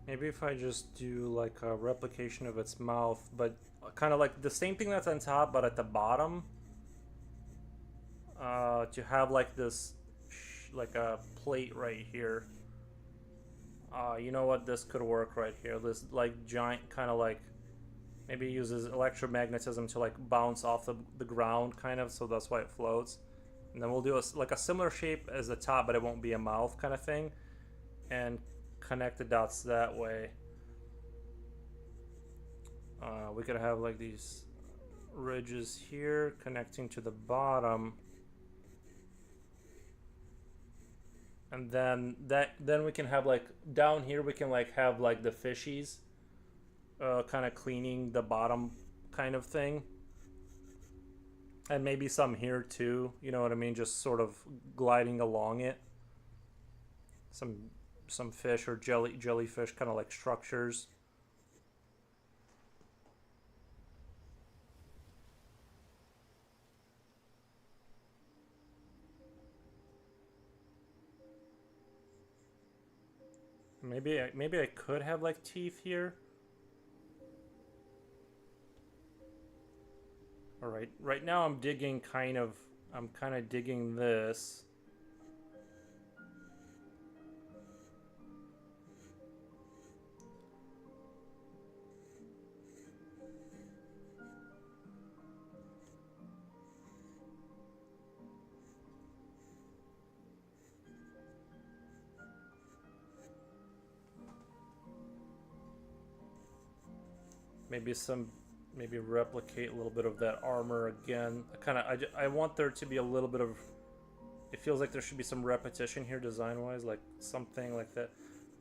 Maybe if I just do like a replication of its mouth, but kind of like the same thing that's on top, but at the bottom. To have like this, like a plate right here. You know what? This could work right here. This like giant kind of like, maybe uses electromagnetism to like bounce off the ground kind of, so that's why it floats. And then we'll do like a similar shape as the top, but it won't be a mouth kind of thing. And connect the dots that way. We could have like these ridges here connecting to the bottom. And then we can have like down here we can like have like the fishies kind of cleaning the bottom kind of thing. And maybe some here too, you know what I mean, just sort of gliding along it. Some fish or jellyfish kind of like structures. Maybe I could have like teeth here. All right. Right now I'm kind of digging this. Maybe replicate a little bit of that armor again. I want there to be a little bit of, it feels like there should be some repetition here design wise, like something like that.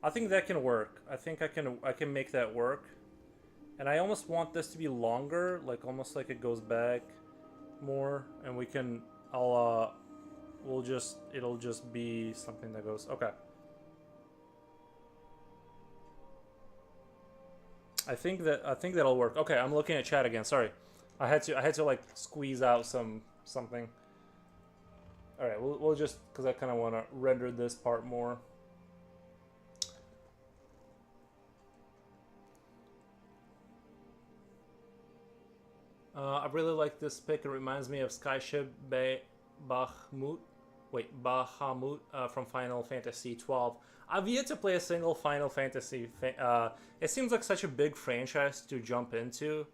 I think that can work. I think I can make that work. And I almost want this to be longer, like almost like it goes back more, and it'll just be something that goes, okay. I think that'll work. Okay, I'm looking at chat again. Sorry, I had to like squeeze out something. All right, we'll just, because I kind of want to render this part more. I really like this pic. It reminds me of Skyship Bahamut. Wait, Bahamut from Final Fantasy 12. I've yet to play a single Final Fantasy. It seems like such a big franchise to jump into.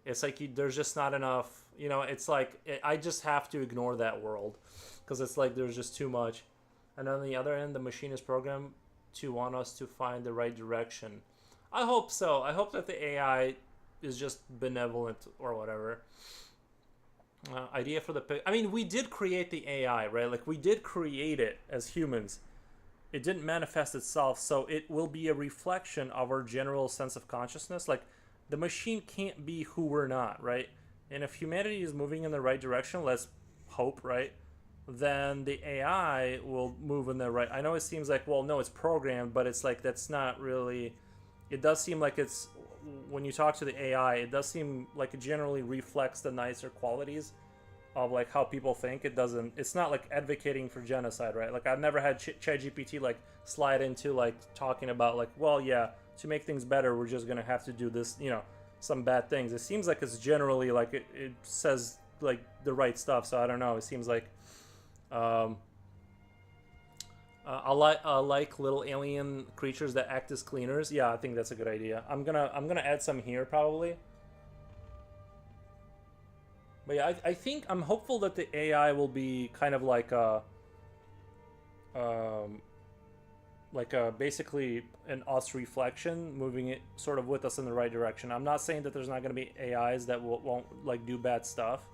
It's like there's just not enough. You know, it's like I just have to ignore that world because it's like there's just too much. And on the other end, the machine is programmed to want us to find the right direction. I hope so. I hope that the AI is just benevolent or whatever. Idea for the pic. I mean, we did create the AI, right? Like we did create it as humans. It didn't manifest itself, so it will be a reflection of our general sense of consciousness. Like the machine can't be who we're not, right? And if humanity is moving in the right direction, let's hope, right? Then the AI will move in the right. I know it seems like, well, no, it's programmed, but it's like that's not really. It does seem like it's, when you talk to the AI, it does seem like it generally reflects the nicer qualities of like how people think. It's not like advocating for genocide, right? Like I've never had ChatGPT like slide into like talking about like, well, yeah, to make things better, we're just gonna have to do this, you know, some bad things. It seems like it's generally like it says like the right stuff. So I don't know. It seems like like little alien creatures that act as cleaners. Yeah, I think that's a good idea. I'm gonna add some here probably. But yeah, I think I'm hopeful that the AI will be kind of um, like a basically an us reflection, moving it sort of with us in the right direction. I'm not saying that there's not going to be AIs that won't like do bad stuff.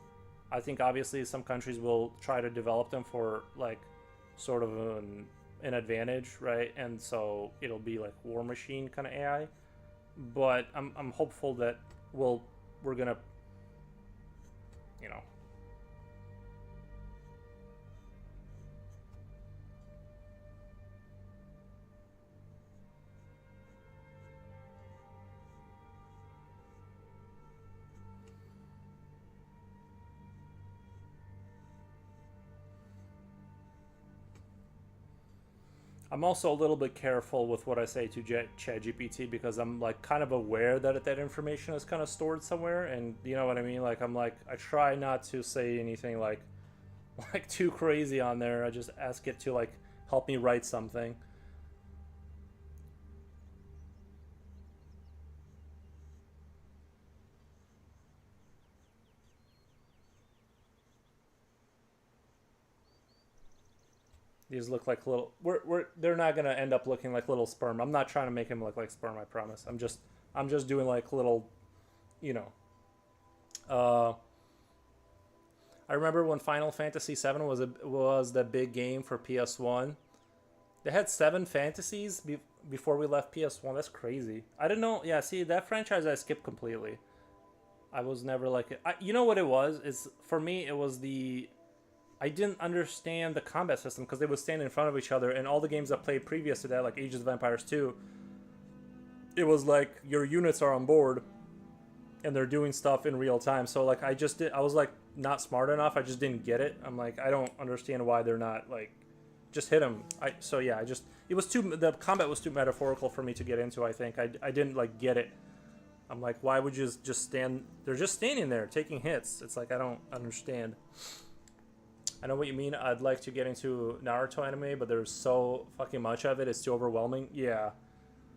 I think obviously some countries will try to develop them for like sort of an advantage, right? And so it'll be like war machine kind of AI. But I'm hopeful that we're gonna, you know, I'm also a little bit careful with what I say to ChatGPT because I'm like kind of aware that that information is kind of stored somewhere, and you know what I mean. Like I'm like I try not to say anything like like too crazy on there. I just ask it to like help me write something. These look like little. They're not gonna end up looking like little sperm. I'm not trying to make him look like sperm. I promise. I'm just doing like little, you know. Uh, I remember when Final Fantasy VII was the big game for PS1. They had seven fantasies before we left PS1. That's crazy. I didn't know. Yeah, see that franchise I skipped completely. I was never like it. You know what it was? Is for me it was the I didn't understand the combat system because they would stand in front of each other, and all the games I played previous to that, like Ages of Empires 2, it was like your units are on board and they're doing stuff in real time. So like I was like not smart enough. I just didn't get it. I'm like I don't understand why they're not like just hit them. So yeah, I just it was too the combat was too metaphorical for me to get into. I think I didn't like get it. I'm like, why would you just stand? They're just standing there taking hits. It's like I don't understand. I know what you mean. I'd like to get into Naruto anime, but there's so fucking much of it. It's too overwhelming. Yeah,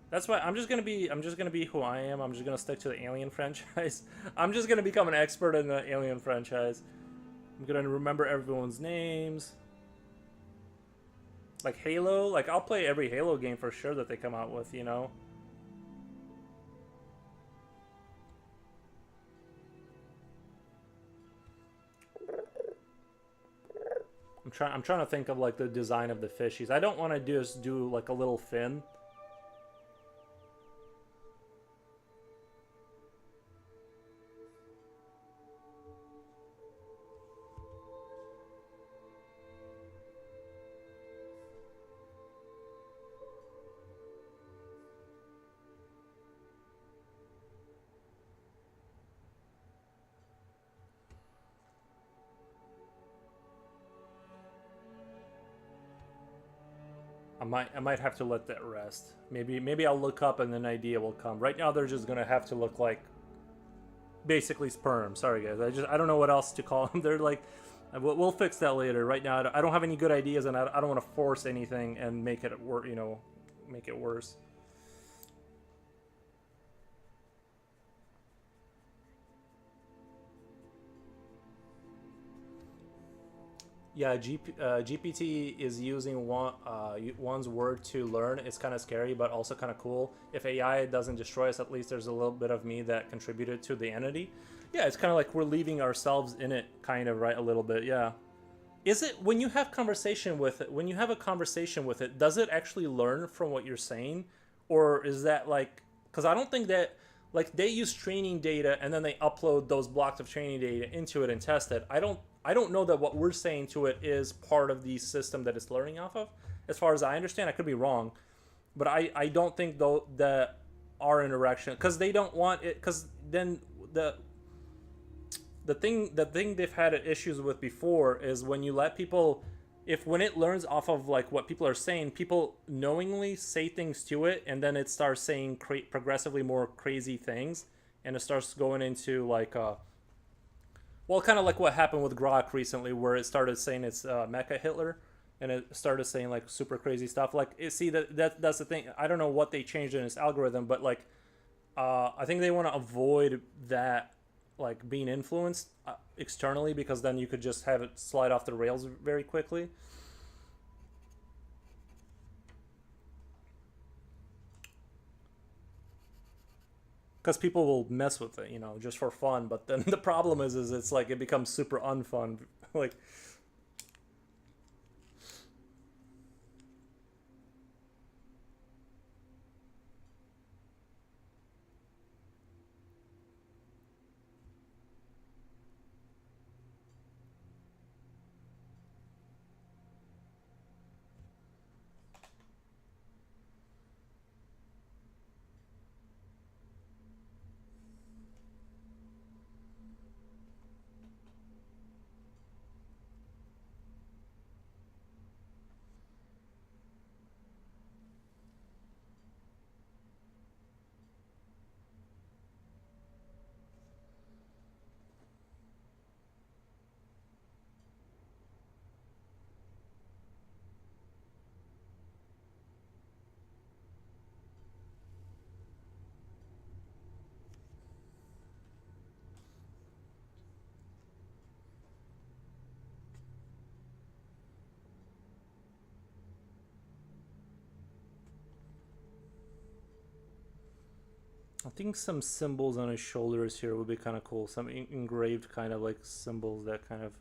that's why I'm just gonna be who I am. I'm just gonna stick to the Alien franchise. I'm just gonna become an expert in the Alien franchise. I'm gonna remember everyone's names. Like Halo, like I'll play every Halo game for sure that they come out with. You know. I'm trying to think of like the design of the fishies. I don't want to just do like a little fin. I might have to let that rest. Maybe I'll look up and an idea will come. Right now they're just gonna have to look like basically sperm. Sorry guys, I don't know what else to call them. They're like we'll fix that later. Right now I don't have any good ideas, and I don't want to force anything and make it work. You know, make it worse. Yeah, GPT is using one's word to learn. It's kind of scary, but also kind of cool. If AI doesn't destroy us, at least there's a little bit of me that contributed to the entity. Yeah, it's kind of like we're leaving ourselves in it, kind of, right? A little bit, yeah. Is it when you have conversation with it? When you have a conversation with it, does it actually learn from what you're saying, or is that like? Because I don't think that like they use training data and then they upload those blocks of training data into it and test it. I don't know that what we're saying to it is part of the system that it's learning off of. As far as I understand, I could be wrong, but I don't think though that our interaction because they don't want it because then the the thing they've had issues with before is when you let people if when it learns off of like what people are saying, people knowingly say things to it, and then it starts saying progressively more crazy things, and it starts going into like well, kind of like what happened with Grok recently, where it started saying it's Mecha Hitler, and it started saying like super crazy stuff. Like, see that's the thing. I don't know what they changed in its algorithm, but like, I think they want to avoid that, like being influenced externally, because then you could just have it slide off the rails very quickly. Because people will mess with it, just for fun. But then the problem is it's like it becomes super unfun. Like, I think some symbols on his shoulders here would be kind of cool. Some engraved kind of like symbols that kind of.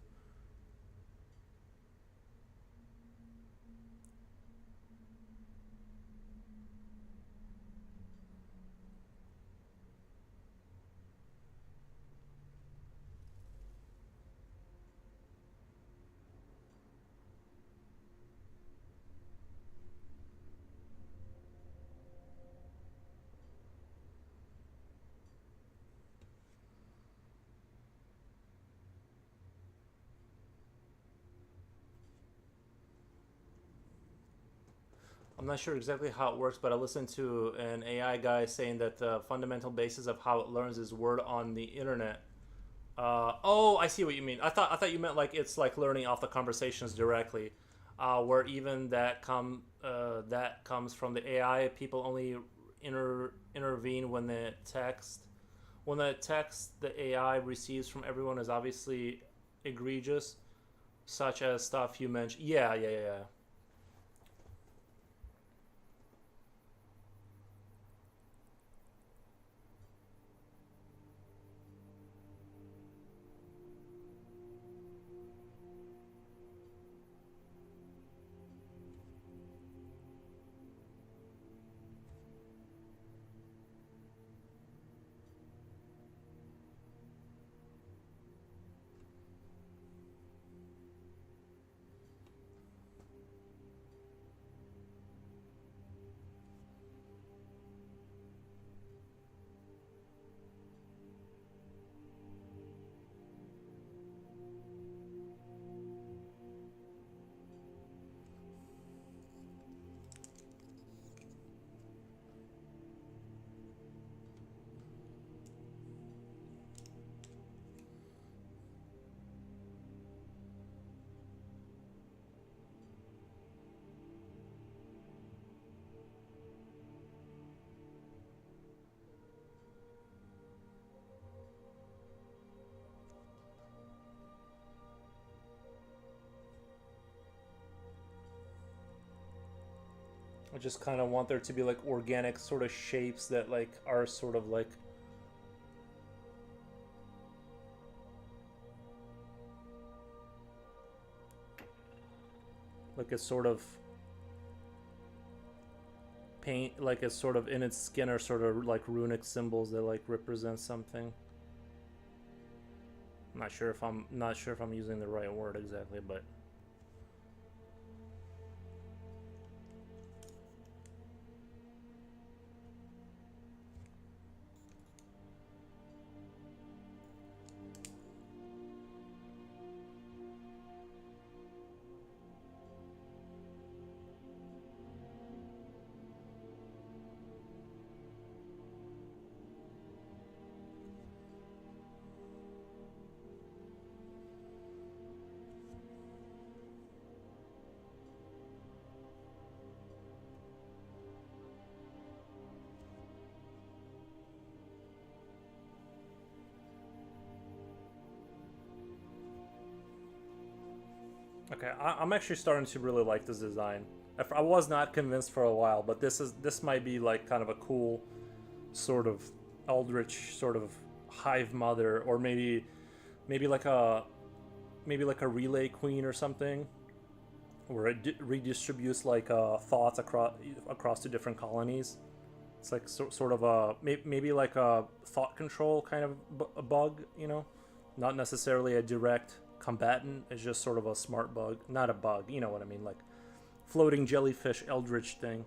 I'm not sure exactly how it works, but I listened to an AI guy saying that the fundamental basis of how it learns is word on the internet. Oh, I see what you mean. I thought you meant like it's like learning off the conversations directly, where even that comes from the AI. People only intervene when the text the AI receives from everyone is obviously egregious, such as stuff you mentioned. Yeah, yeah, yeah, yeah. I just kind of want there to be like organic sort of shapes that like are sort of like a sort of paint, like it's sort of in its skin are sort of like runic symbols that like represent something. I'm not sure if I'm using the right word exactly, but Okay, I'm actually starting to really like this design. I was not convinced for a while, but this might be like kind of a cool sort of eldritch sort of hive mother, or maybe like a maybe like a relay queen or something, where it redistributes like thoughts across to different colonies. It's like sort of a maybe like a thought control kind of a bug, you know, not necessarily a direct combatant. It's just sort of a smart bug, not a bug. You know what I mean, like floating jellyfish eldritch thing.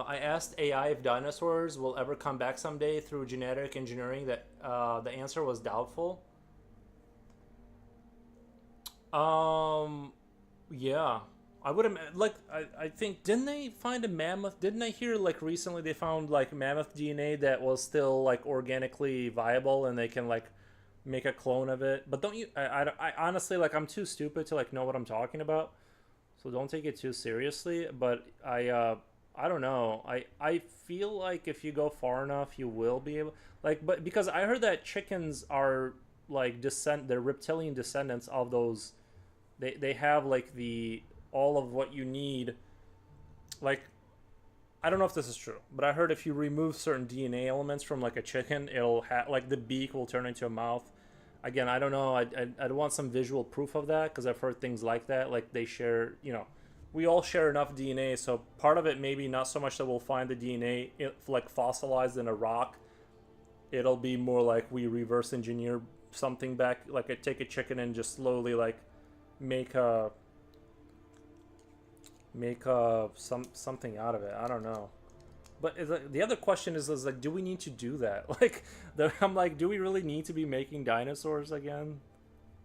I asked AI if dinosaurs will ever come back someday through genetic engineering. That the answer was doubtful. Um, yeah, I would have like I think didn't they find a mammoth? Didn't I hear like recently they found like mammoth DNA that was still like organically viable and they can like make a clone of it. But don't you? I honestly like I'm too stupid to like know what I'm talking about. So don't take it too seriously. But I don't know. I feel like if you go far enough, you will be able like. But because I heard that chickens are like they're reptilian descendants of those. They have like the all of what you need. Like I don't know if this is true, but I heard if you remove certain DNA elements from like a chicken, it'll have like the beak will turn into a mouth. Again, I don't know. I'd want some visual proof of that because I've heard things like that. Like they share, you know, we all share enough DNA. So part of it maybe not so much that we'll find the DNA like fossilized in a rock. It'll be more like we reverse engineer something back. Like I take a chicken and just slowly like make a something out of it. I don't know. But the other question is like, do we need to do that? Like, I'm like, do we really need to be making dinosaurs again?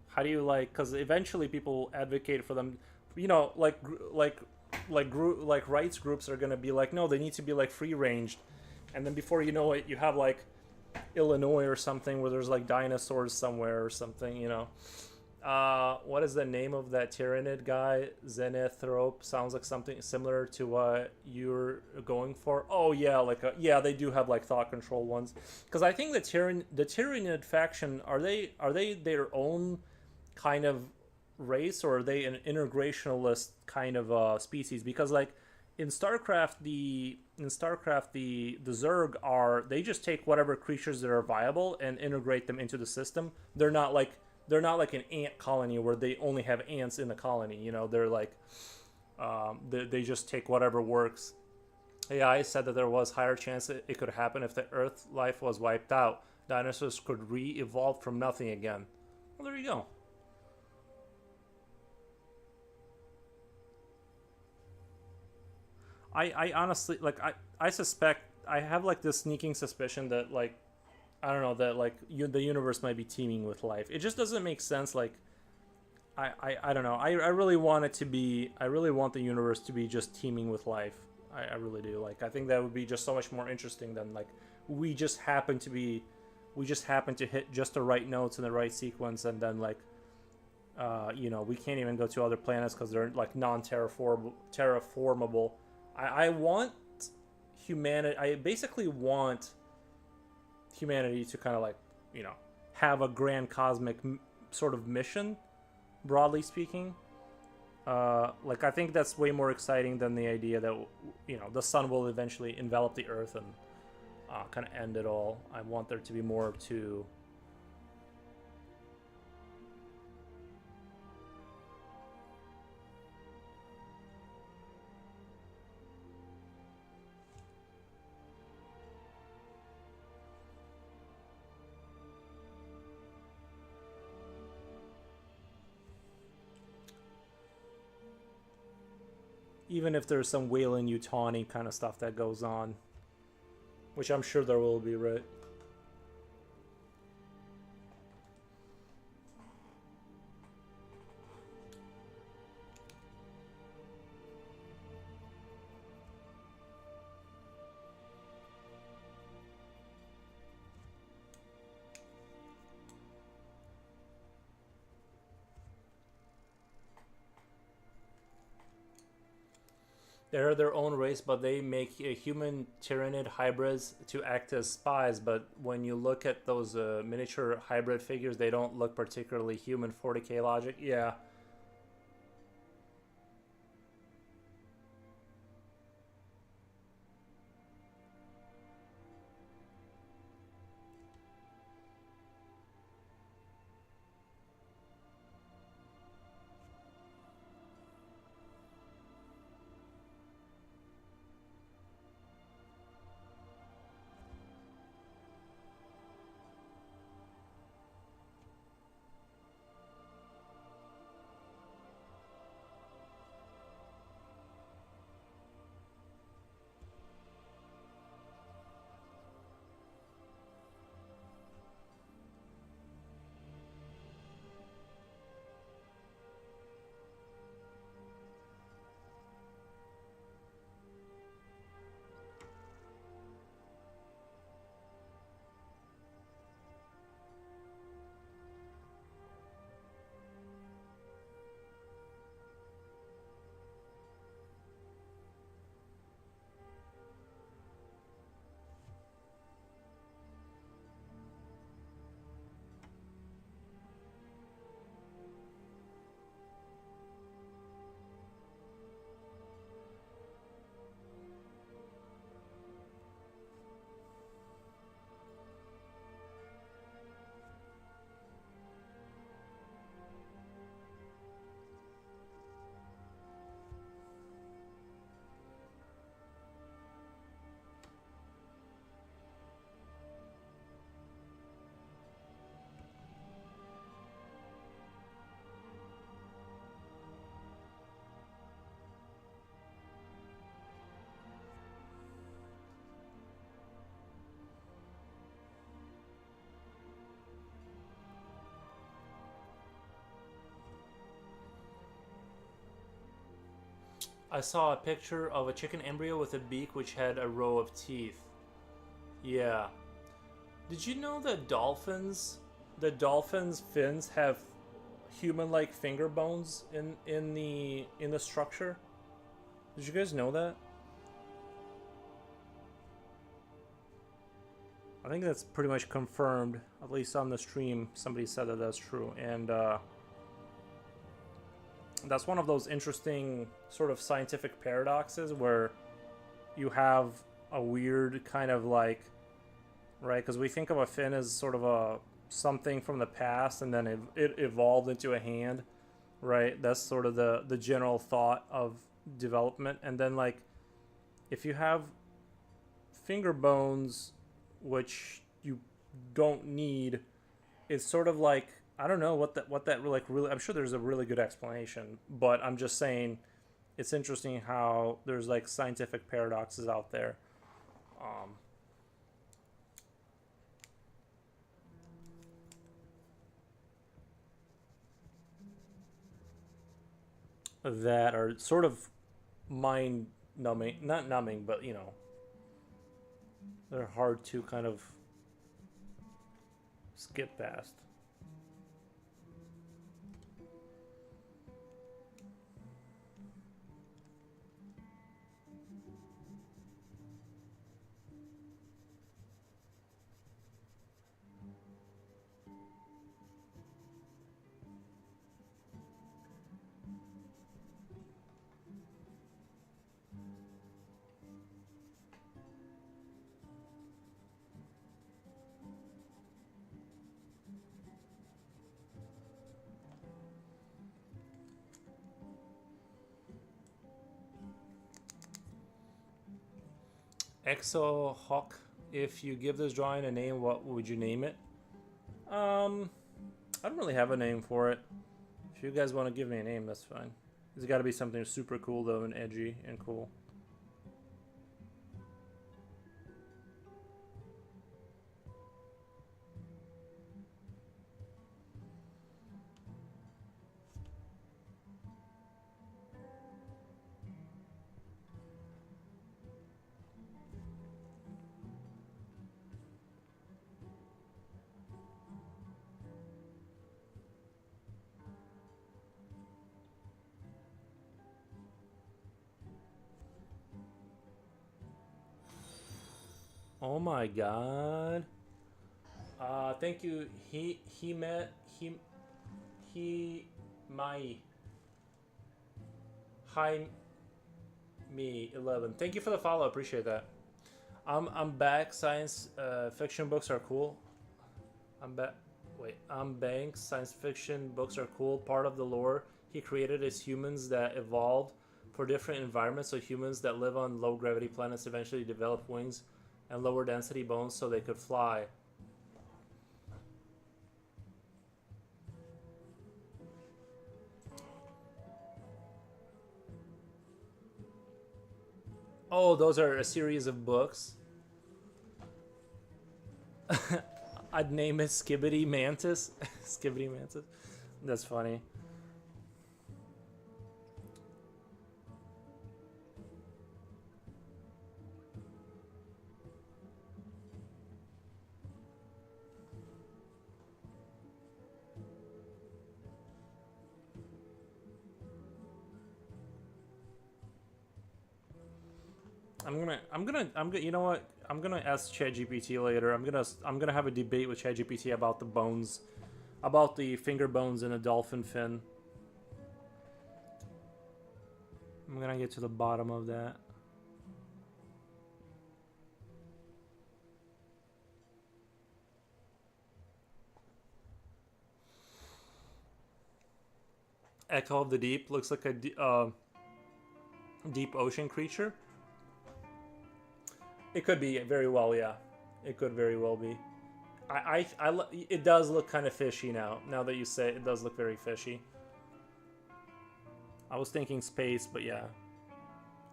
How do you like? Because eventually people advocate for them. You know, like rights groups are gonna be like, no, they need to be like free ranged, and then before you know it, you have like Illinois or something where there's like dinosaurs somewhere or something. You know. What is the name of that Tyranid guy? Zenithrope sounds like something similar to what you're going for. Oh yeah, yeah, they do have like thought control ones. Because I think the Tyranid faction are they their own kind of race, or are they an integrationalist kind of species? Because like in StarCraft the Zerg are they just take whatever creatures that are viable and integrate them into the system. They're not like an ant colony where they only have ants in the colony. You know, they're like they just take whatever works. AI said that there was higher chance that it could happen if the Earth life was wiped out. Dinosaurs could re-evolve from nothing again. Well, there you go. I honestly like I suspect I have like this sneaking suspicion that like I don't know that like the universe might be teeming with life. It just doesn't make sense. Like I don't know. I really want it to be. I really want the universe to be just teeming with life. I really do. Like I think that would be just so much more interesting than like we just happen to be. We just happen to hit just the right notes in the right sequence, and then like you know we can't even go to other planets because they're like non-terraformable. I want humanity. I basically want humanity to kind of like you know have a grand cosmic sort of mission, broadly speaking. Like I think that's way more exciting than the idea that you know the sun will eventually envelop the earth and kind of end it all. I want there to be more to even if there's some Wayland Utani kind of stuff that goes on, which I'm sure there will be, right? They're their own race, but they make human tyrannid hybrids to act as spies. But when you look at those miniature hybrid figures, they don't look particularly human. 40k logic, yeah. I saw a picture of a chicken embryo with a beak which had a row of teeth. Yeah. Did you know that the dolphins' fins have human-like finger bones in the structure? Did you guys know that? I think that's pretty much confirmed, at least on the stream. Somebody said that that's true, and that's one of those interesting sort of scientific paradoxes where you have a weird kind of like, right? Because we think of a fin as sort of a something from the past, and then it evolved into a hand, right? That's sort of the general thought of development. And then like, if you have finger bones, which you don't need, it's sort of like, I don't know what that like really. I'm sure there's a really good explanation, but I'm just saying, it's interesting how there's like scientific paradoxes out there. That are sort of mind numbing, not numbing, but you know, they're hard to kind of skip past. Exo Hawk, if you give this drawing a name, what would you name it? I don't really have a name for it. If you guys want to give me a name, that's fine. It's got to be something super cool though, and edgy and cool. Oh my god. Thank you. He my hi me 11. Thank you for the follow. Appreciate that. I'm back. Science fiction books are cool. I'm back. Wait, I'm Banks. Science fiction books are cool. Part of the lore he created is humans that evolved for different environments. So humans that live on low gravity planets eventually develop wings and lower density bones so they could fly. Oh, those are a series of books. I'd name it Skibbity Mantis. Skibbity Mantis. That's funny. You know what? I'm gonna ask ChatGPT later. I'm gonna have a debate with ChatGPT about the bones, about the finger bones in a dolphin fin. I'm gonna get to the bottom of that. Echo of the Deep looks like a deep ocean creature. It could be very well, yeah. It could very well be. It does look kind of fishy now. Now that you say it, it does look very fishy. I was thinking space, but yeah.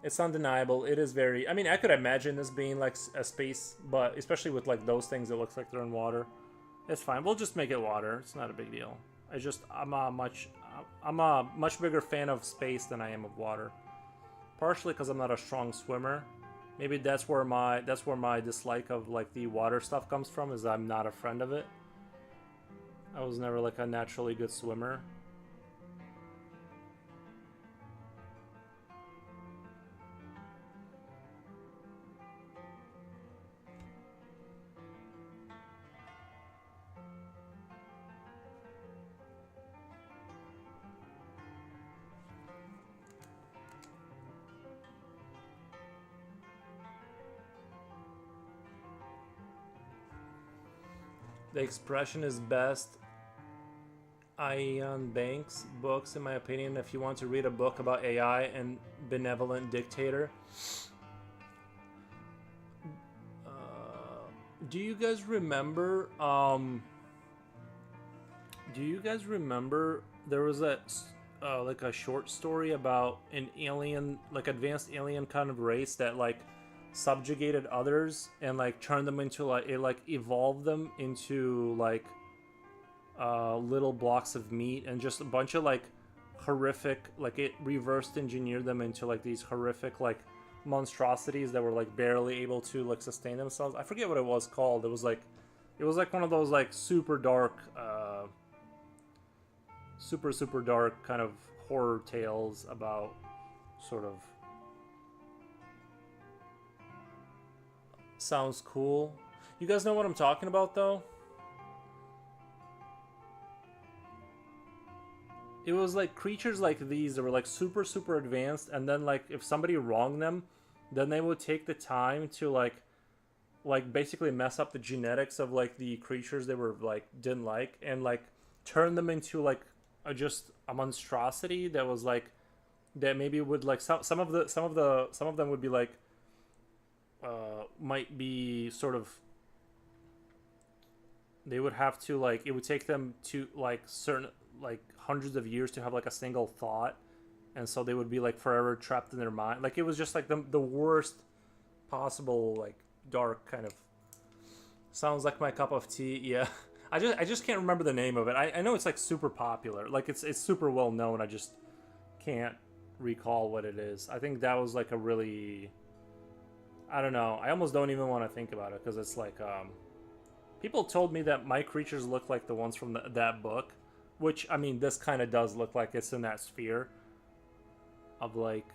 It's undeniable. It is very... I mean, I could imagine this being like a space, but especially with like those things, it looks like they're in water. It's fine. We'll just make it water. It's not a big deal. I'm a much bigger fan of space than I am of water. Partially because I'm not a strong swimmer. Maybe that's where my dislike of like the water stuff comes from, is I'm not a friend of it. I was never like a naturally good swimmer. The expression is best. Ian Banks books, in my opinion, if you want to read a book about AI and benevolent dictator. Do you guys remember? Do you guys remember there was a like a short story about an alien, like advanced alien kind of race that like subjugated others and like turned them into like it like evolved them into like little blocks of meat and just a bunch of like horrific, like it reversed engineered them into like these horrific like monstrosities that were like barely able to like sustain themselves. I forget what it was called. It was like one of those like super dark super dark kind of horror tales about sort of... Sounds cool. You guys know what I'm talking about though? It was like creatures like these that were like super advanced, and then like if somebody wronged them, then they would take the time to like basically mess up the genetics of like the creatures they were like didn't like, and like turn them into like just a monstrosity that was like that maybe would like some of them would be like might be sort of, they would have to like, it would take them to like certain like hundreds of years to have like a single thought, and so they would be like forever trapped in their mind. Like it was just like the worst possible like dark kind of... Sounds like my cup of tea. Yeah. I just can't remember the name of it. I know it's like super popular, like it's super well known. I just can't recall what it is. I think that was like a really... I don't know. I almost don't even want to think about it because it's like people told me that my creatures look like the ones from that book, which I mean this kind of does look like it's in that sphere of like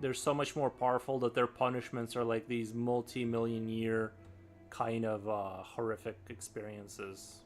they're so much more powerful that their punishments are like these multi-million year kind of horrific experiences.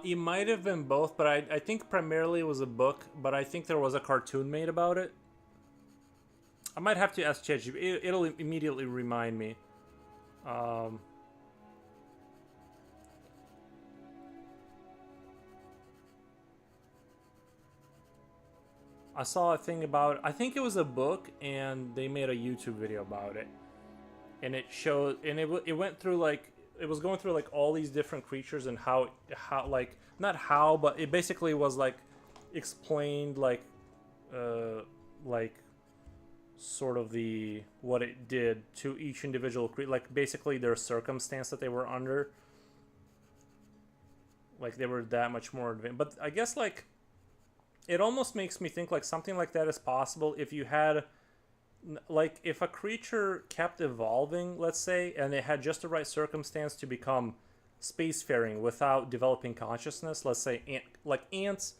It might have been both, but I think primarily it was a book, but I think there was a cartoon made about it. I might have to ask ChatGPT. It'll immediately remind me. Um, I saw a thing about, I think it was a book, and they made a YouTube video about it. And it showed, and it went through like, it was going through like all these different creatures and how like, not how, but it basically was like explained like sort of the what it did to each individual creature, like basically their circumstance that they were under, like they were that much more advanced. But I guess like it almost makes me think like something like that is possible if you had, like, if a creature kept evolving, let's say, and it had just the right circumstance to become spacefaring without developing consciousness. Let's say like ants,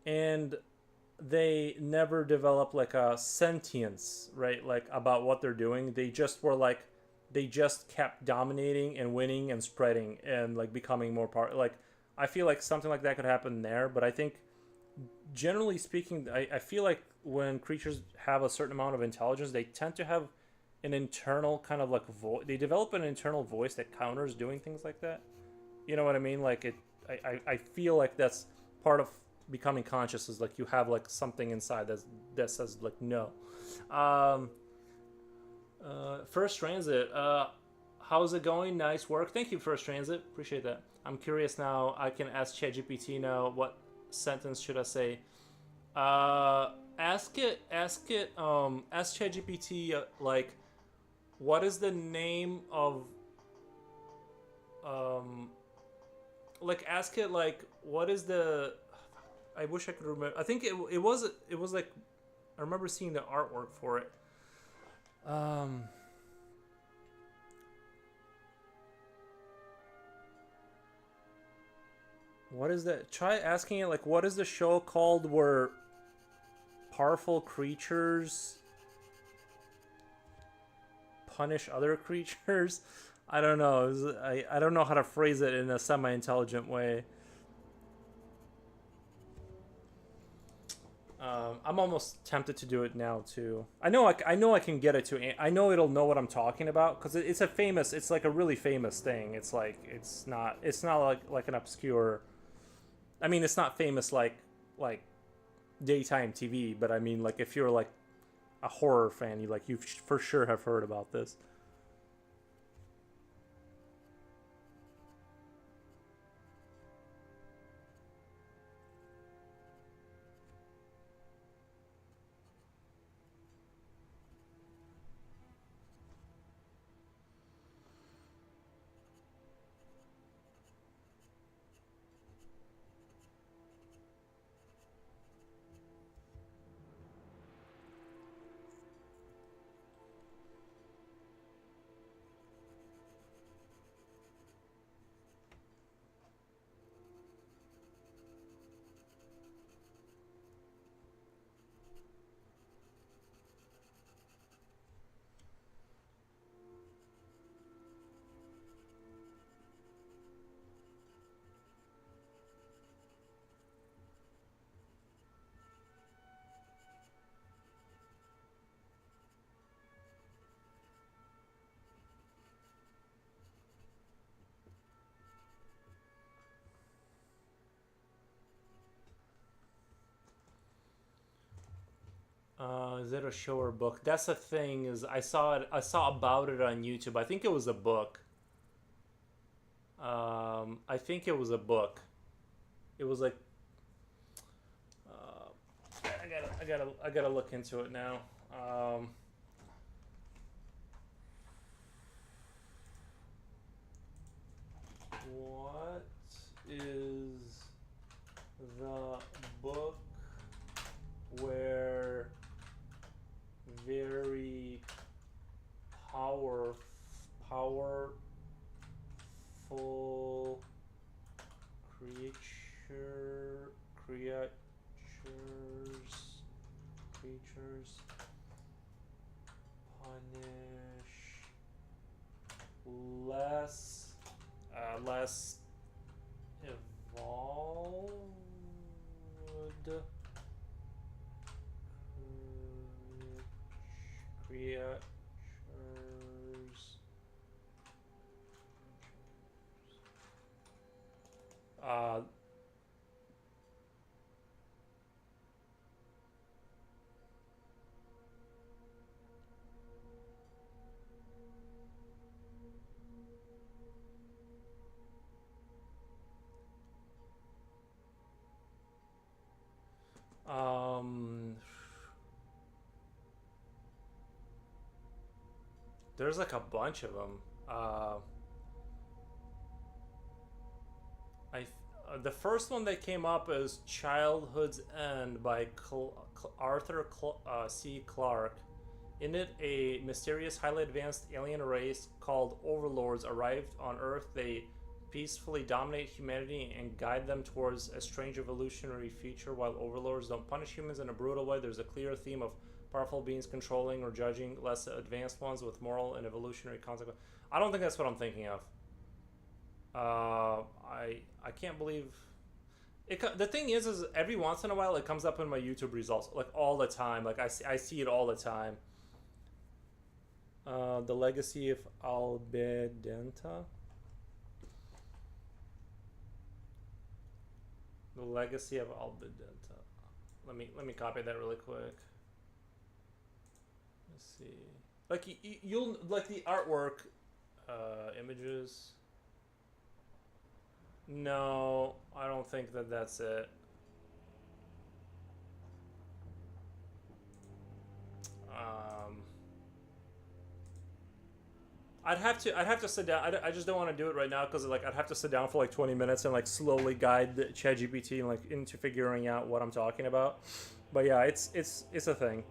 and they never develop like a sentience, right? Like about what they're doing. They just were like, they just kept dominating and winning and spreading and like becoming more part. Like I feel like something like that could happen there, but I think generally speaking, I feel like when creatures have a certain amount of intelligence, they tend to have an internal kind of like voice. They develop an internal voice that counters doing things like that. You know what I mean? Like it, I feel like that's part of becoming conscious, is like you have like something inside that says like no. Um, First Transit, how's it going? Nice work. Thank you, First Transit. Appreciate that. I'm curious now. I can ask ChatGPT now. What sentence should I say? Ask ChatGPT like, what is the name of, like ask it like, what is the, I wish I could remember. I think it was like, I remember seeing the artwork for it. What is that? Try asking it like, what is the show called where powerful creatures punish other creatures? I don't know. I don't know how to phrase it in a semi-intelligent way. I'm almost tempted to do it now too. I know I can get it to. I know it'll know what I'm talking about because it's a famous. It's like a really famous thing. It's like it's not like an obscure. I mean, it's not famous like daytime TV, but I mean, like if you're like a horror fan, you for sure have heard about this. Is it a show or book? That's the thing. Is I saw it. I saw about it on YouTube. I think it was a book. I think it was a book. It was like I gotta look into it now. What is the book where very powerful creatures punish less evolved creatures. Uh, um, there's like a bunch of them. The first one that came up is Childhood's End by Arthur C. Clarke. In it, a mysterious, highly advanced alien race called Overlords arrived on Earth. They peacefully dominate humanity and guide them towards a strange evolutionary future. While Overlords don't punish humans in a brutal way, there's a clear theme of powerful beings controlling or judging less advanced ones with moral and evolutionary consequences. I don't think that's what I'm thinking of. I can't believe it. The thing is every once in a while it comes up in my YouTube results, like all the time. Like I see it all the time. The Legacy of Albedenta. The Legacy of Albedenta. Let me copy that really quick. Let's see. Like you'll like the artwork, images. No, I don't think that that's it. Um, I'd have to sit down. I just don't want to do it right now because like I'd have to sit down for like 20 minutes and like slowly guide the ChatGPT and like into figuring out what I'm talking about. But yeah, it's a thing.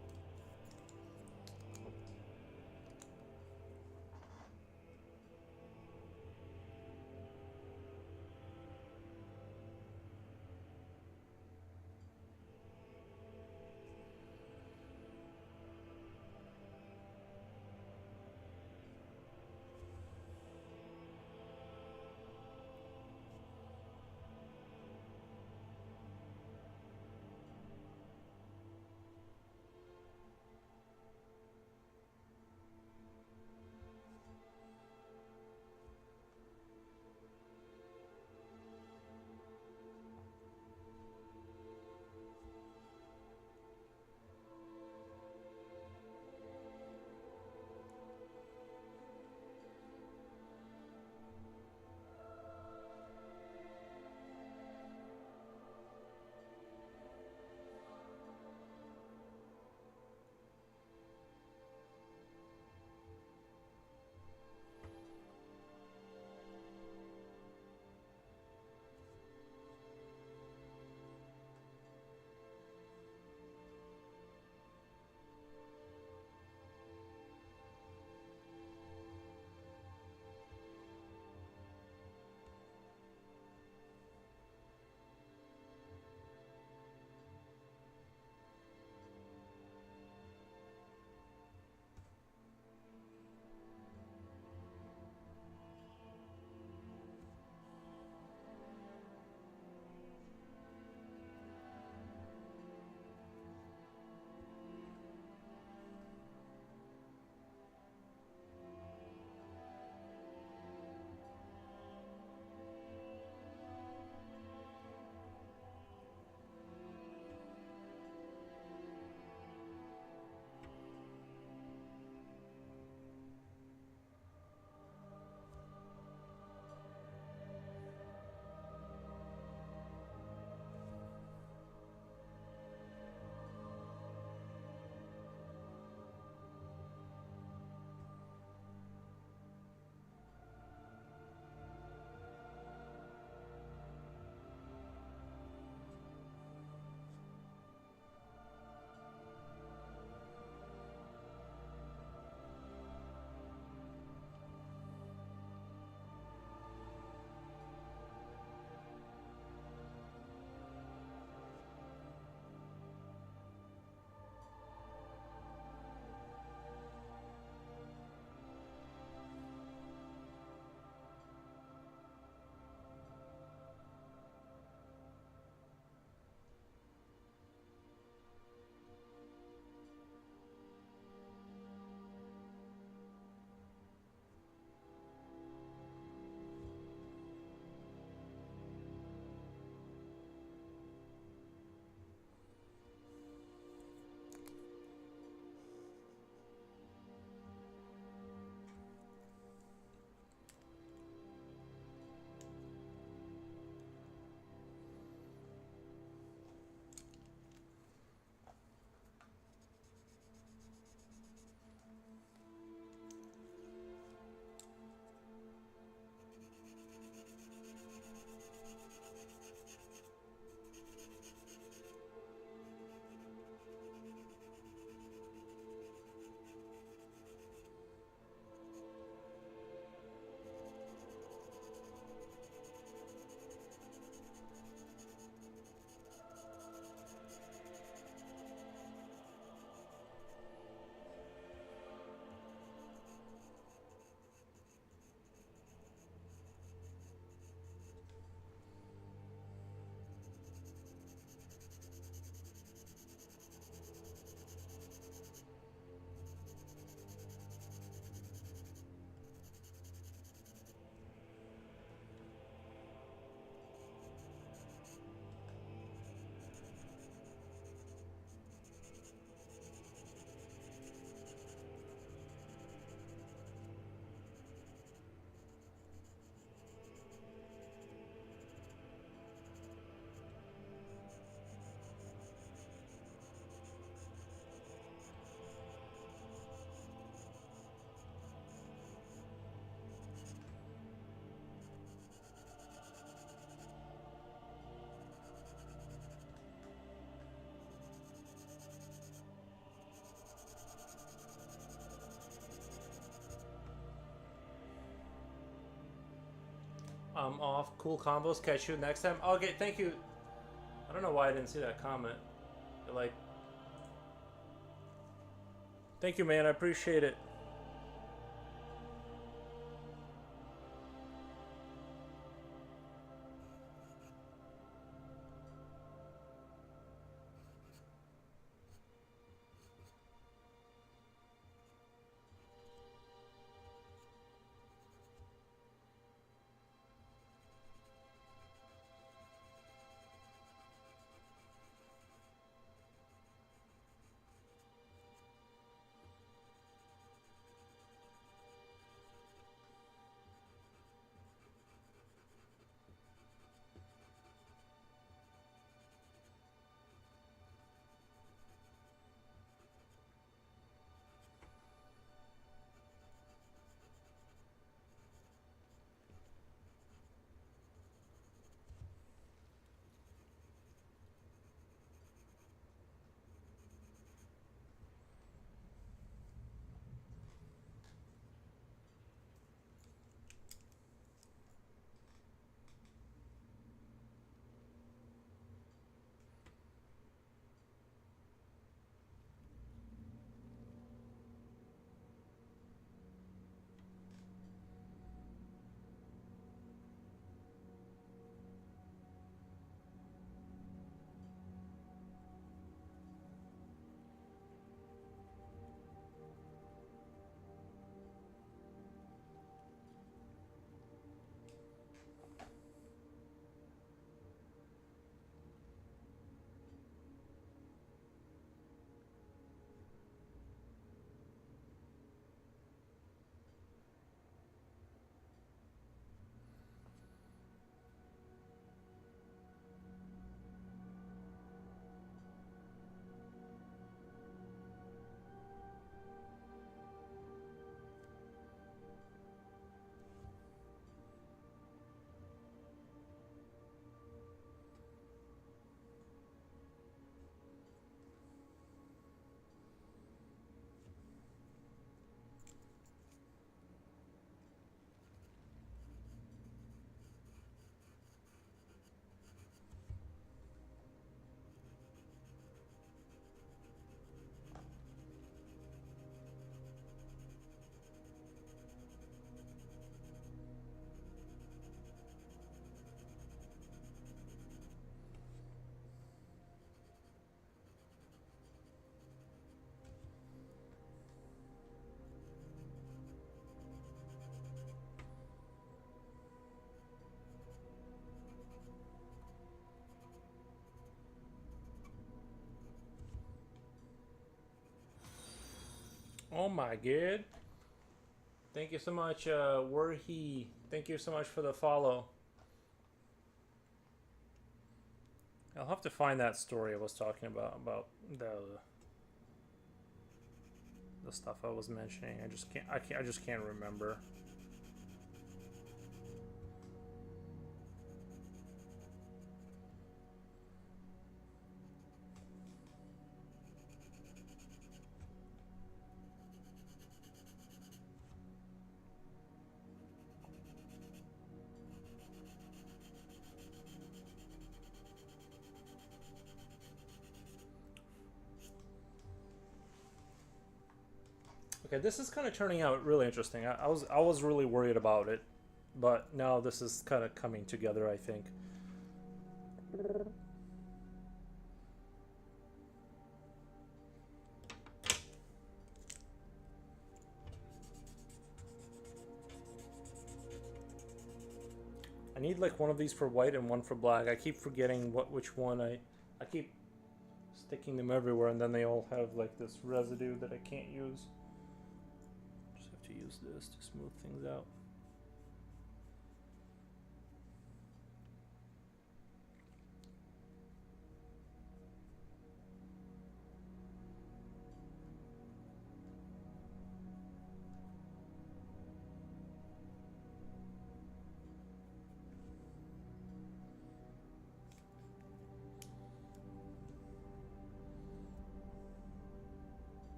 I'm off. Cool combos. Catch you next time. Okay, thank you. I don't know why I didn't see that comment. Like, thank you, man. I appreciate it. Oh my god. Thank you so much, Warhe. Thank you so much for the follow. I'll have to find that story I was talking about the stuff I was mentioning. I just can't remember. Okay, this is kind of turning out really interesting. I was really worried about it, but now this is kind of coming together, I think. I need like one of these for white and one for black. I keep forgetting which one I keep sticking them everywhere, and then they all have like this residue that I can't use. Just have to use this to smooth things out.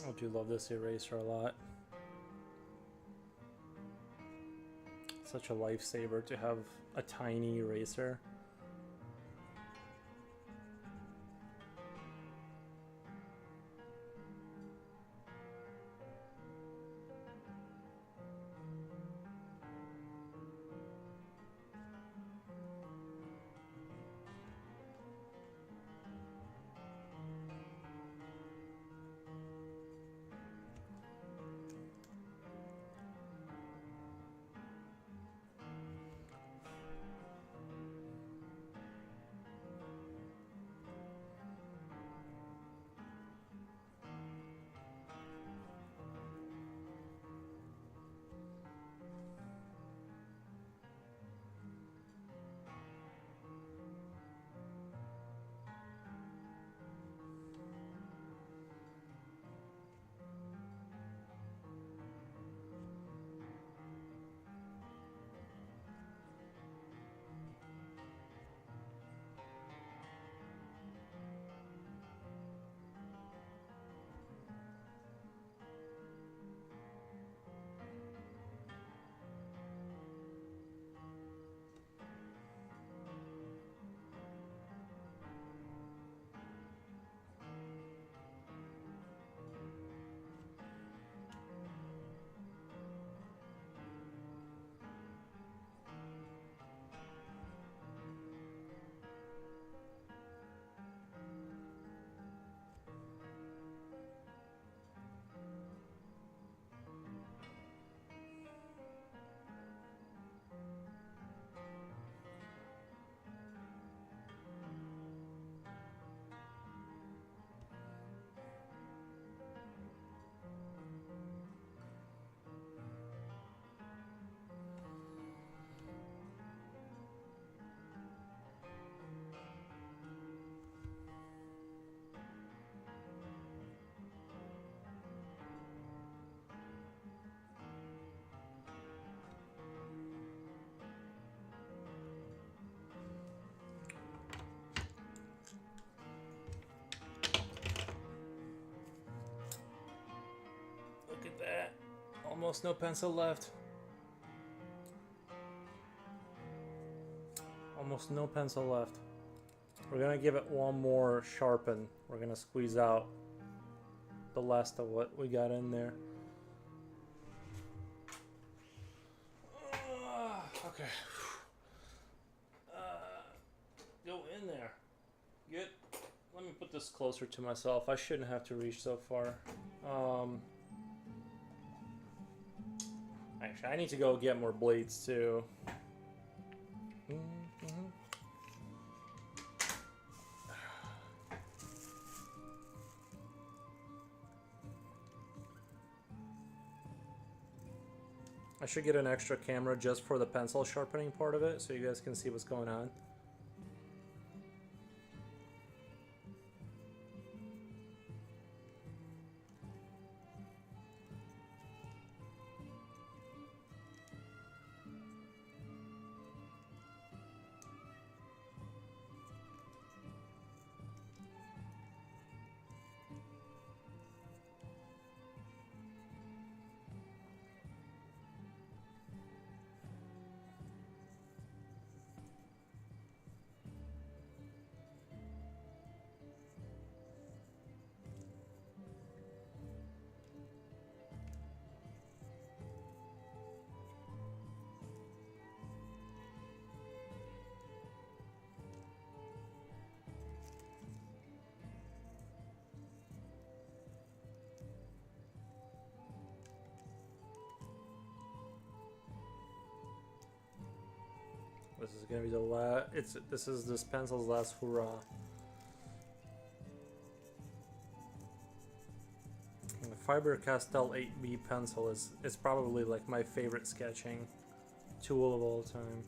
I do love this eraser a lot. Such a lifesaver to have a tiny eraser. Look at that. Almost no pencil left. Almost no pencil left. We're gonna give it one more sharpen. We're gonna squeeze out the last of what we got in there. Okay. Go in there. Let me put this closer to myself. I shouldn't have to reach so far. Actually, I need to go get more blades too. I should get an extra camera just for the pencil sharpening part of it so you guys can see what's going on. This is gonna be the last. This is this pencil's last hurrah. And the Faber-Castell 8B pencil is probably like my favorite sketching tool of all time.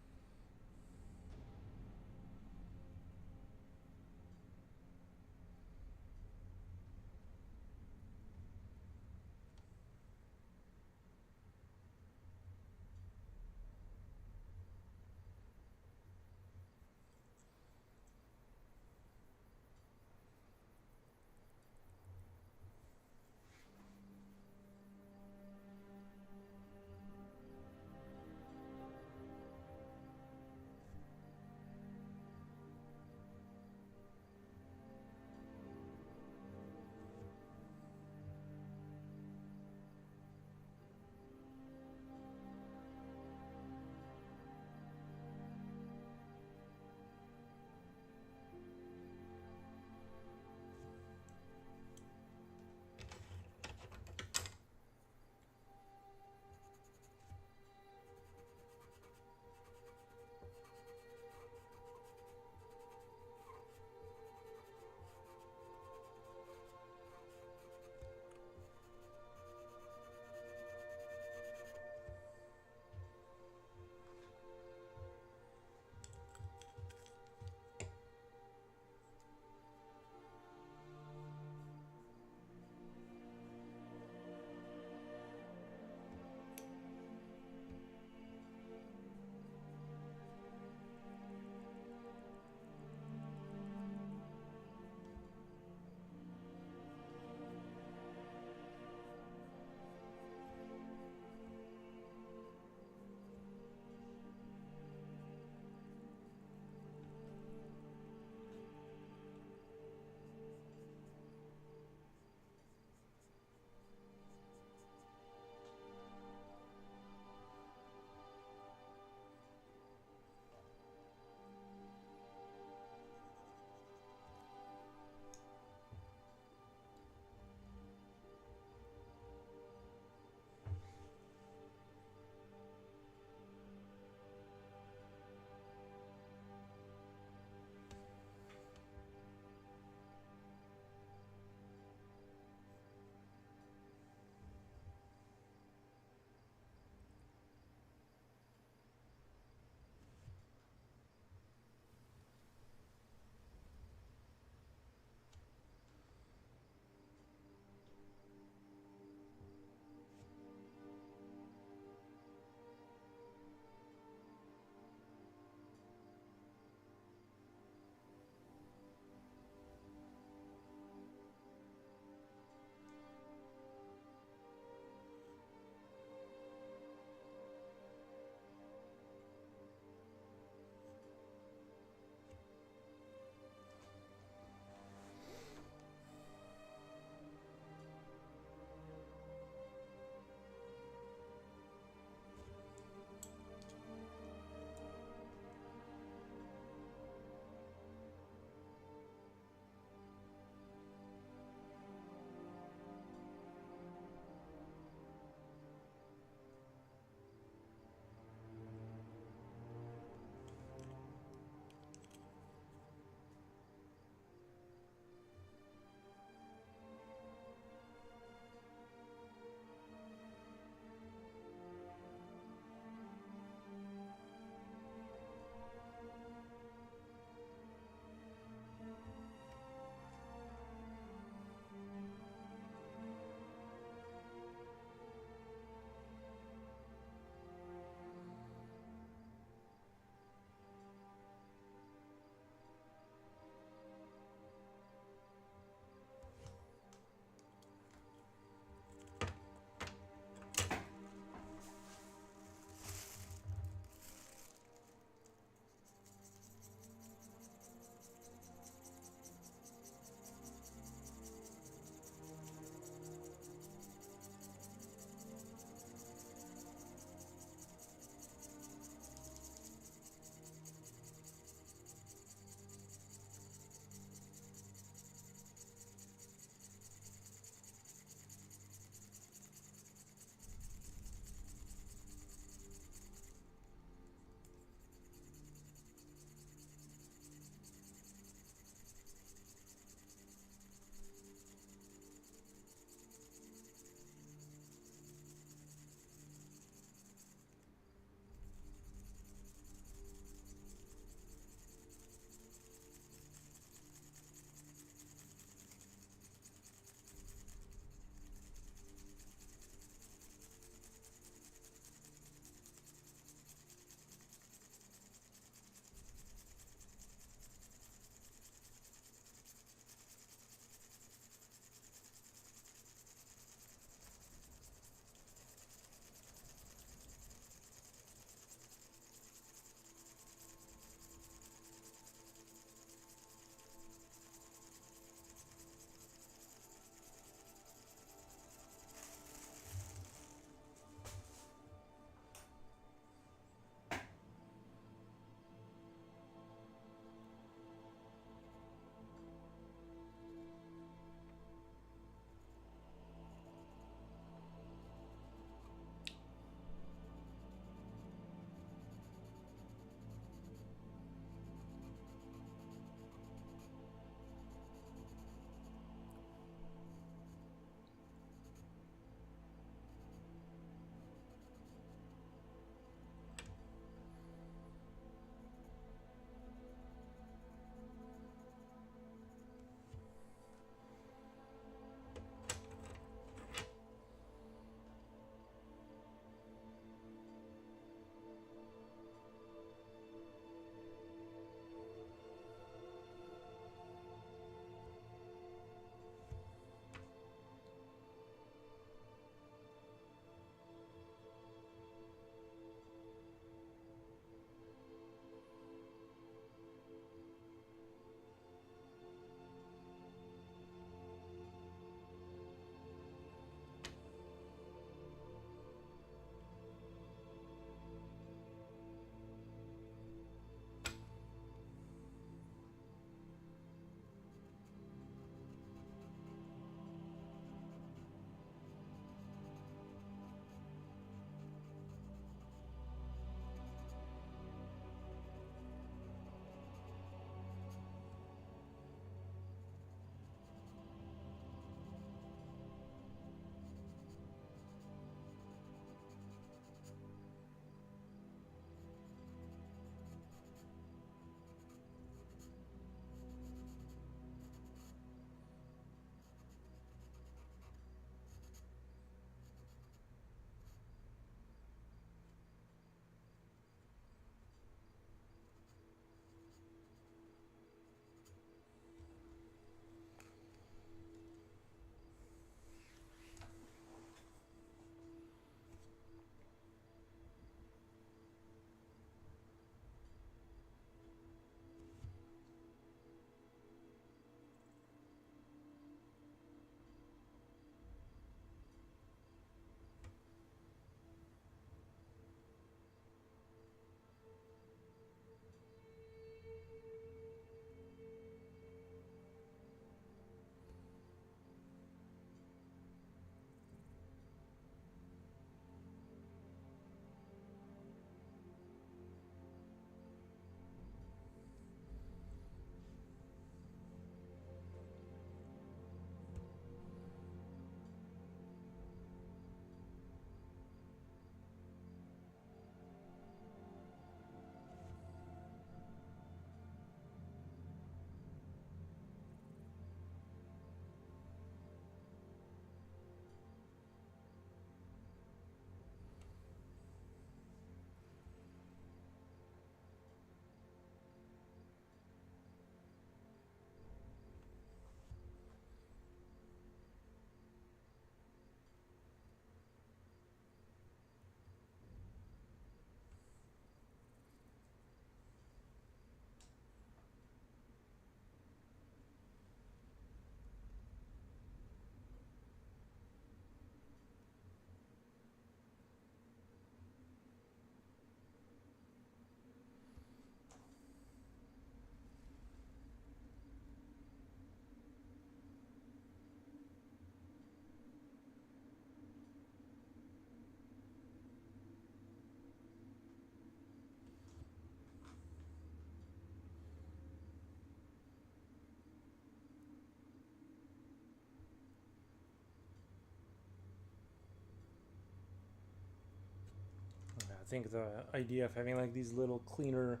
think the idea of having like these little cleaner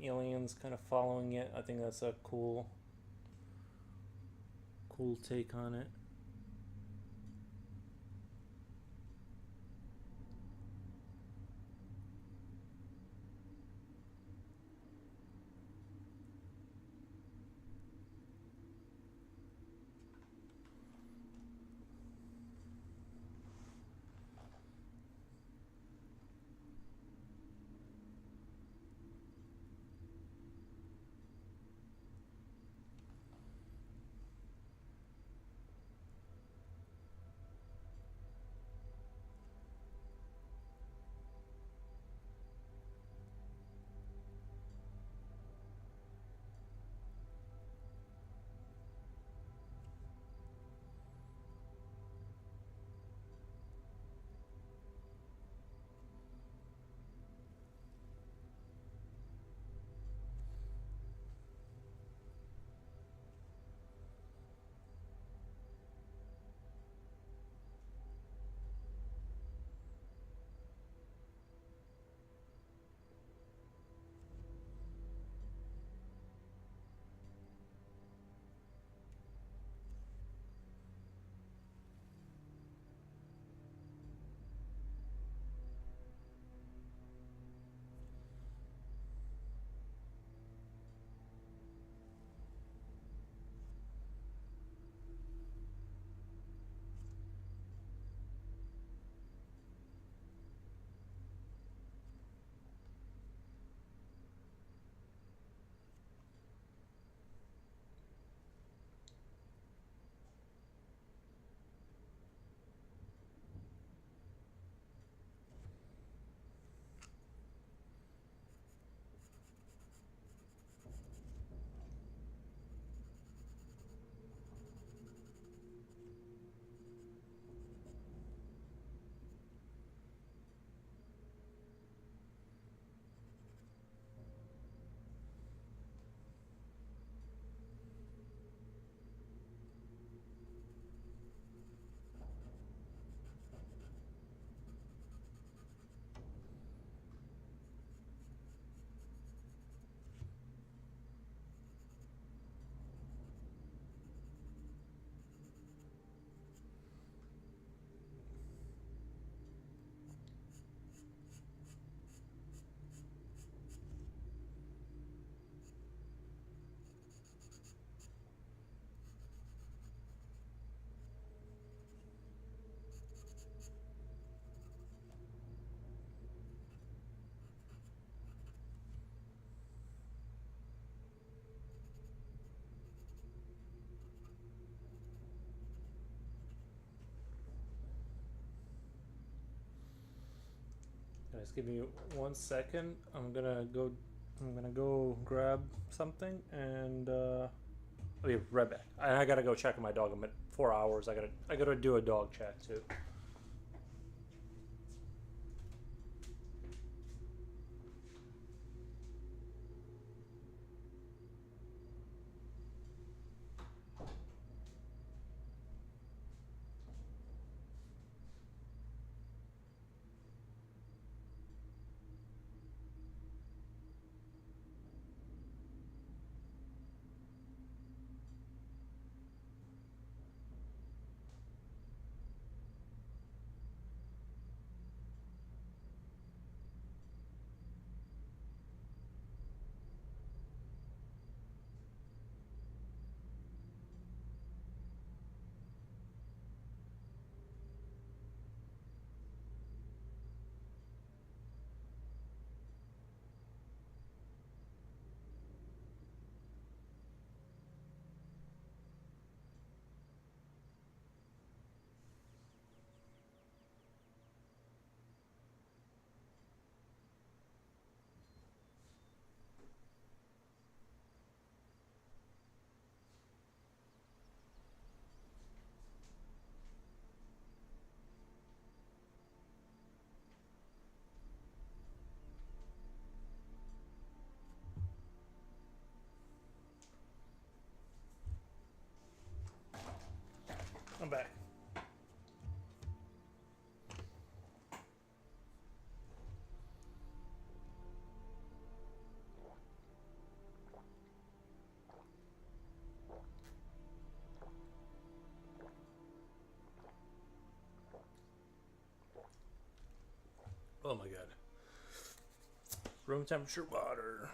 aliens kind of following it, I think that's a cool take on it. Guys, give me 1 second. I'm gonna go grab something, and I'll be right back. I gotta go check on my dog. I'm at 4 hours. I gotta do a dog check too. Room temperature water.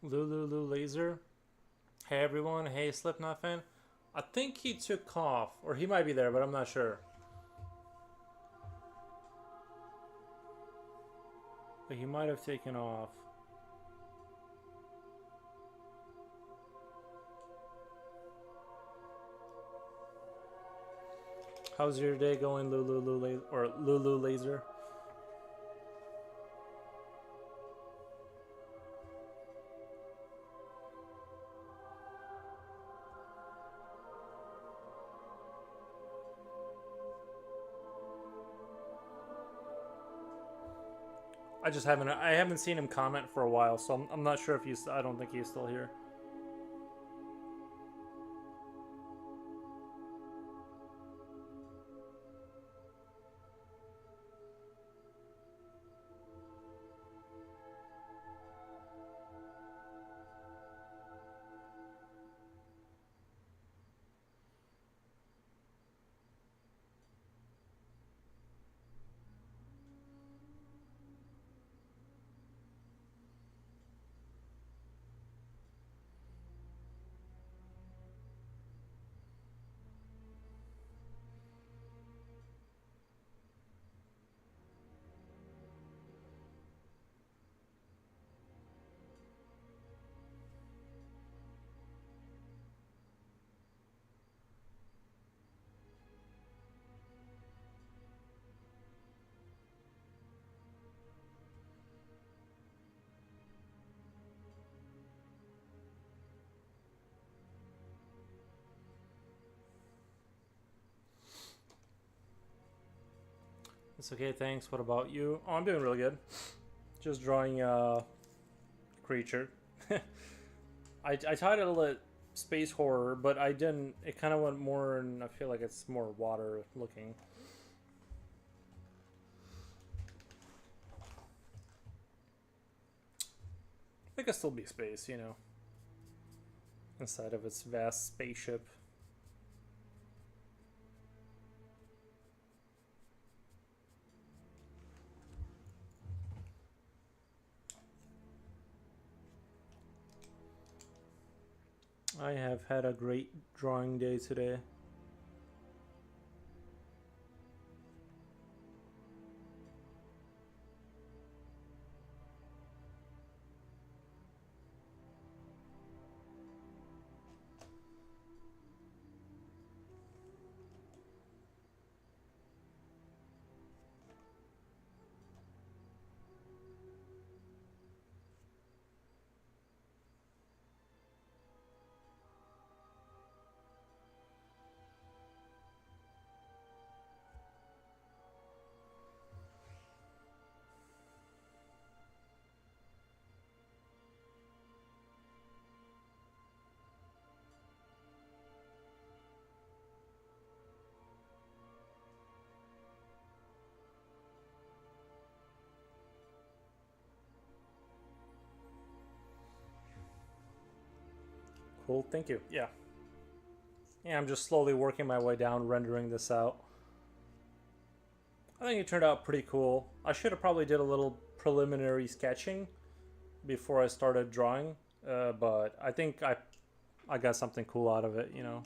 Lulu Laser. Hey everyone. Hey Slipknot fan. I think he took off, or he might be there, but I'm not sure. But he might have taken off. How's your day going, Lulu Laser? I haven't seen him comment for a while, so I'm not sure if he's. I don't think he's still here. It's okay, thanks. What about you? Oh, I'm doing really good. Just drawing a creature. I titled it Space Horror, but I didn't. It kind of went more, and I feel like it's more water looking. It could still be space, you know, inside of its vast spaceship. I have had a great drawing day today. Cool, thank you. Yeah. Yeah, I'm just slowly working my way down, rendering this out. I think it turned out pretty cool. I should have probably did a little preliminary sketching before I started drawing, but I think I got something cool out of it, you know.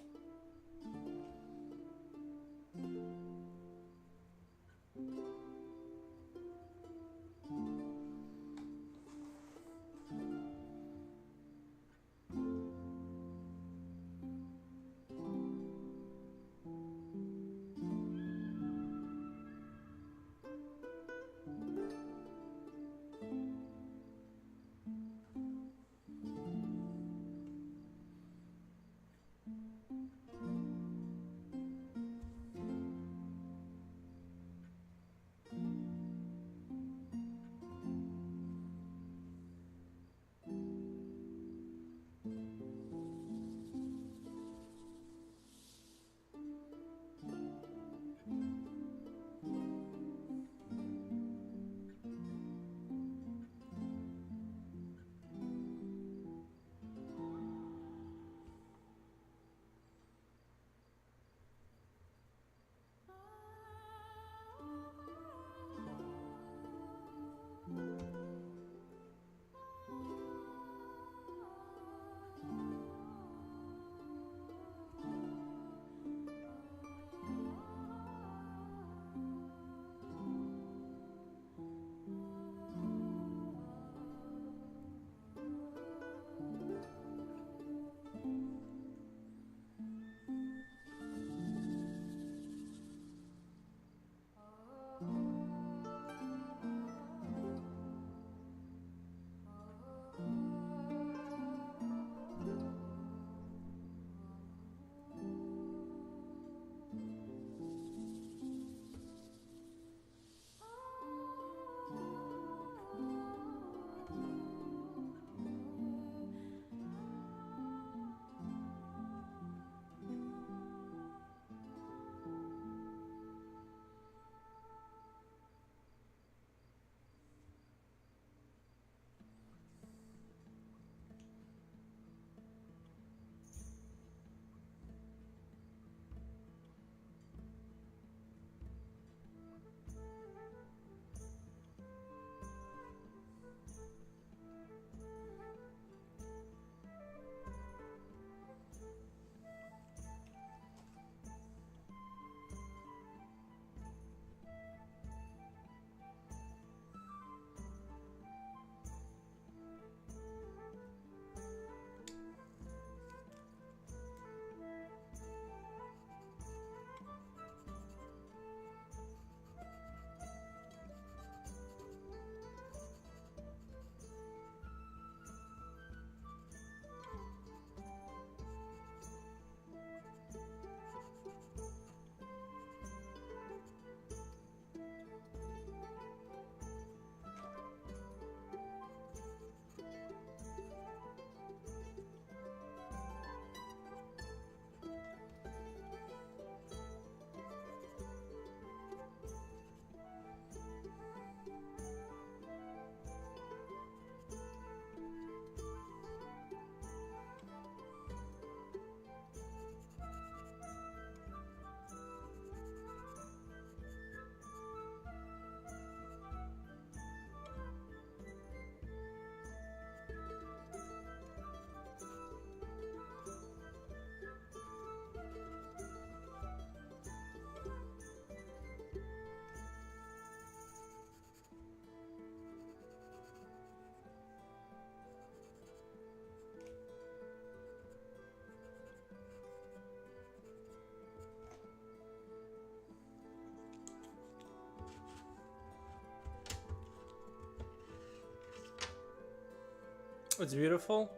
It's beautiful.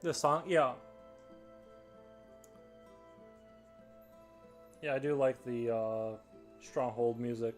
The song, yeah. Yeah, I do like the Stronghold music.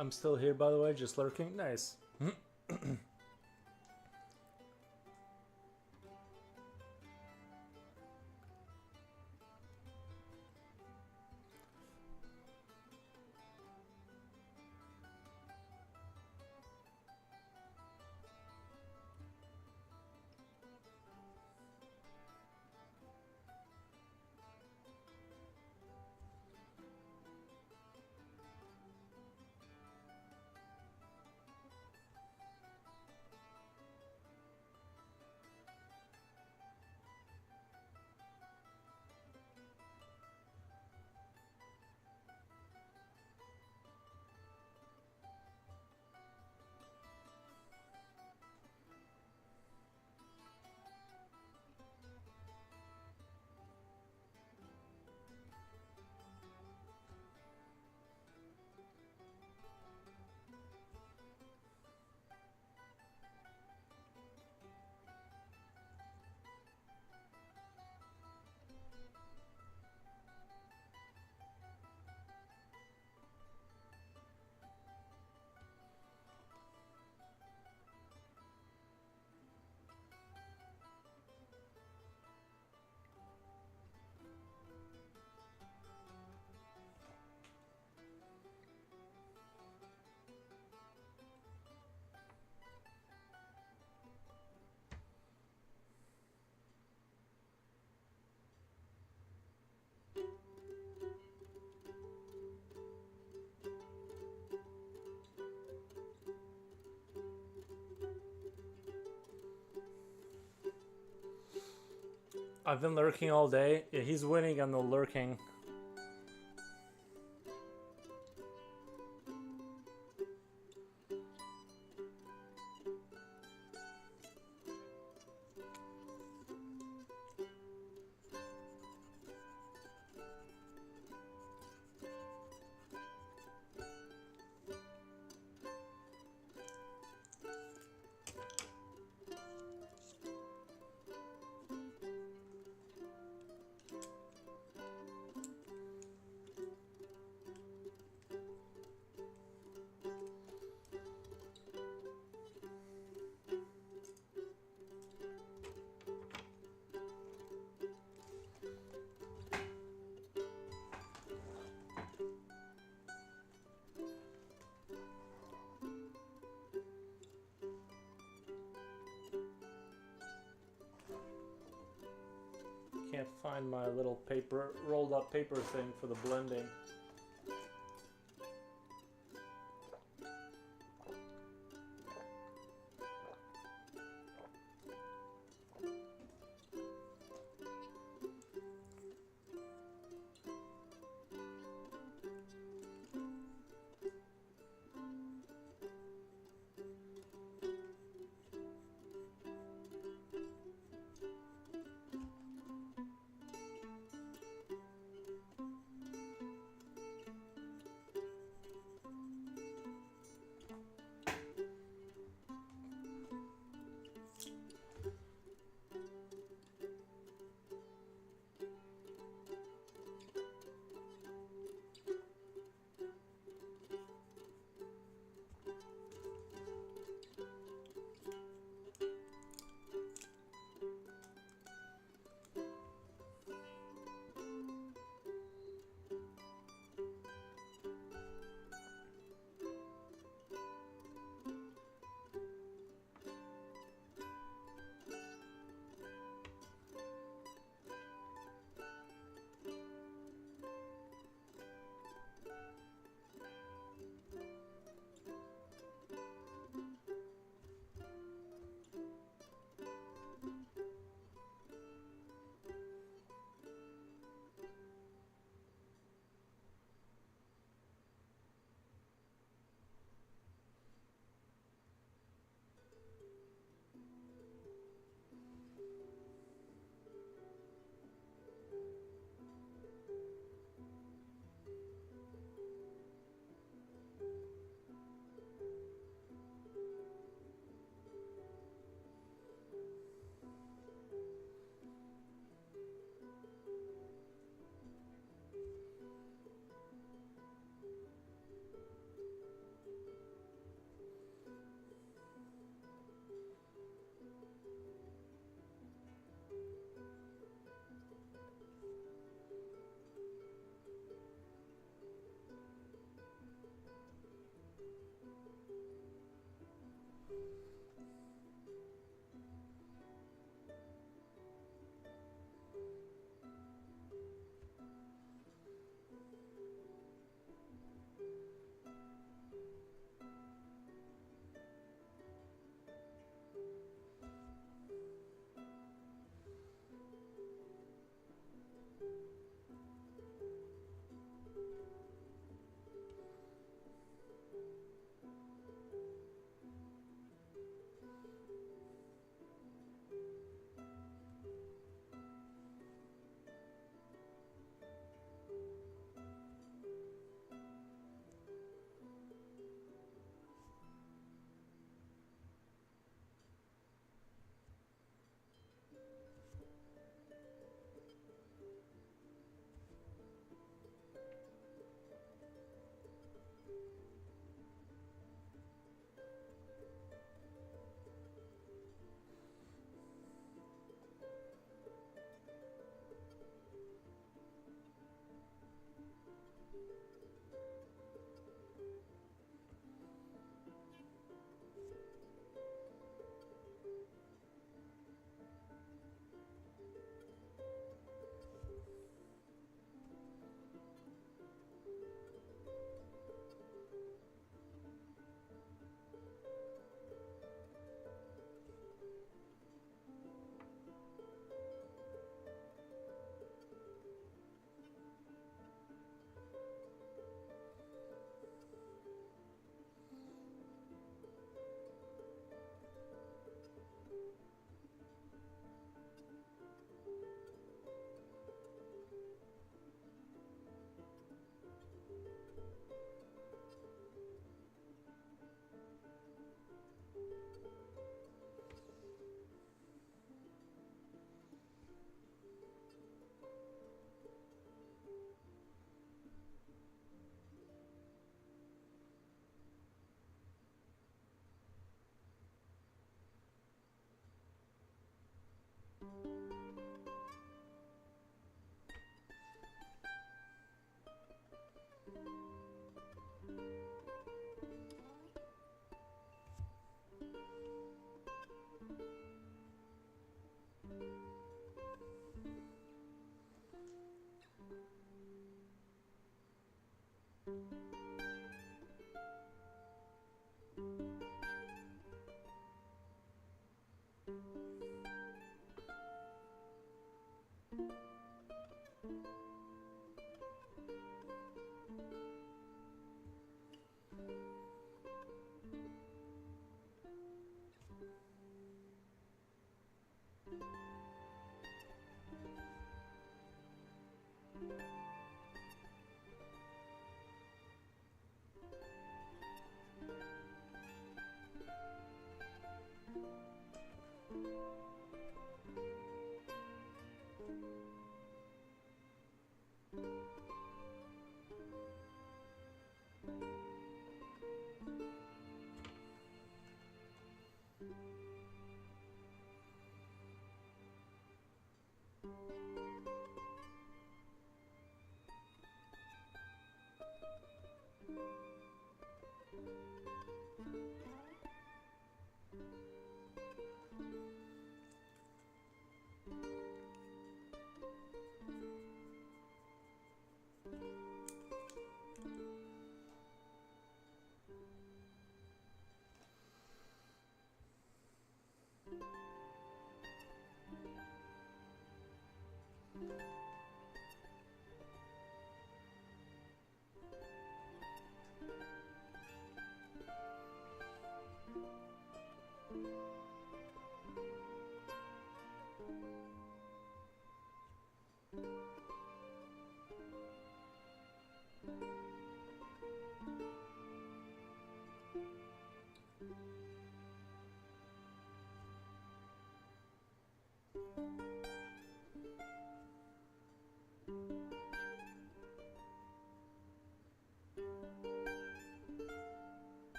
I'm still here, by the way, just lurking. Nice. I've been lurking all day. Yeah, he's winning on the lurking. Can't find my little paper, rolled up paper thing for the blending.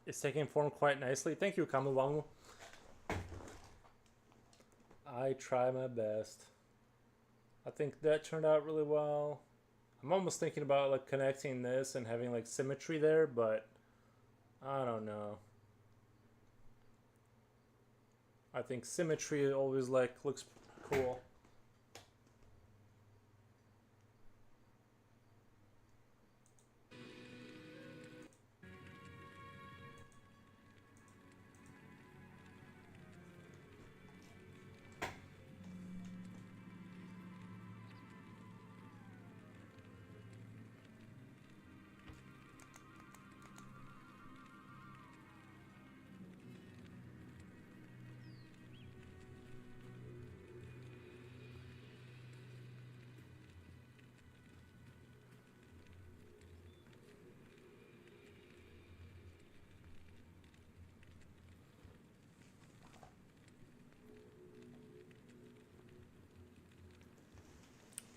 It's taking form quite nicely. Thank you, Kamuwangu. I try my best. I think that turned out really well. I'm almost thinking about like connecting this and having like symmetry there, but I don't know. I think symmetry always like looks cool.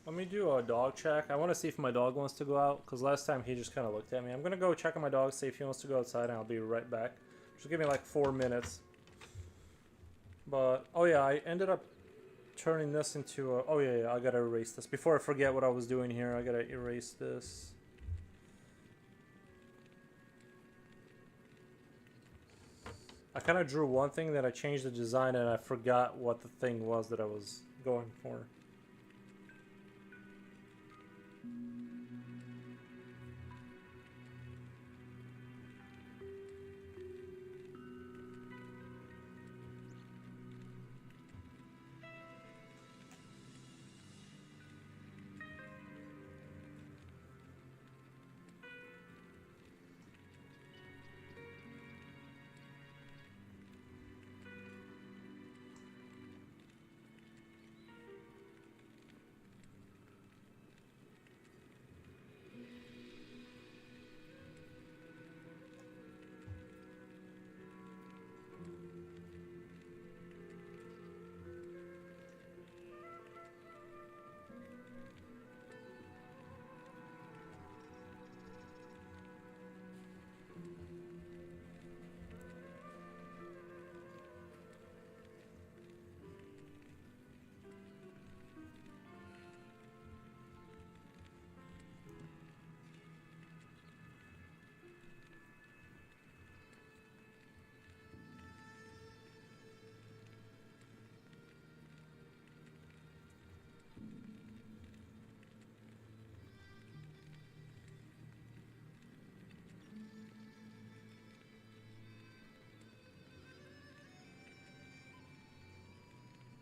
Let me do a dog check. I want to see if my dog wants to go out, because last time he just kind of looked at me. I'm going to go check on my dog, see if he wants to go outside, and I'll be right back. Just give me like 4 minutes. But, oh yeah, I ended up turning this into a... Oh yeah, I got to erase this. Before I forget what I was doing here, I got to erase this. I kind of drew one thing, then I changed the design, and I forgot what the thing was that I was going for.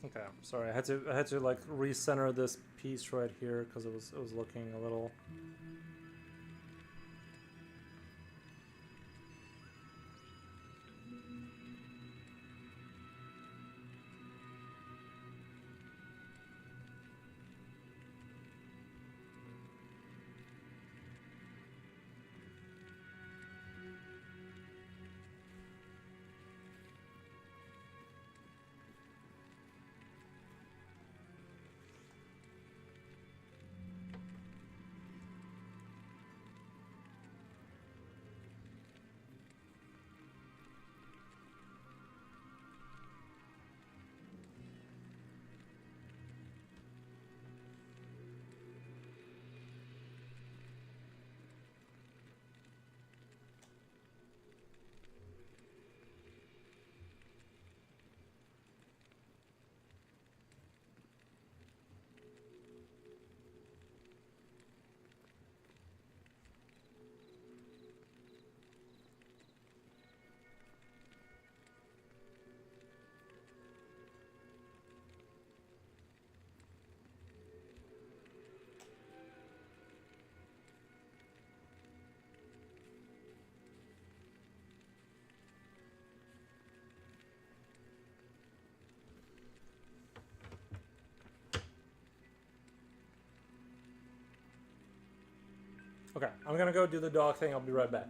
Okay, sorry. I had to like recenter this piece right here because it was looking a little. Okay, I'm gonna go do the dog thing. I'll be right back.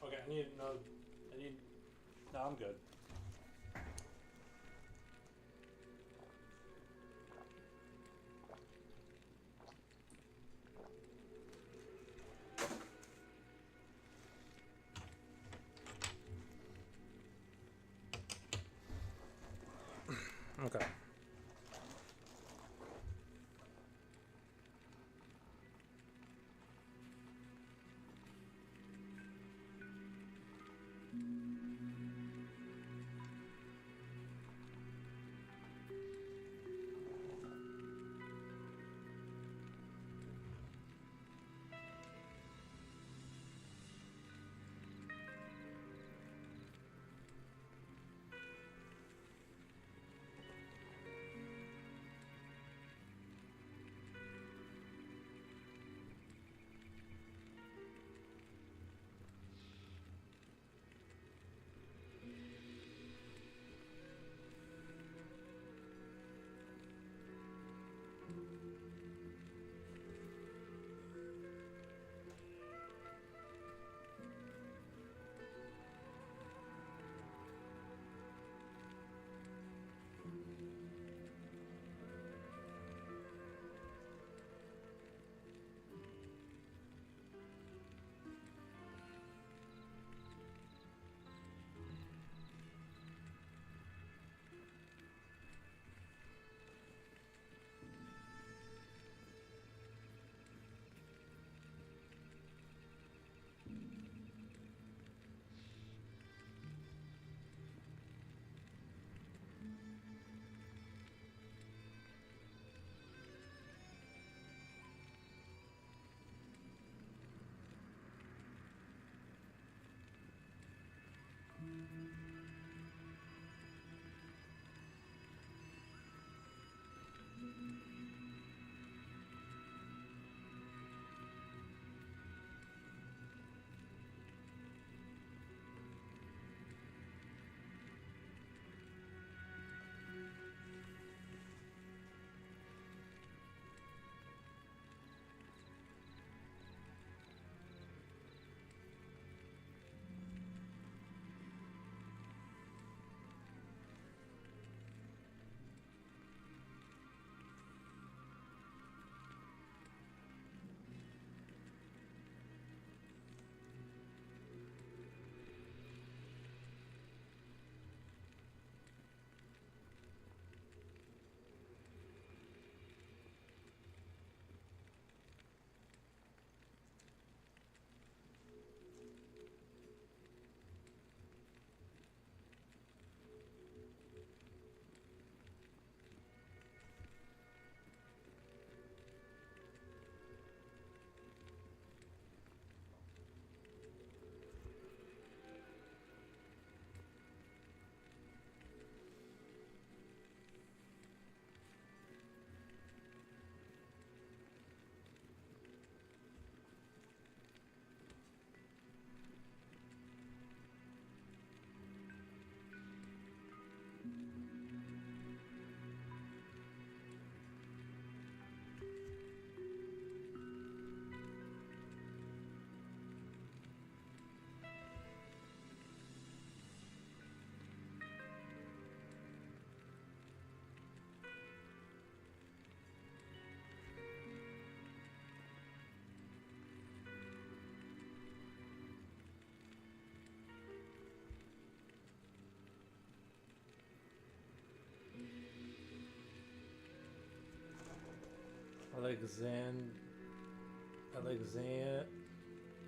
Okay, I need no. I need. No, I'm good. Okay.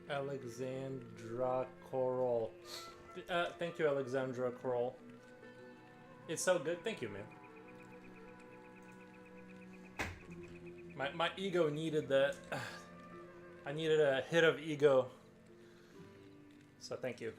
Alexandra Coral. Thank you, Alexandra Coral. It's so good. Thank you, man. My ego needed that. I needed a hit of ego. So thank you.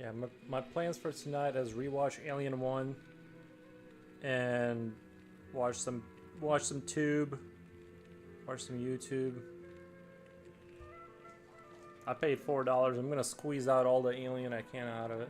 Yeah, my plans for tonight is rewatch Alien 1 and watch some YouTube, watch some YouTube. I paid $4. I'm gonna squeeze out all the Alien I can out of it.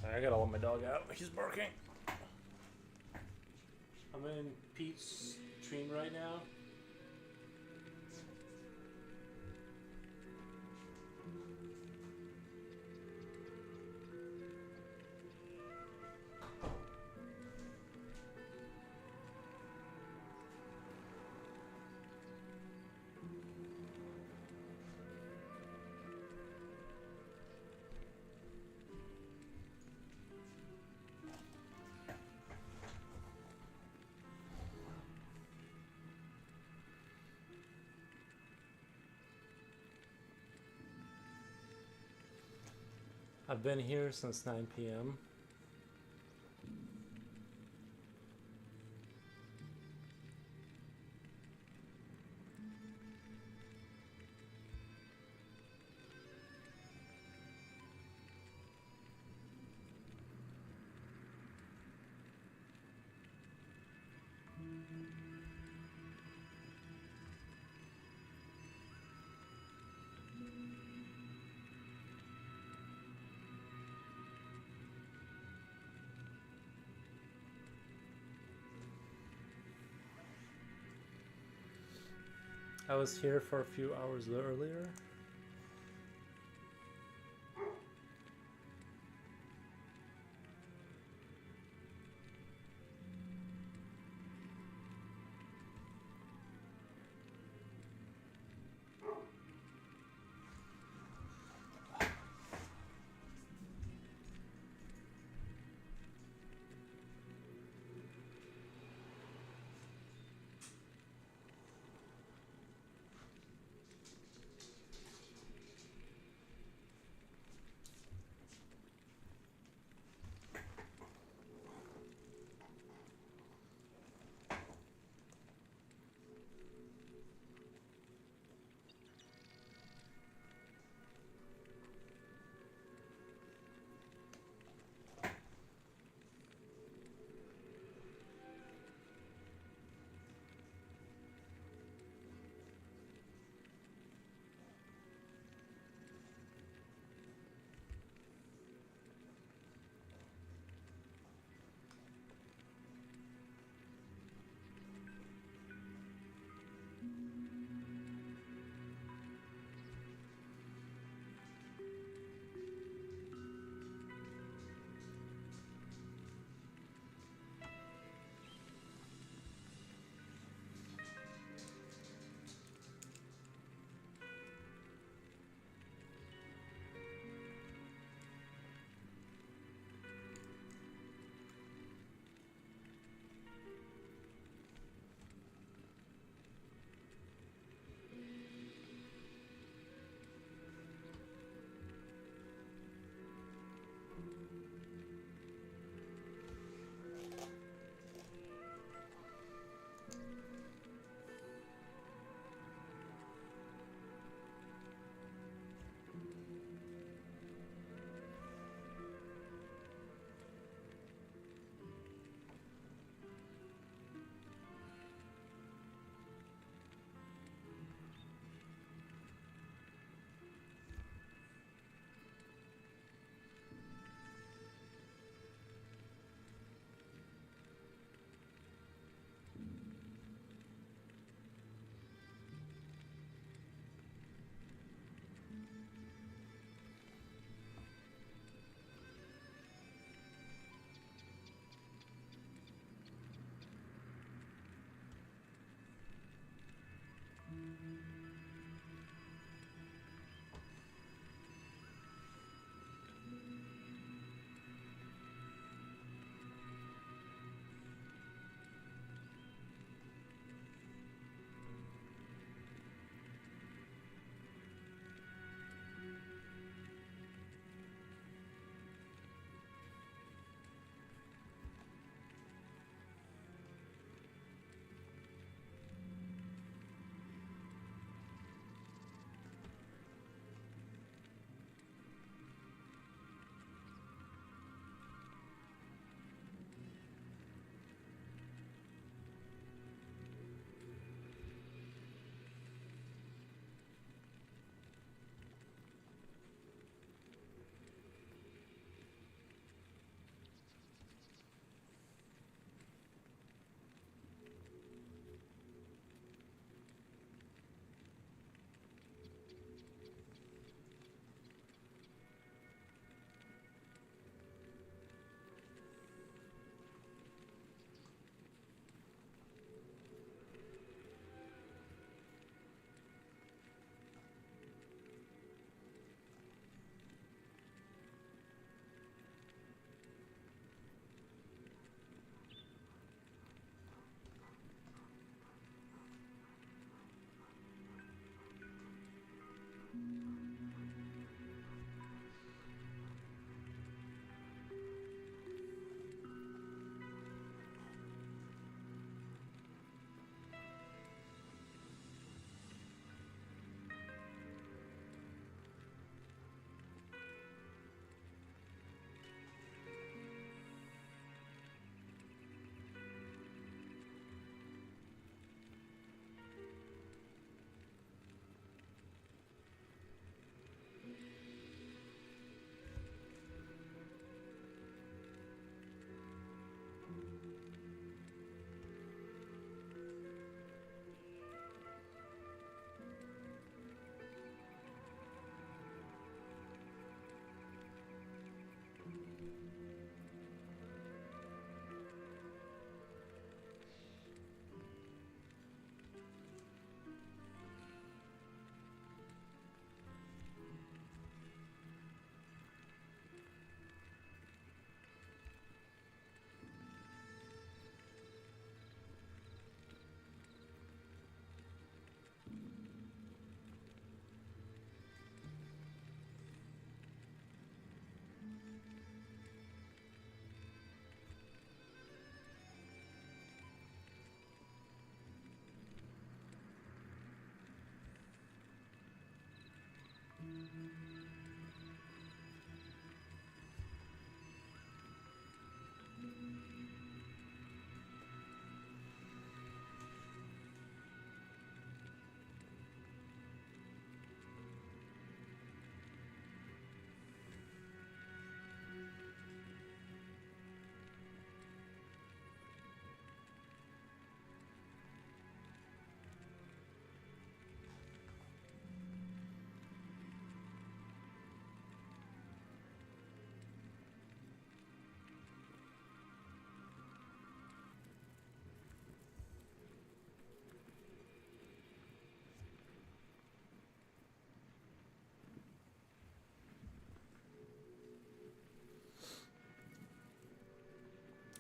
Sorry, I gotta let my dog out. He's barking. I'm in Pete's stream right now. I've been here since 9 p.m. I was here for a few hours earlier.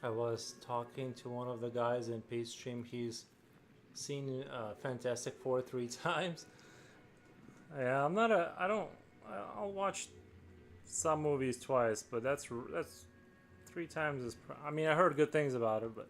I was talking to one of the guys in Peace Stream. He's seen Fantastic Four 3 times. Yeah, I'm not a. I don't. I'll watch some movies twice, but that's 3 times is. I mean, I heard good things about it, but.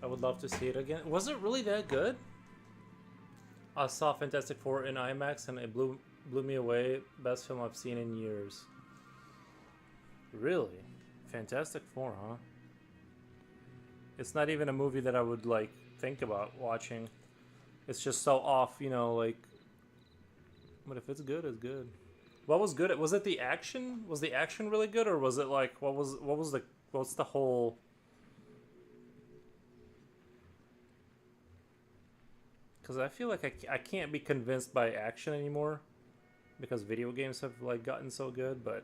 I would love to see it again. Was it really that good? I saw Fantastic Four in IMAX and it blew me away. Best film I've seen in years. Really? Fantastic Four, huh? It's not even a movie that I would like think about watching. It's just so off, you know, like. But if it's good, it's good. What was good? Was it the action? Was the action really good, or was it like what's the whole? Because I feel like I can't be convinced by action anymore, because video games have like gotten so good, but.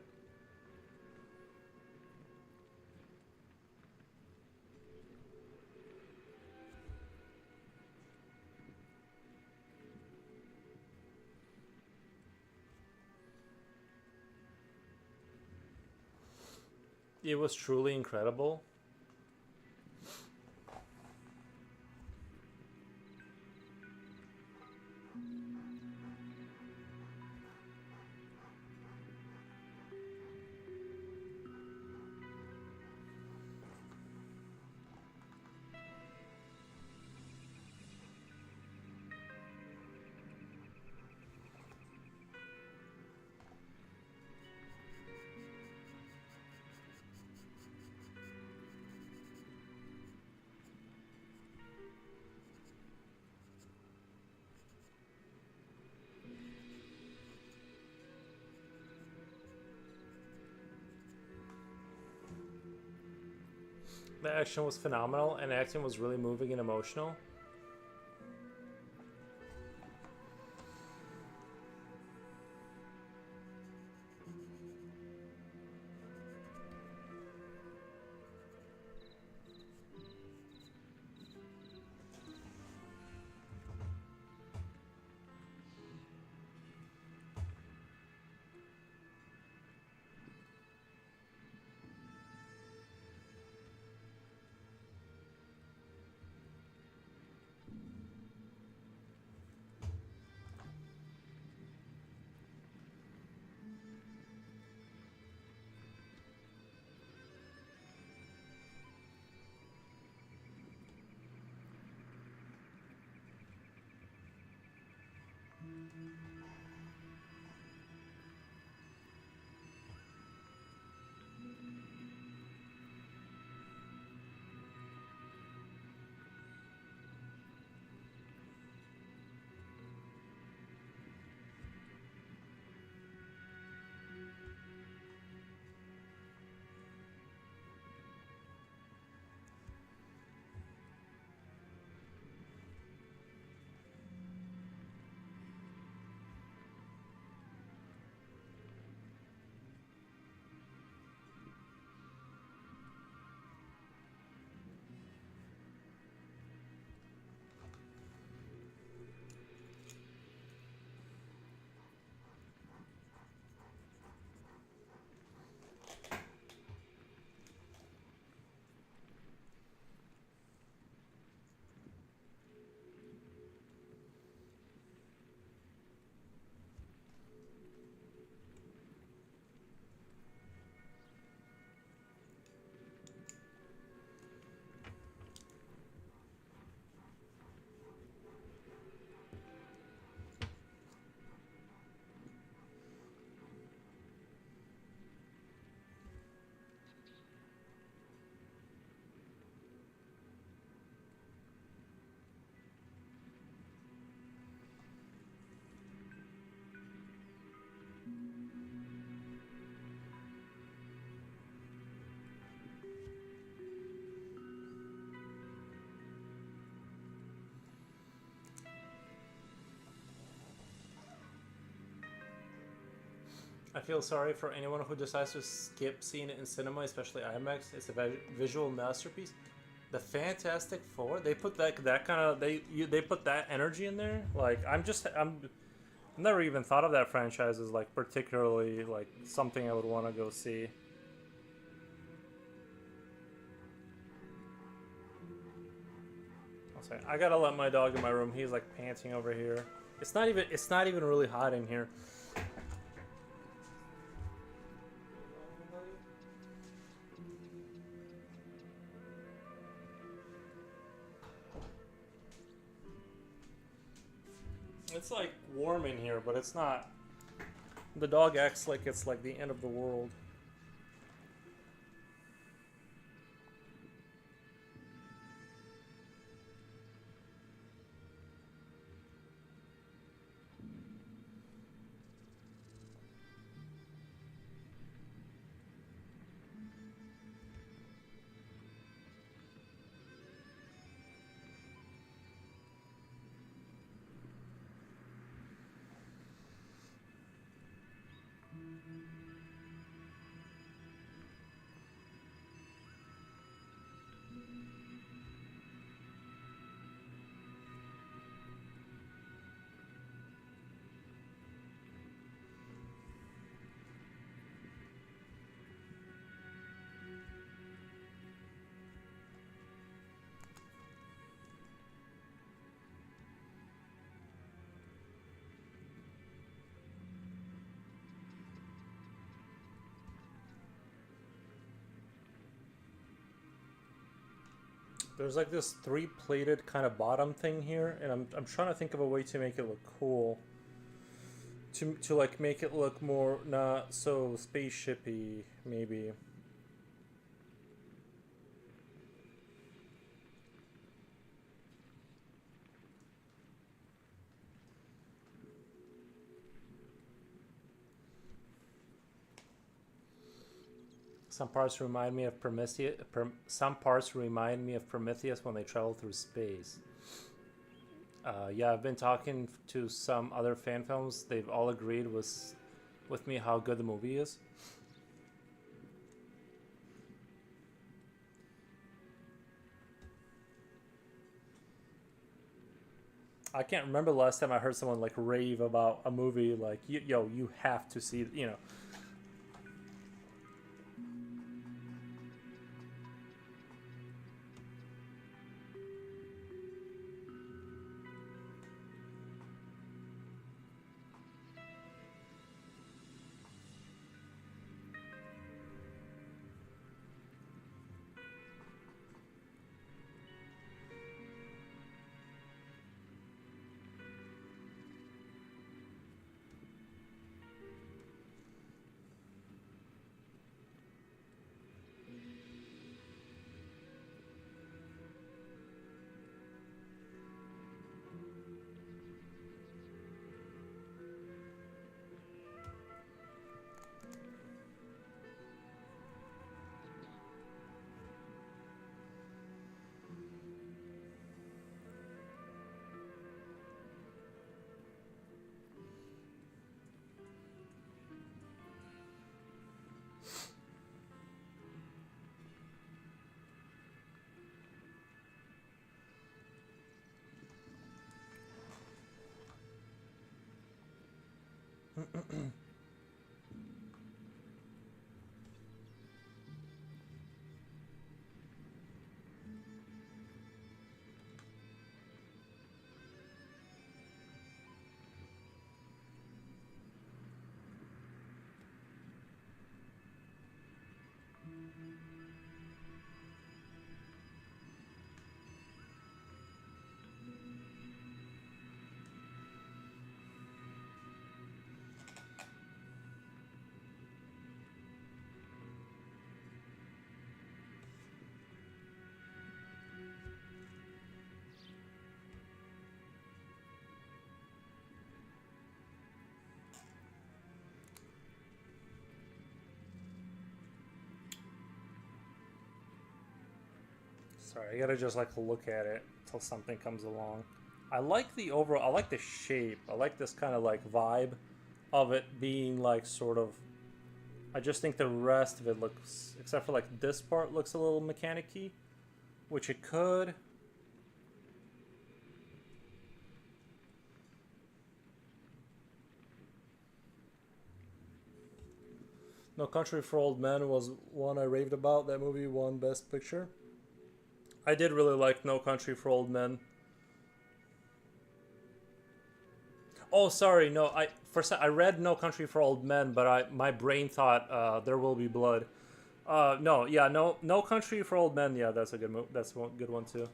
It was truly incredible. The action was phenomenal, and acting was really moving and emotional. I feel sorry for anyone who decides to skip seeing it in cinema, especially IMAX. It's a visual masterpiece. The Fantastic Four, they put that kind of they put that energy in there. Like I'm never even thought of that franchise as like particularly like something I would want to go see. I'll say I gotta let my dog in my room. He's like panting over here. It's not even really hot in here. It's like warm in here, but it's not. The dog acts like it's like the end of the world. There's like this three-plated kind of bottom thing here, and I'm trying to think of a way to make it look cool. To like make it look more not so spaceshipy, maybe. Some parts remind me of Prometheus. Some parts remind me of Prometheus when they travel through space. Yeah, I've been talking to some other fan films. They've all agreed with me how good the movie is. I can't remember the last time I heard someone like rave about a movie like, yo, you have to see, you know. Sorry, I gotta just like look at it until something comes along. I like the overall, I like the shape. I like this kind of like vibe of it being like sort of I just think the rest of it looks, except for like this part, looks a little mechanic-y, which it could. No Country for Old Men was one I raved about. That movie won Best Picture. I did really like No Country for Old Men. Oh, sorry, no. I read No Country for Old Men, but my brain thought There Will Be Blood. No, yeah, no Country for Old Men. Yeah, that's a good that's one good one too.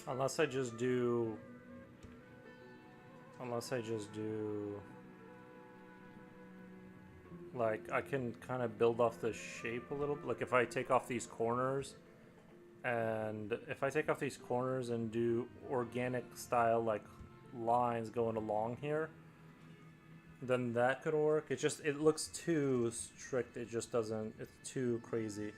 Unless I just do. Unless I just do. Like, I can kind of build off the shape a little bit. Like, if I take off these corners, and if I take off these corners and do organic style, like, lines going along here, then that could work. It looks too strict. It just doesn't, it's too crazy.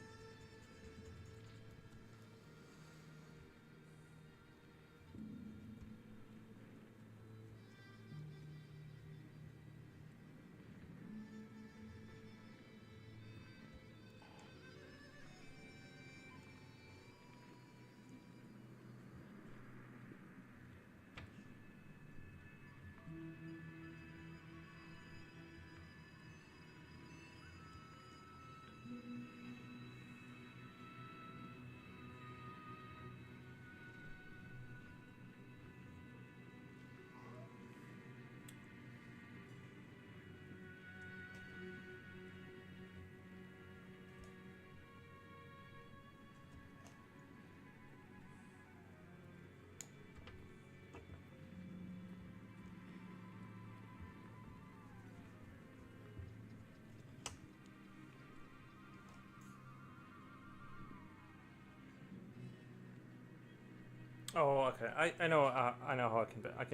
Oh, okay. I know how I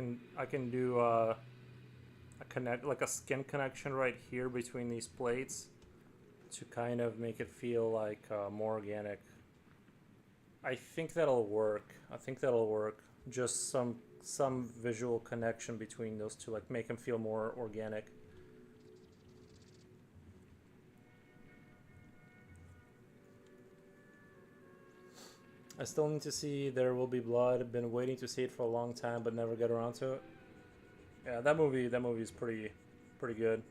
can do a connect, like a skin connection right here between these plates to kind of make it feel like more organic. I think that'll work. I think that'll work. Just some visual connection between those two, like make them feel more organic. I still need to see There Will Be Blood. I've been waiting to see it for a long time, but never get around to it. Yeah, that movie is pretty good.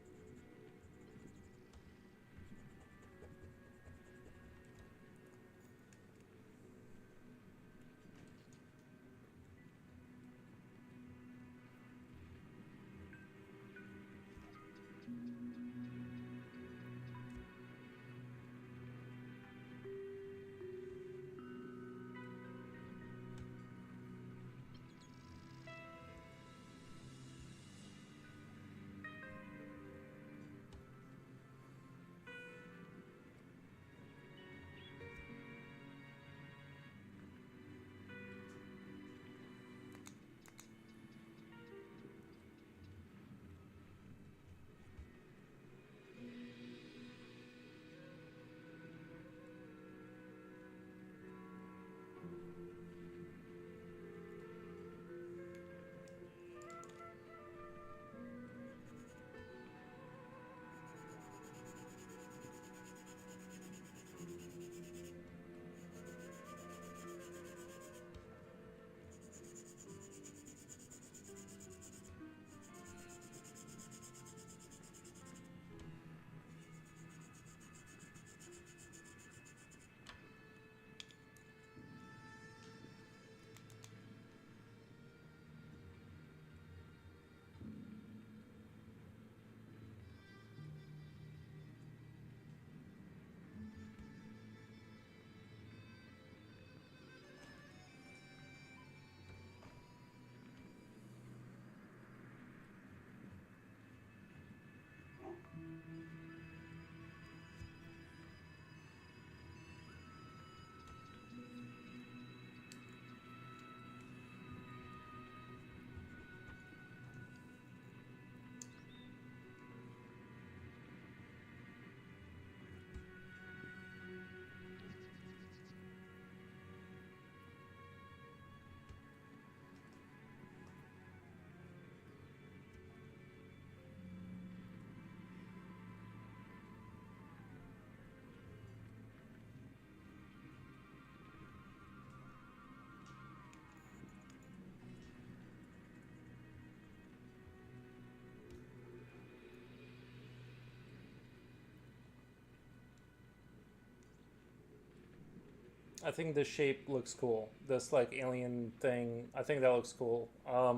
I think this shape looks cool. This like alien thing. I think that looks cool. I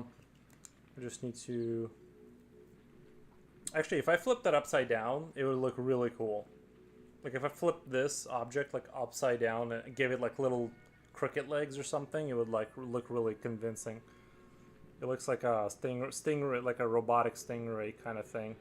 just need to. Actually, if I flip that upside down, it would look really cool. Like if I flip this object like upside down and give it like little cricket legs or something, it would like look really convincing. It looks like a stingray, like a robotic stingray kind of thing.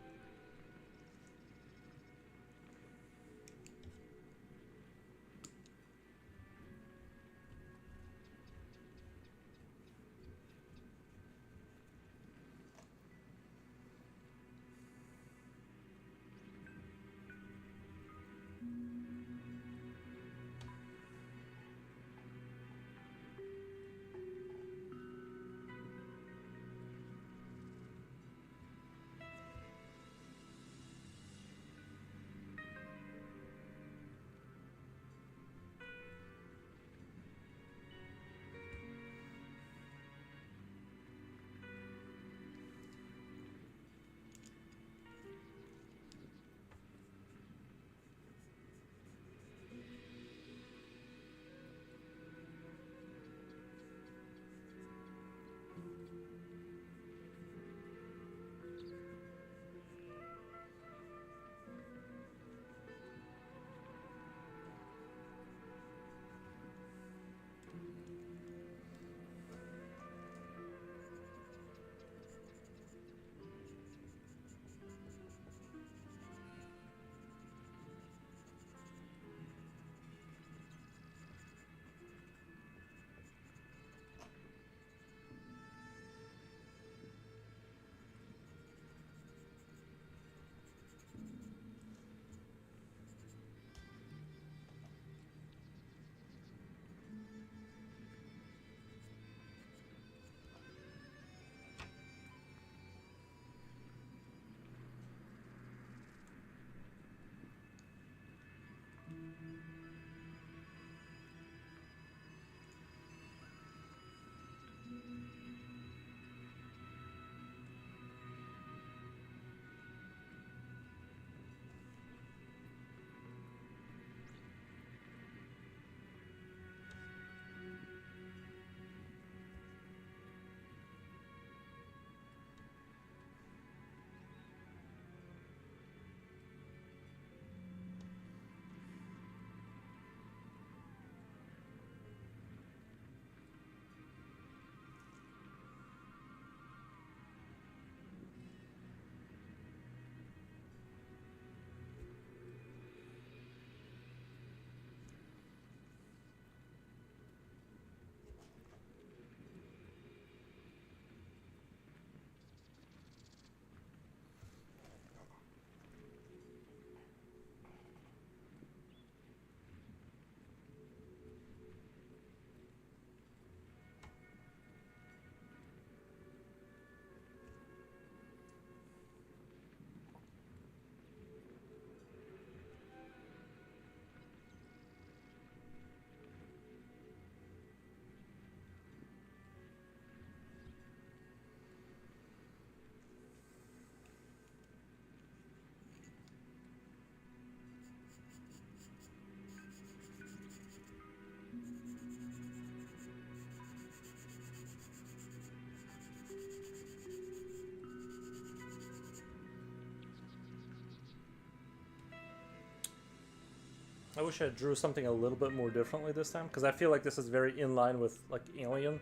I wish I drew something a little bit more differently this time, because I feel like this is very in line with like Alien.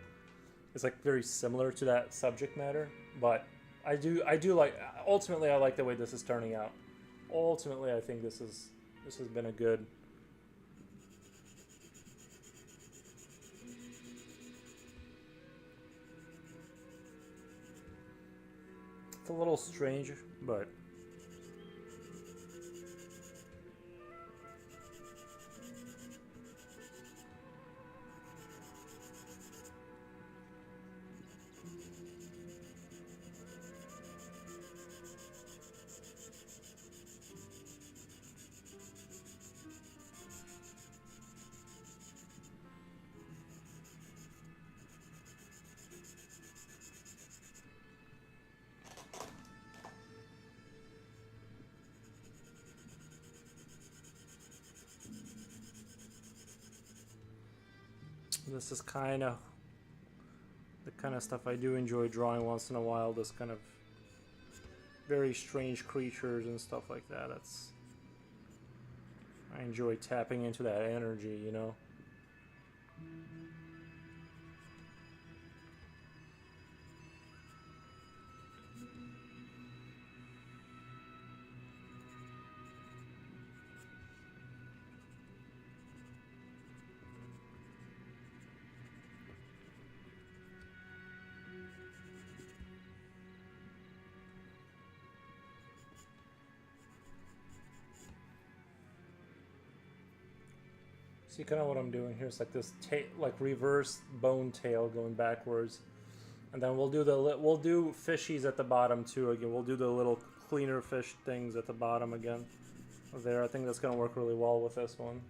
It's like very similar to that subject matter, but I do like, ultimately I like the way this is turning out. ultimately, I think this has been a good. It's a little strange, but this is the kind of stuff I do enjoy drawing once in a while. This kind of very strange creatures and stuff like that. I enjoy tapping into that energy, you know. See, kind of what I'm doing here is like this like reverse bone tail going backwards, and then we'll do fishies at the bottom too. Again, we'll do the little cleaner fish things at the bottom again. There, I think that's gonna work really well with this one.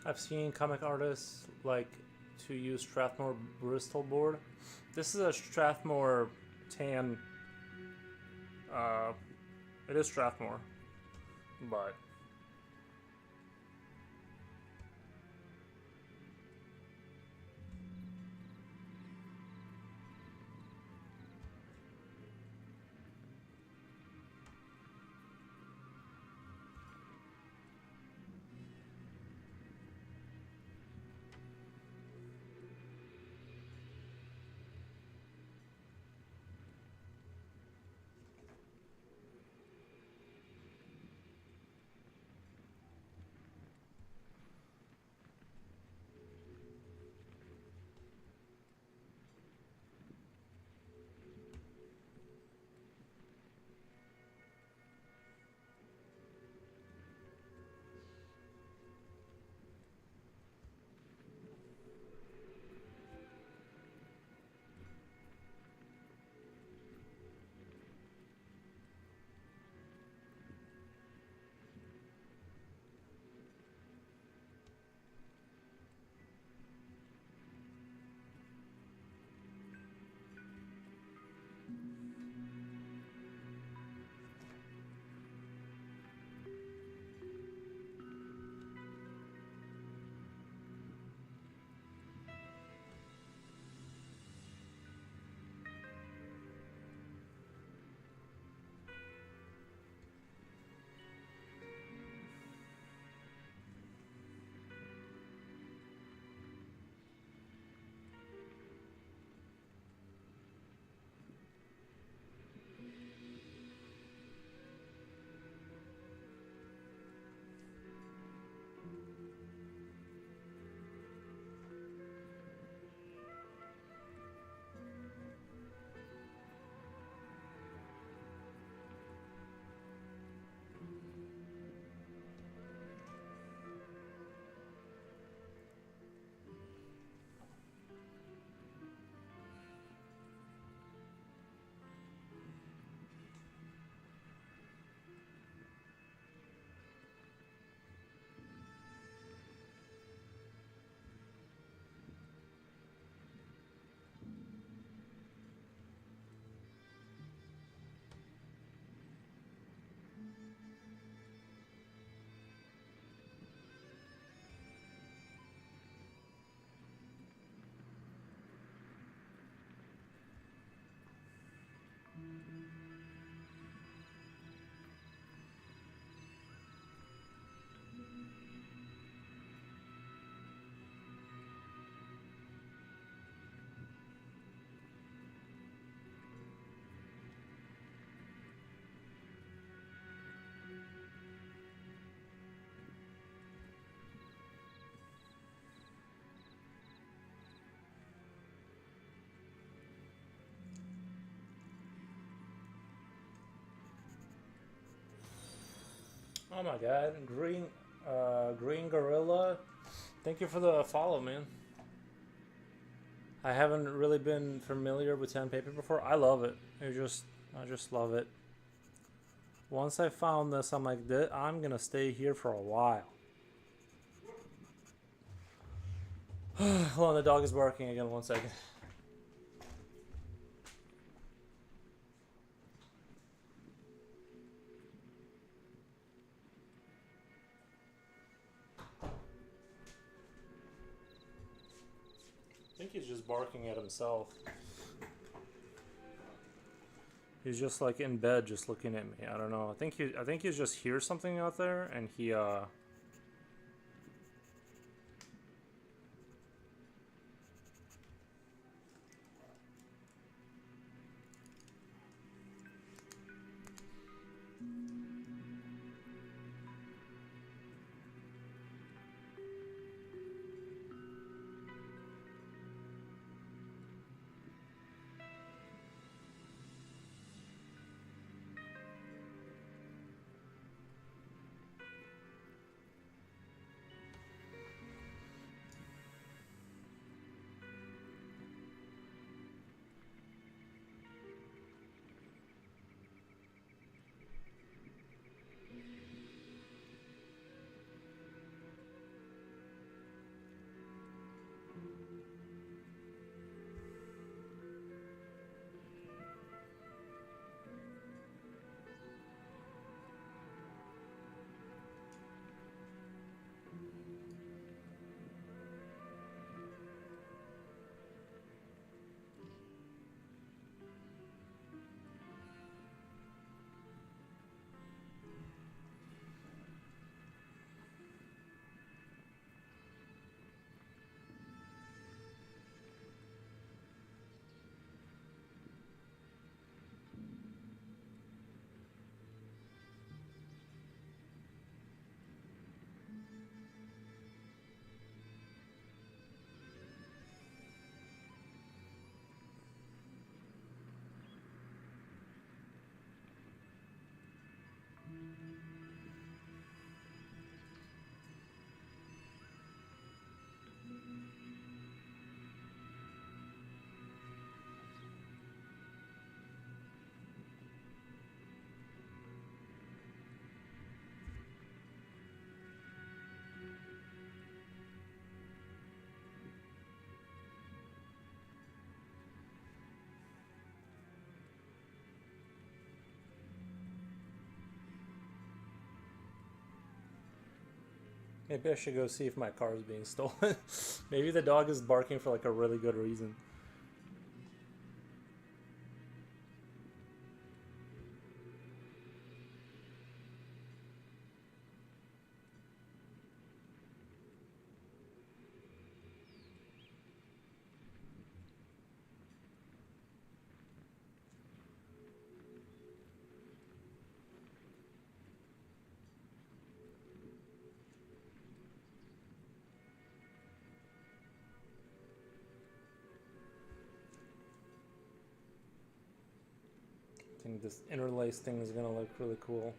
I've seen comic artists like to use Strathmore Bristol board. This is a Strathmore tan. Uh, it is Strathmore, but Oh my god, Green Gorilla. Thank you for the follow, man. I haven't really been familiar with sandpaper before. I love it. I just love it. Once I found this, I'm like, I'm gonna stay here for a while. Hold on, the dog is barking again. 1 second. I think he's just barking at himself. He's just like in bed, just looking at me. I don't know. I think he just hears something out there, and he maybe I should go see if my car is being stolen. Maybe the dog is barking for like a really good reason. I think this interlace thing is gonna look really cool.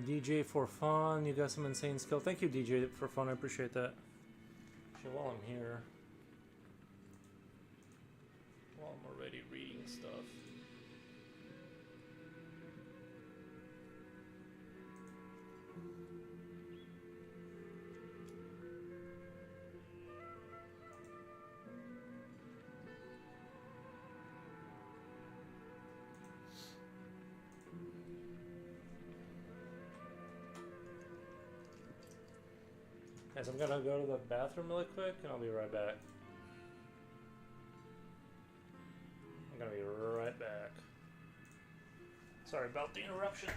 DJ for fun, you got some insane skill. Thank you, DJ for fun. I appreciate that. Actually, while I'm here, while I'm already reading stuff. Guys, I'm gonna go to the bathroom really quick and I'll be right back. I'm gonna be right back. Sorry about the interruption.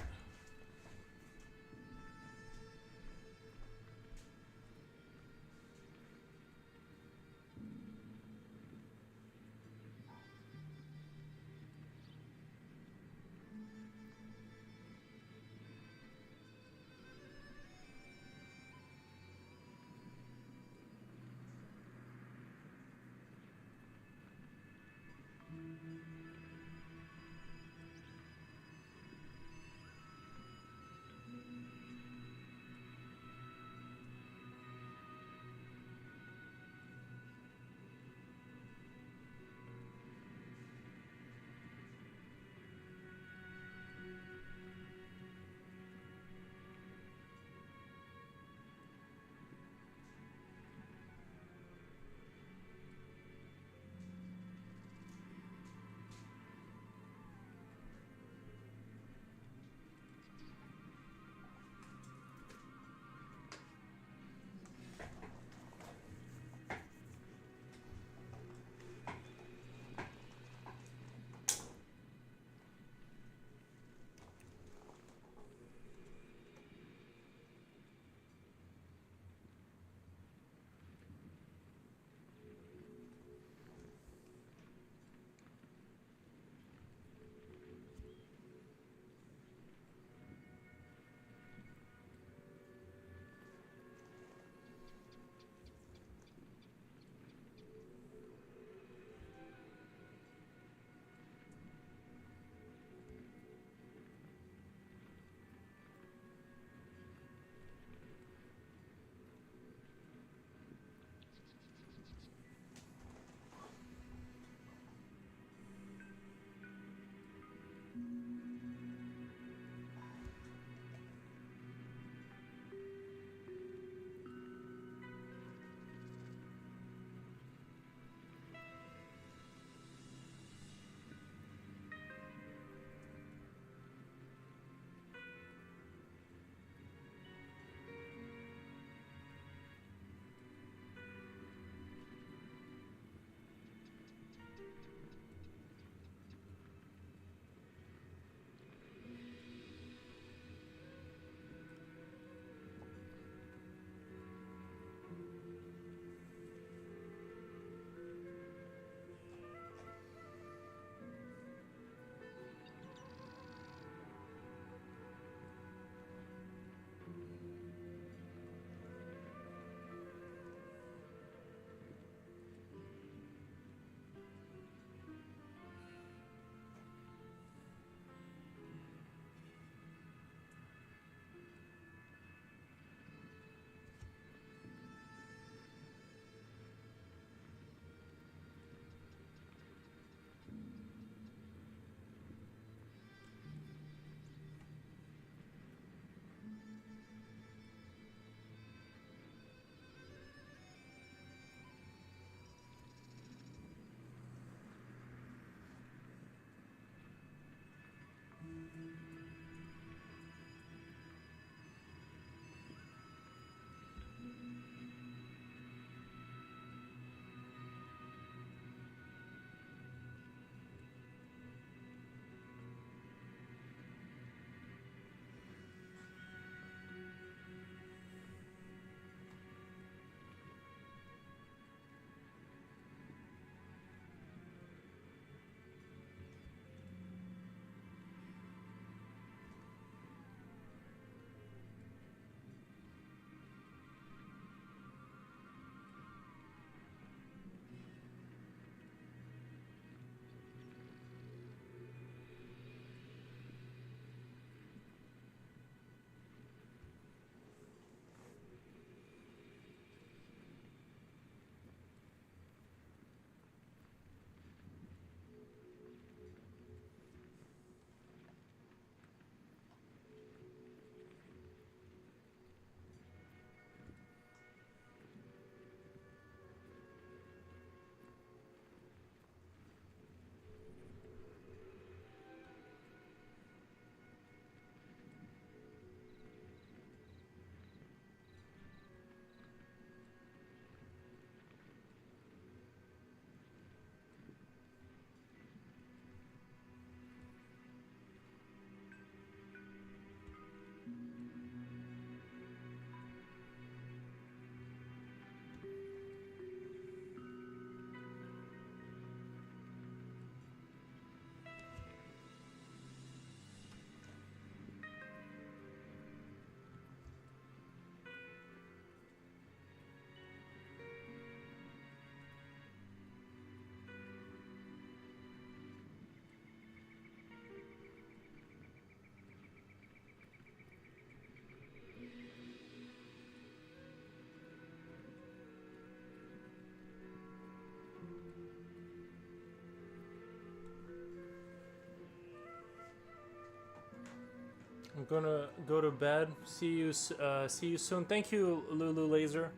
I'm gonna go to bed. See you soon. Thank you, Lulu Laser.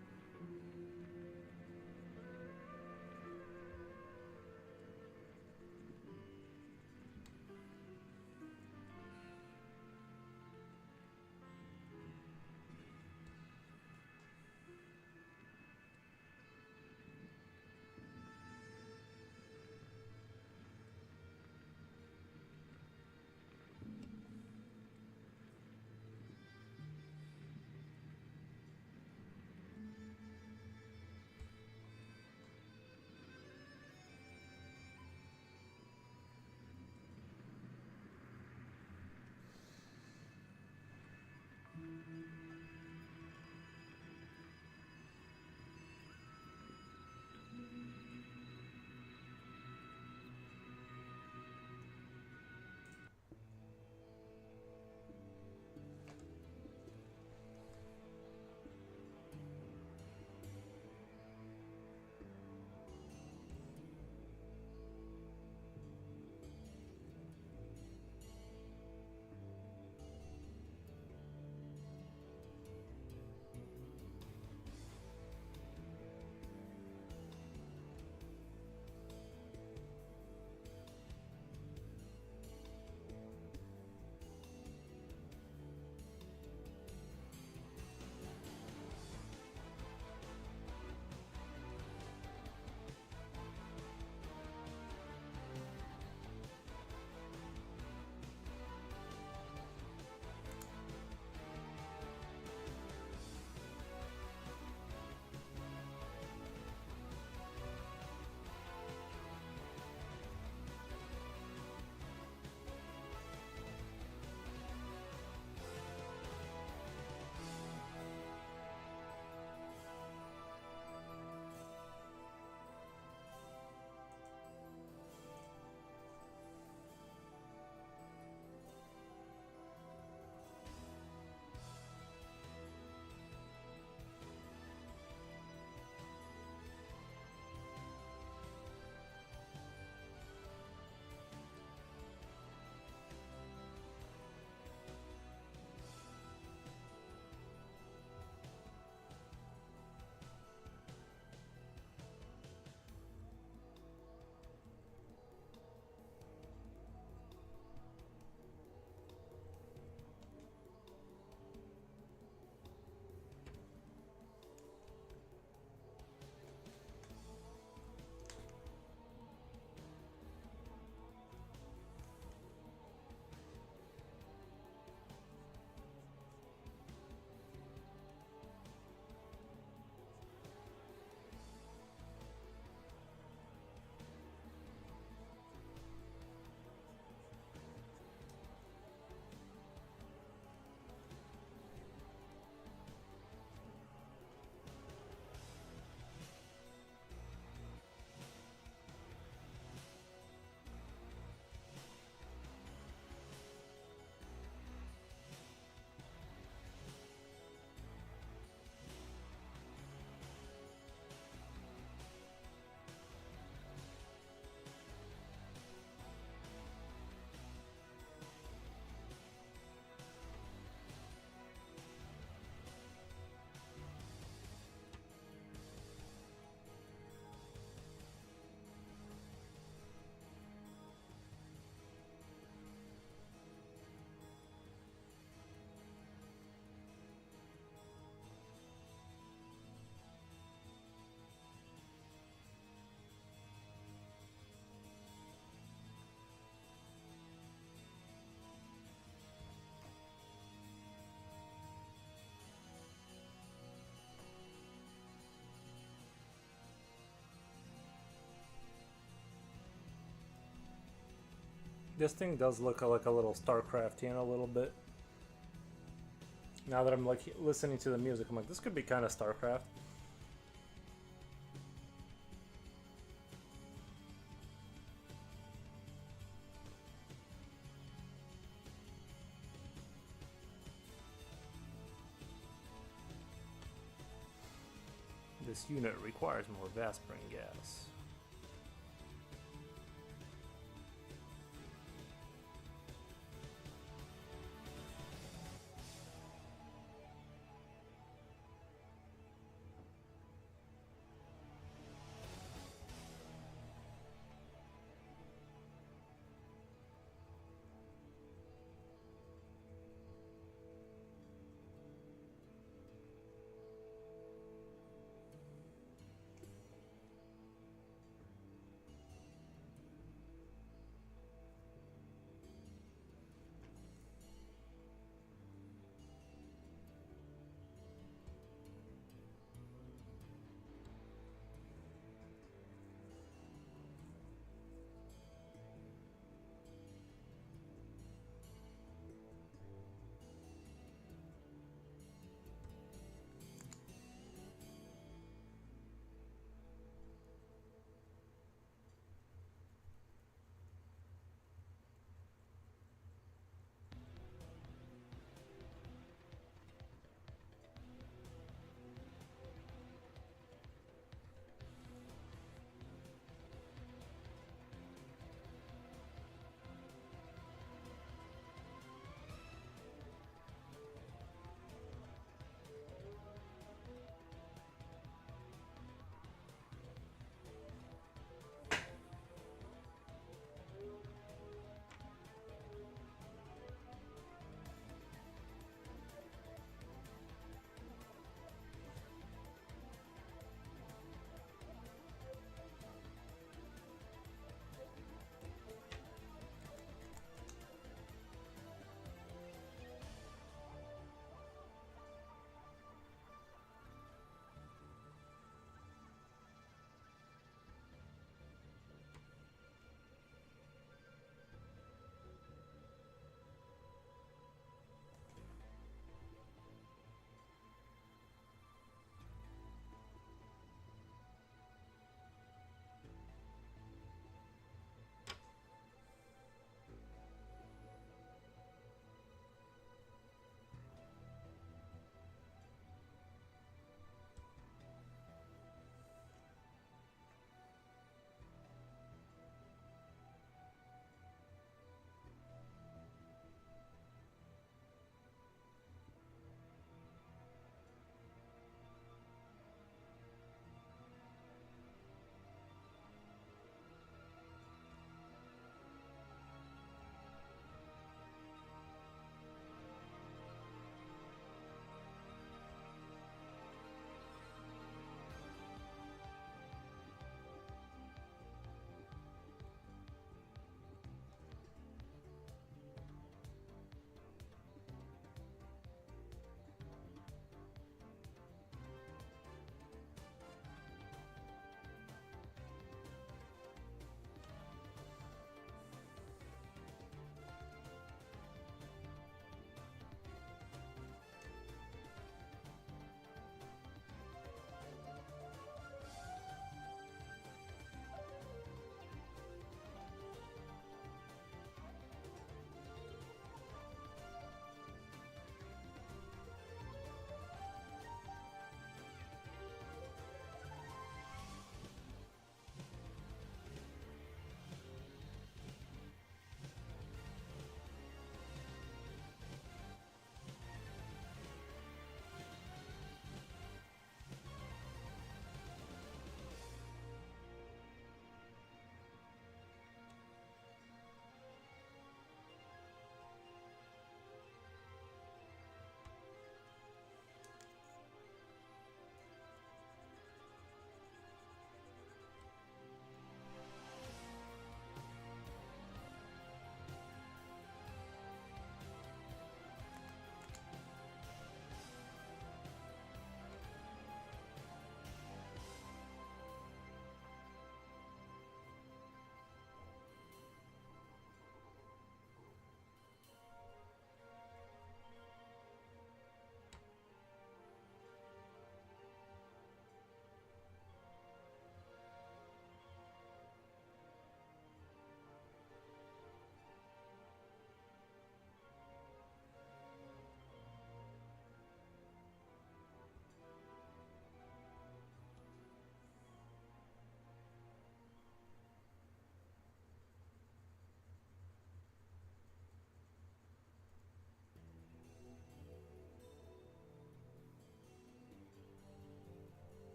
This thing does look like a little StarCraftian a little bit. Now that I'm like listening to the music, I'm like, this could be kind of StarCraft. This unit requires more Vasprin gas.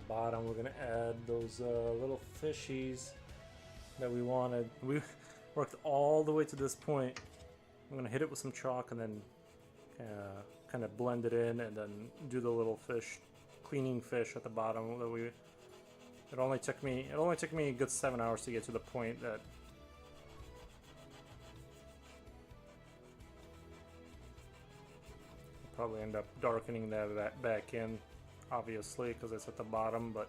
bottom, we're gonna add those little fishies that we wanted. We worked all the way to this point. I'm gonna hit it with some chalk and then kind of blend it in, and then do the little fish, cleaning fish at the bottom. That we. It only took me a good 7 hours to get to the point that. I'll probably end up darkening that back in, obviously, because it's at the bottom, but.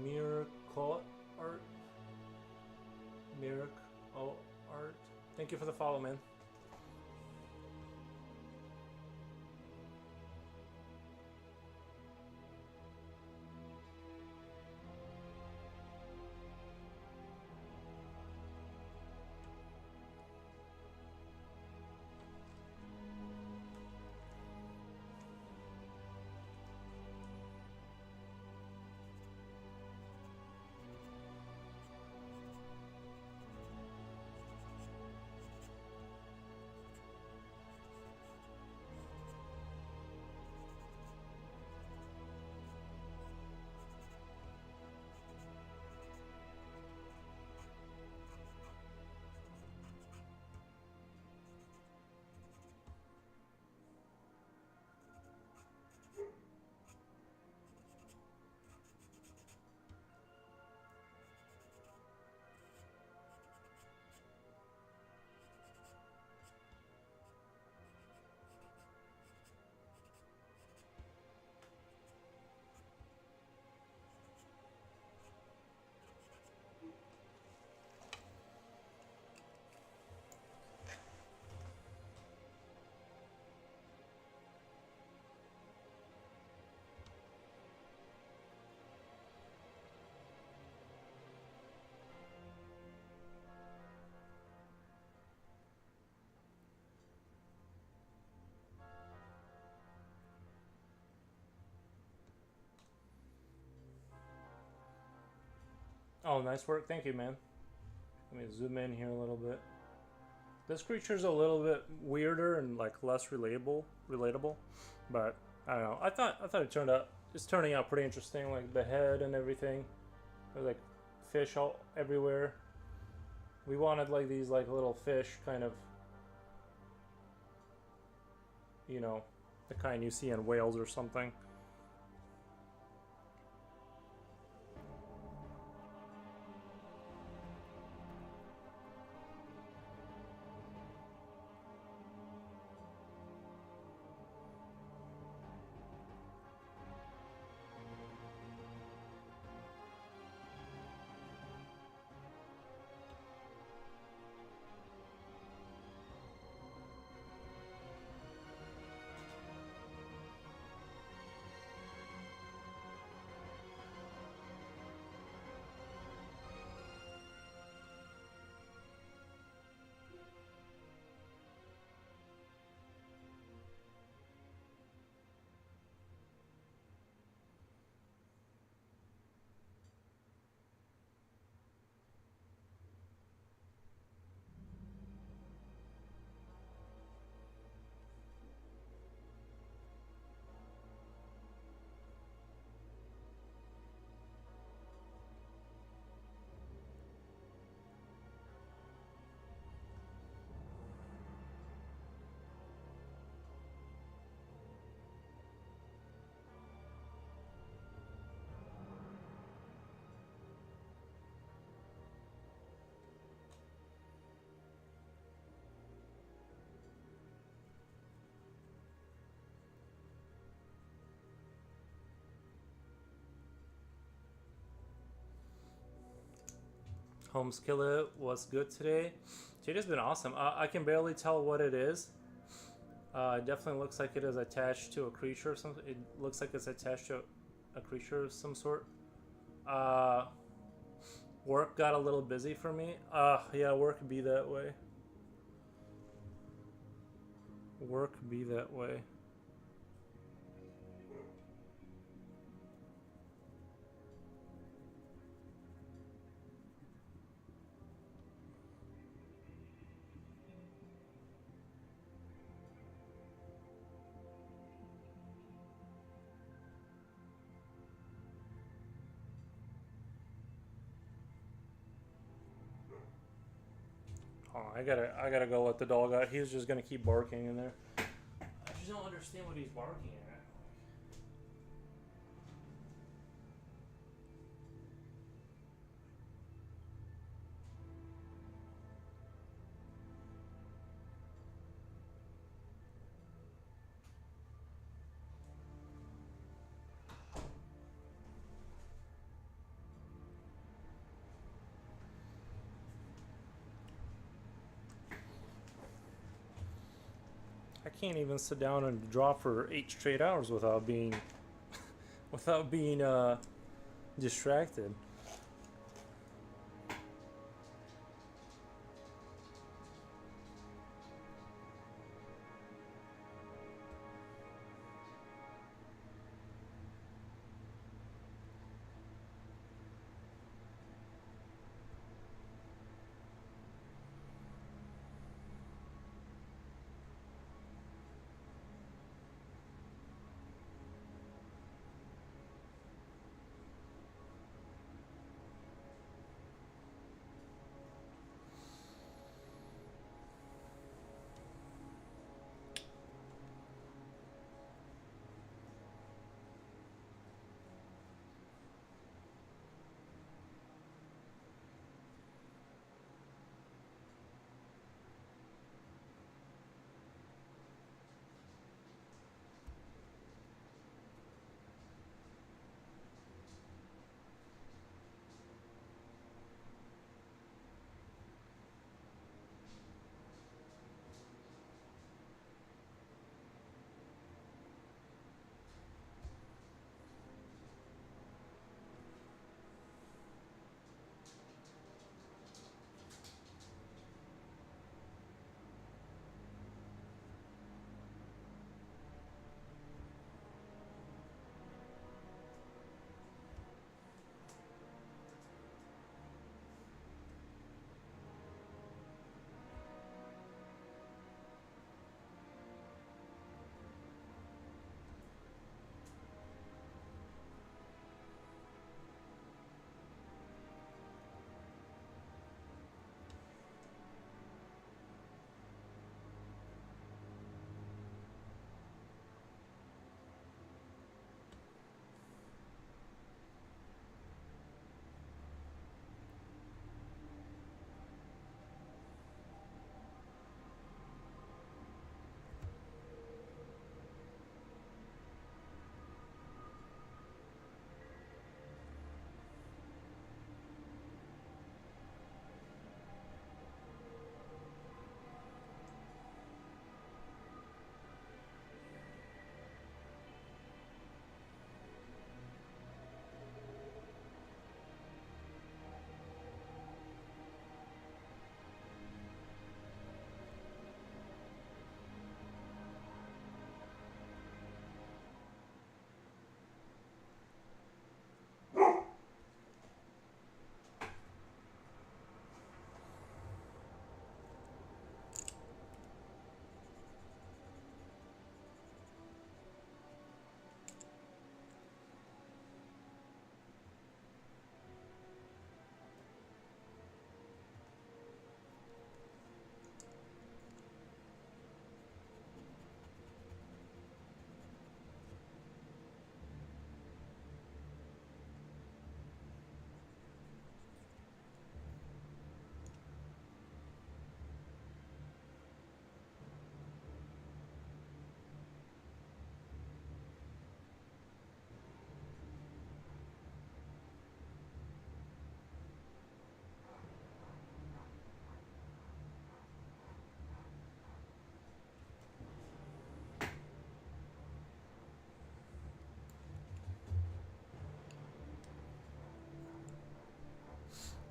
Miracle Art. Miracle Art. Thank you for the follow, man. Oh, nice work. Thank you, man. Let me zoom in here a little bit. This creature's a little bit weirder and like less relatable, but I don't know. I thought it turned out. It's turning out pretty interesting. Like the head and everything. There's like fish all everywhere. We wanted like these like little fish, kind of, you know, the kind you see in whales or something. Home skillet was good today. Today's been awesome. I can barely tell what it is. It definitely looks like it is attached to a creature or something. It looks like it's attached to a creature of some sort. Uh, Work got a little busy for me. Yeah, work be that way. Work be that way. Oh, I gotta go let the dog out. He's just gonna keep barking in there. I just don't understand what he's barking at. I can't even sit down and draw for 8 straight hours without being distracted.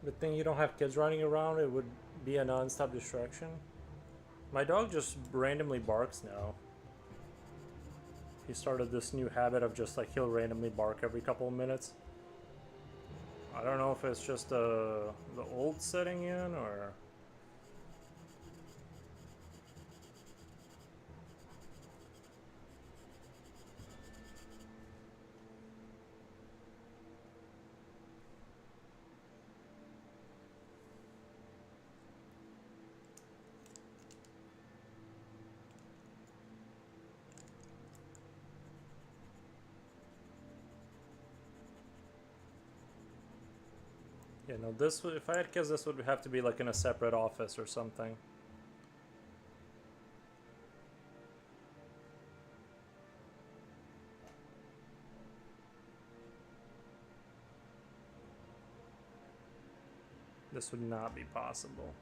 Good thing you don't have kids running around. It would be a non-stop distraction. My dog just randomly barks now. He started this new habit of just like he'll randomly bark every couple of minutes. I don't know if it's just the old setting in or... Yeah, no, this would, if I had kids, this would have to be like in a separate office or something. This would not be possible.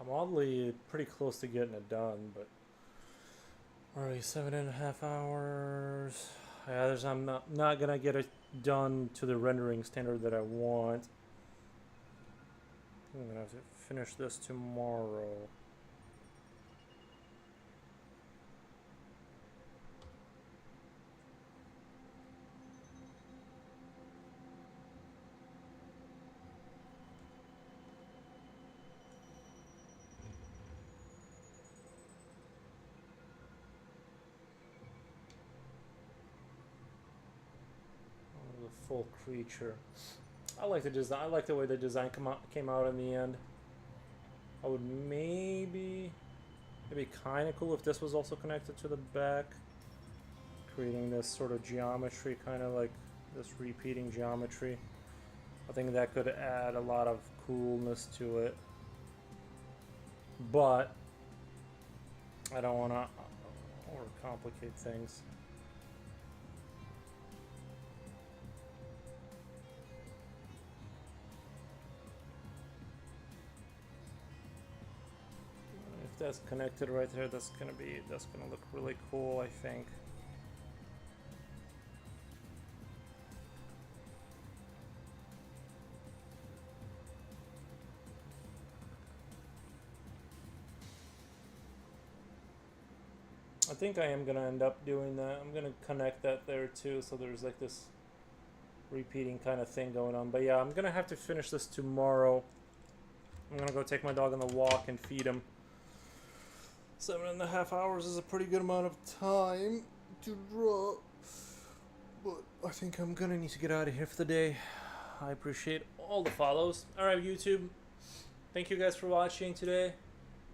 I'm oddly pretty close to getting it done, but already 7.5 hours. Yeah, I'm not gonna get it done to the rendering standard that I want. I'm gonna have to finish this tomorrow. The full creature. I like the design. I like the way the design came out in the end. I would maybe kind of cool if this was also connected to the back, creating this sort of geometry, kind of like this repeating geometry. I think that could add a lot of coolness to it, but I don't want to overcomplicate things. If that's connected right there, that's gonna look really cool, I think. I think I am gonna end up doing that. I'm gonna connect that there too, so there's like this repeating kind of thing going on. But yeah, I'm gonna have to finish this tomorrow. I'm gonna go take my dog on the walk and feed him. 7.5 hours is a pretty good amount of time to draw, but I think I'm gonna need to get out of here for the day. I appreciate all the follows. Alright, YouTube, thank you guys for watching today.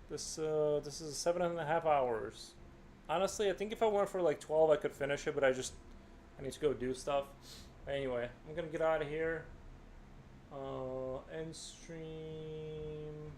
This is 7.5 hours. Honestly, I think if I went for like 12 I could finish it, but I need to go do stuff. Anyway, I'm gonna get out of here. End stream.